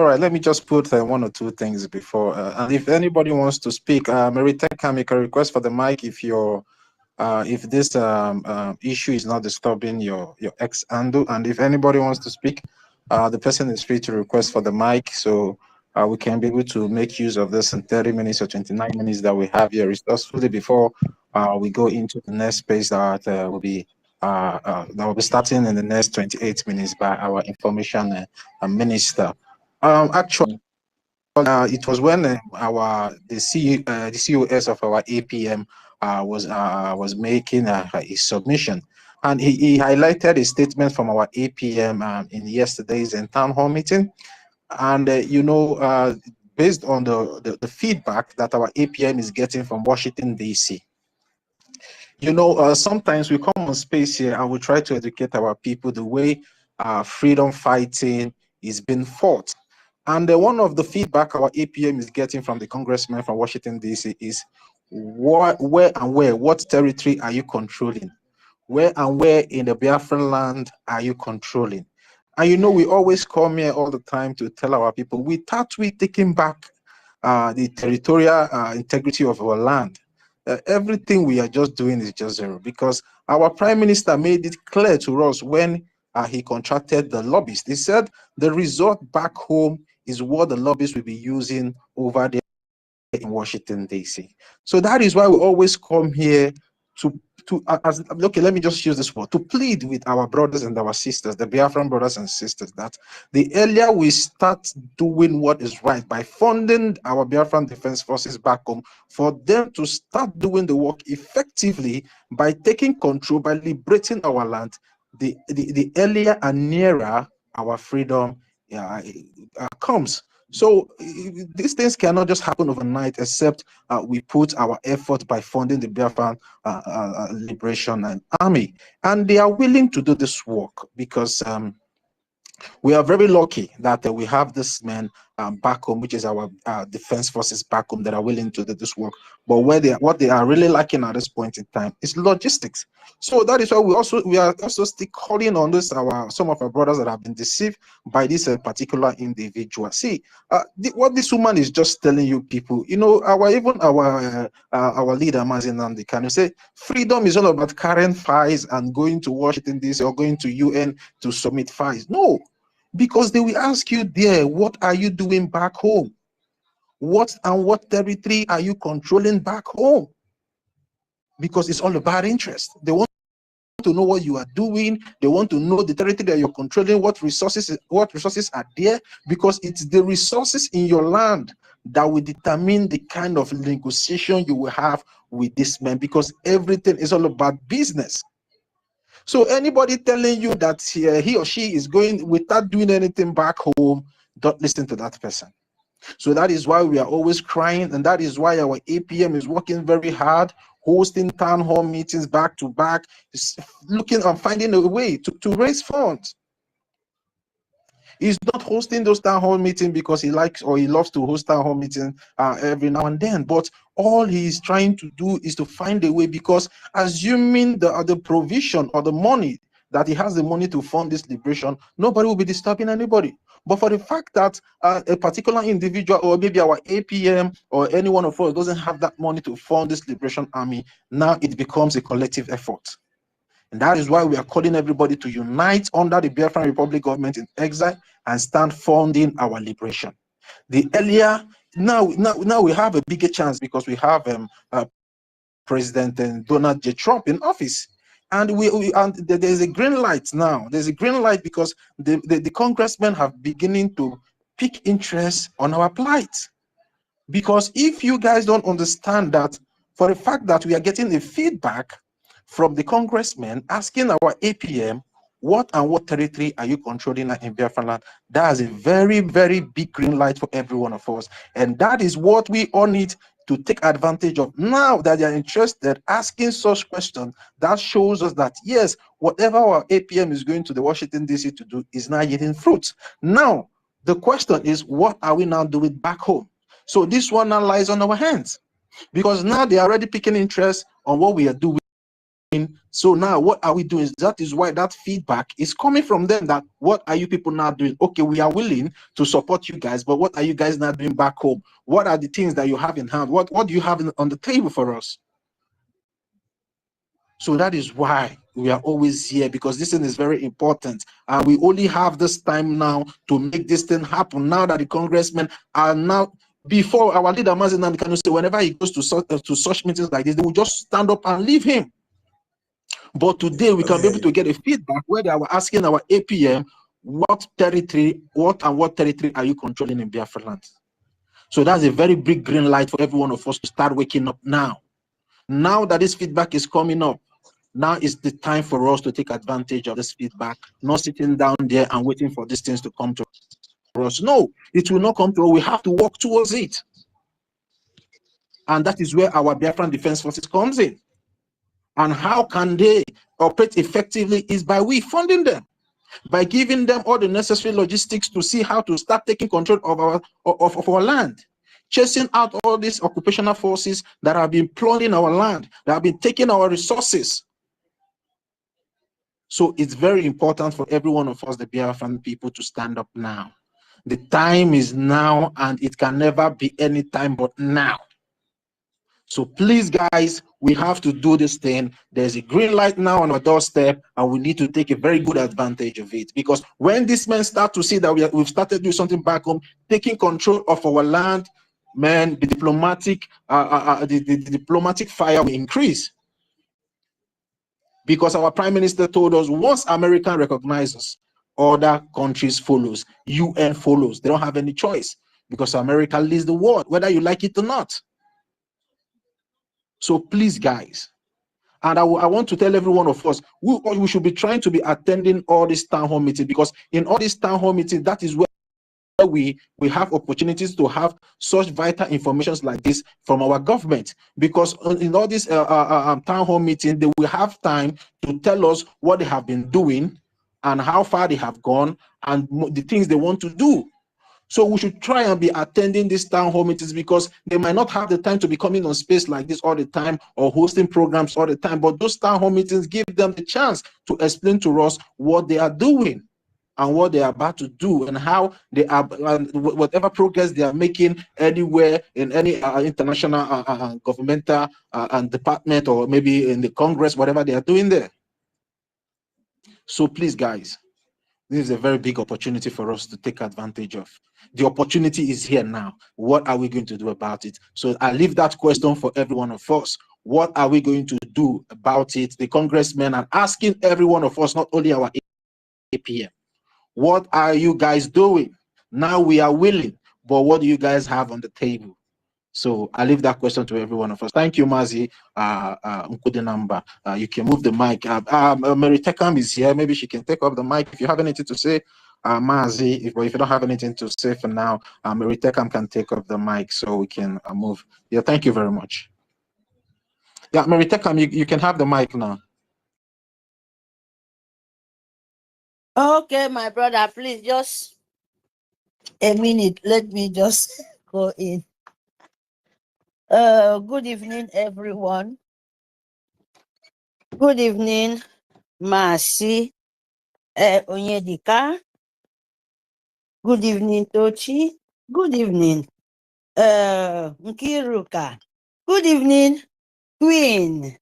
Speaker 3: right, let me just put one or two things before. And if anybody wants to speak, Maritek can make a request for the mic if you're. If this issue is not disturbing your X handle, and if anybody wants to speak, the person is free to request for the mic, so we can be able to make use of this in 30 minutes or 29 minutes that we have here resourcefully before we go into the next space that will be starting in the next 28 minutes by our information minister. Actually, it was when the COS of our APM was making his submission, and he highlighted a statement from our APM in yesterday's town hall meeting, and based on the feedback that our APM is getting from Washington DC. Sometimes we come on space here and we try to educate our people the way freedom fighting is being fought. And one of the feedback our APM is getting from the congressman from Washington, D.C. is what territory are you controlling? Where and where in the Biafran land are you controlling? And you know, we always come here all the time to tell our people, without we taking back the territorial integrity of our land, everything we are just doing is just zero, because our prime minister made it clear to us when he contracted the lobbyists. He said the resort back home is what the lobbyists will be using over there in Washington, D.C. So that is why we always come here okay, let me just use this word, to plead with our brothers and our sisters, the Biafran brothers and sisters, that the earlier we start doing what is right by funding our Biafran Defense Forces back home, for them to start doing the work effectively by taking control, by liberating our land, the earlier and nearer our freedom comes. So these things cannot just happen overnight, except we put our effort by funding the Biafran Liberation and Army. And they are willing to do this work because we are very lucky that we have this men back home, which is our defense forces back home, that are willing to do this work. But what they are really lacking at this point in time is logistics. So that is why we are also still calling on some of our brothers that have been deceived by this particular individual. See, what this woman is just telling you people, you know, our leader Mazi Nnamdi Kanu say freedom is all about carrying files and going to Washington DC or going to UN to submit files. No. Because they will ask you there, what are you doing back home? What territory are you controlling back home? Because it's all about interest. They want to know what you are doing. They want to know the territory that you're controlling, what resources are there, because it's the resources in your land that will determine the kind of negotiation you will have with this man, because everything is all about business. So anybody telling you that he or she is going without doing anything back home, don't listen to that person. So that is why we are always crying, and that is why our APM is working very hard, hosting town hall meetings back to back, looking and finding a way to raise funds. He's not hosting those town hall meetings because he likes or he loves to host town hall meetings every now and then, but all he's trying to do is to find a way, because assuming the provision or the money that he has the money to fund this liberation, nobody will be disturbing anybody. But for the fact that a particular individual or maybe our APM or any one of us doesn't have that money to fund this liberation army, now it becomes a collective effort. And that is why we are calling everybody to unite under the Biafran Republic government in exile and start funding our liberation. The earlier, now we have a bigger chance because we have President Donald J. Trump in office. And there's a green light now. There's a green light because the congressmen have beginning to pick interest on our plight. Because if you guys don't understand that, for the fact that we are getting a feedback from the congressmen asking our APM, what territory are you controlling in Biafran land? That is a very, very big green light for every one of us. And that is what we all need to take advantage of. Now that they are interested asking such questions, that shows us that yes, whatever our APM is going to the Washington DC to do is now yielding fruits. Now, the question is, what are we now doing back home? So this one now lies on our hands, because now they are already picking interest on what we are doing. So now what are we doing? That is why that feedback is coming from them, that what are you people now doing? Okay, we are willing to support you guys, but what are you guys now doing back home? What are the things that you have in hand? What do you have on the table for us? So that is why we are always here, because this thing is very important. And we only have this time now to make this thing happen. Now that the congressmen are now, before our leader Mazi Nnamdi Kanu say, whenever he goes to such meetings like this, they will just stand up and leave him. But today we can be able to get a feedback where they were asking our APM, what territory are you controlling in Biafra land? So that's a very big green light for every one of us to start waking up now. Now that this feedback is coming up, now is the time for us to take advantage of this feedback, not sitting down there and waiting for these things to come to us. No, it will not come to us. We have to work towards it. And that is where our Biafran Defense Forces comes in. And how can they operate effectively is by we funding them. by giving them all the necessary logistics to see how to start taking control of our land, chasing out all these occupational forces that have been plundering our land, that have been taking our resources. So it's very important for every one of us, the Biafran people, to stand up now. The time is now, and it can never be any time but now. So please, guys, we have to do this thing. There's a green light now on our doorstep, and we need to take a very good advantage of it. Because when these men start to see that we've started doing something back home, taking control of our land, man, the diplomatic fire will increase. Because our prime minister told us, once America recognizes, other countries follows, UN follows. They don't have any choice because America leads the world, whether you like it or not. So please, guys, and I want to tell every one of us, we should be trying to be attending all these town hall meetings, because in all these town hall meetings, that is where we have opportunities to have such vital informations like this from our government. Because in all these town hall meetings, they will have time to tell us what they have been doing and how far they have gone and the things they want to do. So we should try and be attending these town hall meetings, because they might not have the time to be coming on space like this all the time or hosting programs all the time. But those town hall meetings give them the chance to explain to us what they are doing and what they are about to do, and how they are, whatever progress they are making anywhere in any international governmental and department, or maybe in the Congress, whatever they are doing there. So please, guys, this is a very big opportunity for us to take advantage of. The opportunity is here now. What are we going to do about it? So I leave that question for every one of us. What are we going to do about it? The congressmen are asking every one of us, not only our APM. What are you guys doing? Now we are willing, but what do you guys have on the table? So I leave that question to every one of us. Thank you, Mazi. Nkudenamba. You can move the mic. Mary Tekam is here. Maybe she can take up the mic. If you have anything to say, Mazi, if you don't have anything to say for now, Mary Tekam can take up the mic so we can move. Yeah, thank you very much. Yeah, Mary Tekam, you can have the mic now.
Speaker 9: Okay, my brother, please just a minute. Let me just go in. Good evening, everyone. Good evening, Masi Onyedika. Good evening, Tochi. Good evening, Nkiruka. Good evening, Queen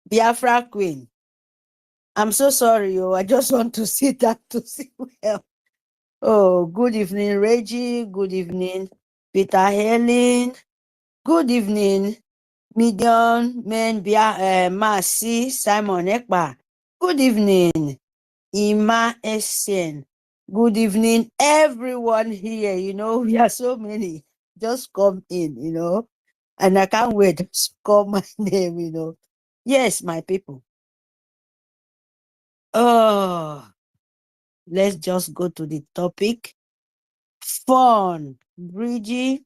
Speaker 9: Biafra Queen. I'm so sorry, I just want to see that to see well. Oh, good evening, Reggie. Good evening, Peter Helen. Good evening, Midian Men Masi Simon Ekpa. Good evening, Ima Essen. Good evening, everyone here. We are so many. Just come in, and I can't wait to call my name, Yes, my people. Oh, let's just go to the topic. Fund, BRGIE,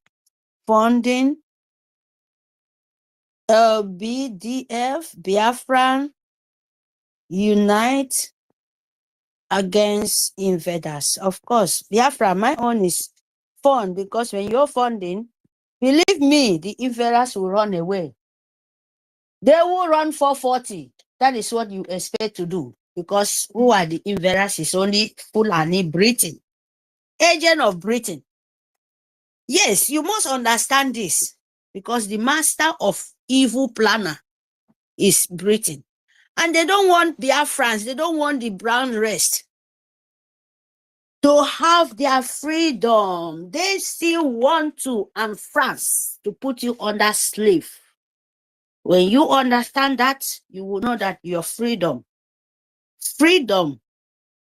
Speaker 9: funding, BDF, Biafran, unite against invaders. Of course, Biafra, my own is fund, because when you're funding, believe me, the invaders will run away. They will run 440. That is what you expect to do, because who are the invaders is only Fulani Britain, agent of Britain. Yes, you must understand this, because the master of evil planner is Britain. And they don't want Biafrans, they don't want the brown race to have their freedom. They still want to, and France, to put you under slave. When you understand that, you will know that your freedom,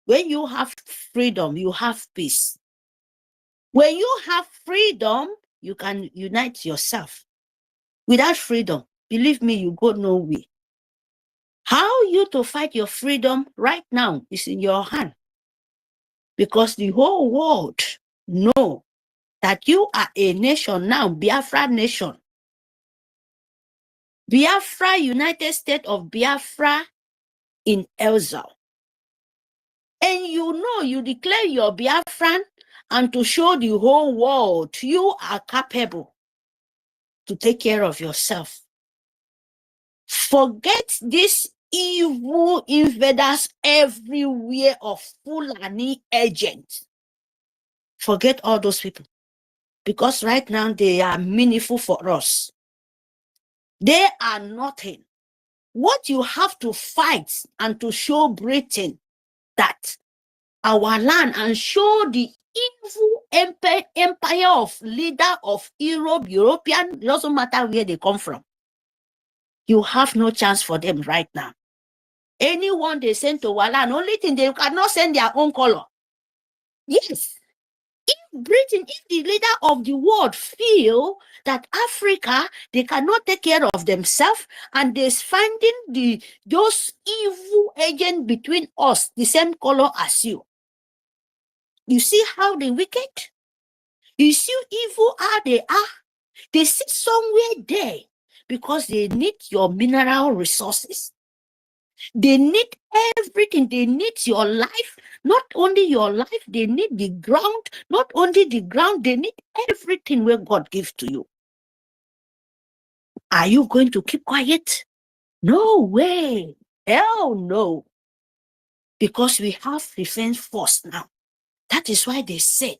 Speaker 9: when you have freedom, you have peace. When you have freedom, you can unite yourself. Without freedom, believe me, you go nowhere. How you to fight your freedom right now is in your hand, because the whole world know that you are a nation now, Biafra nation. Biafra, United States of Biafra in exile. and you declare your Biafran, and to show the whole world you are capable to take care of yourself. Forget these evil invaders everywhere of Fulani agents. Forget all those people, because right now they are meaningful for us. They are nothing. What you have to fight and to show Britain that our land, and show the evil empire of leader of European, doesn't matter where they come from. You have no chance for them right now. Anyone they send to our land, only thing they cannot send their own color. Yes. If Britain, if the leader of the world feel that Africa, they cannot take care of themselves, and they're finding those evil agents between us, the same color as you. You see how they wicked? You see evil how they are? They sit somewhere there because they need your mineral resources. They need everything. They need your life. Not only your life, they need the ground. Not only the ground, they need everything where God gives to you. Are you going to keep quiet? No way. Hell no. Because we have defense force now. That is why they said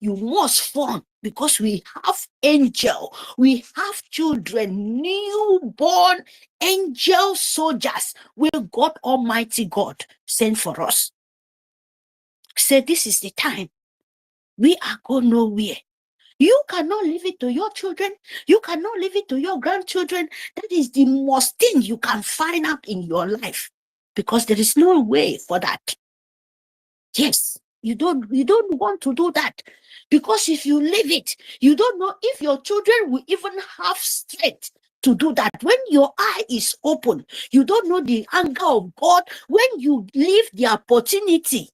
Speaker 9: you must form, because we have angel, we have children, newborn angel soldiers where God Almighty God sent for us. Say this is the time. We are going nowhere. You cannot leave it to your children. You cannot leave it to your grandchildren. That is the most thing you can find out in your life, because there is no way for that. Yes. You don't want to do that, because if you leave it, you don't know if your children will even have strength to do that. When your eye is open, you don't know the anger of God. When you leave the opportunity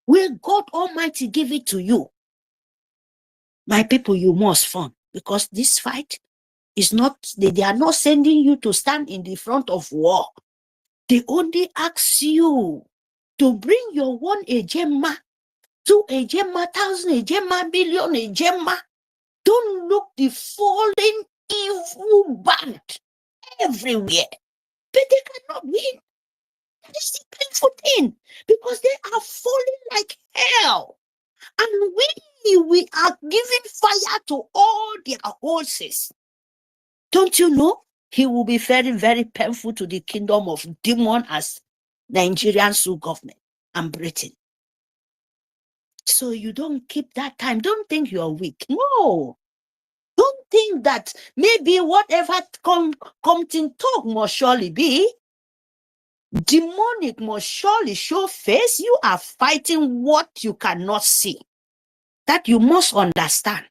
Speaker 9: where God Almighty give it to you, my people, you must fund, because this fight is not, they are not sending you to stand in the front of war. They only ask you to bring your one agenda. 2 agema, 1,000 agema, billion agema. Don't look the falling evil band everywhere. But they cannot win. That is the painful thing, because they are falling like hell. And we are giving fire to all their horses. Don't you know? He will be very, very painful to the kingdom of demon as Nigerian sole government and Britain. So you don't keep that time. Don't think you're weak. No. Don't think that maybe whatever comes in talk must surely be. Demonic must surely show face. You are fighting what you cannot see. That you must understand.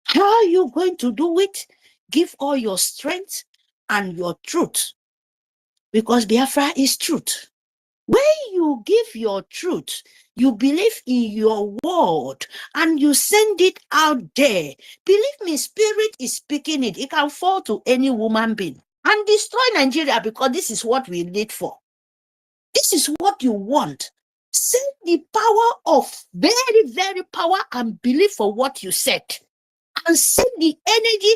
Speaker 9: How are you going to do it? Give all your strength and your truth. Because Biafra is truth. When you give your truth, you believe in your word, and you send it out there. Believe me, spirit is speaking it. It can fall to any woman being and destroy Nigeria, because this is what we need for. This is what you want. Send the power of very, very power and believe for what you said. And send the energy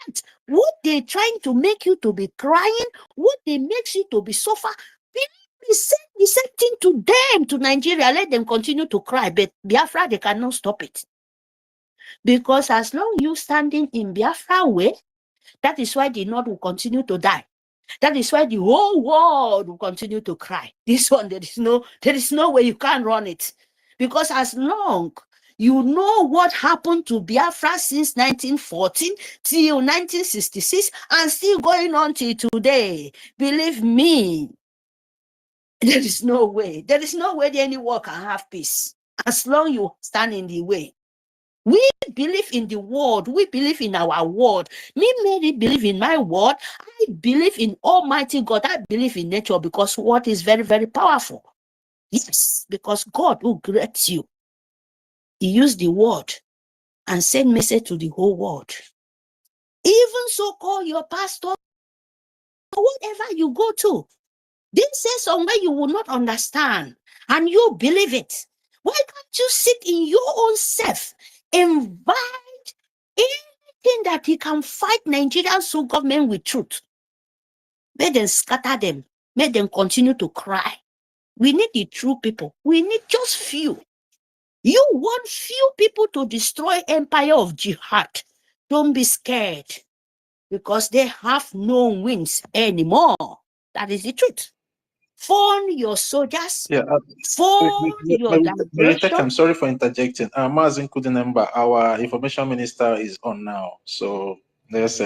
Speaker 9: that what they're trying to make you to be crying, what they makes you to be suffer, send the same thing to them, to Nigeria. Let them continue to cry. But Biafra, they cannot stop it. Because as long as you standing in Biafra way, that is why the North will continue to die. That is why the whole world will continue to cry. This one, there is no way you can run it. Because as long you know what happened to Biafra since 1914 till 1966 and still going on till today, believe me, there is no way. There is no way any war can have peace as long as you stand in the way. We believe in the word. We believe in our word. Me, Mary, believe in my word. I believe in Almighty God. I believe in nature, because word is very, very powerful. Yes, because God will greet you. He used the word and send message to the whole world. Even so, call your pastor, whatever you go to. They say somewhere you will not understand. and you believe it. Why can't you sit in your own self, invite anything that he can fight Nigerian so government with truth? Make them scatter them. Make them continue to cry. We need the true people. We need just few. You want few people to destroy empire of jihad. Don't be scared, because they have no wings anymore. That is the truth. Fund your soldiers.
Speaker 3: Yeah.
Speaker 9: Fund your
Speaker 3: Meritech, I'm
Speaker 9: direction.
Speaker 3: sorry for interjecting. Mazin Kudinemba, our information minister, is on now. So let's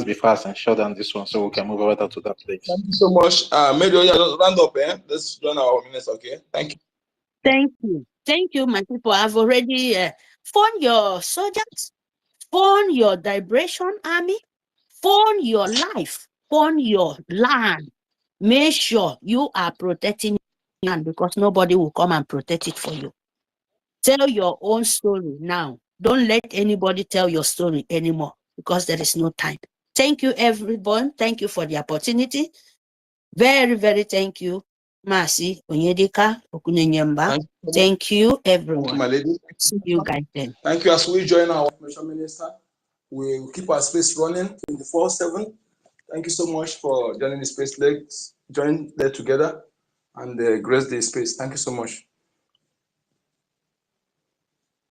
Speaker 3: be fast and shut down this one so we can move over to that place.
Speaker 8: Thank you so much. Maybe just round up, let's run our minutes, okay? Thank you.
Speaker 9: Thank you. Thank you, my people. I've already fund your soldiers, fund your liberation army, fund your life, fund your land. Make sure you are protecting your land, because nobody will come and protect it for you. Tell your own story now. Don't let anybody tell your story anymore, because there is no time. Thank you, everyone. Thank you for the opportunity. Very, very thank you, Masi Onyedika Okunenyemba. Thank you, everyone.
Speaker 8: Thank you, my lady.
Speaker 9: See you guys then.
Speaker 8: Thank you. As we join our information minister, we will keep our space running 24/7. Thank you so much for joining the space. Let's join there together and grace the space. Thank you so much.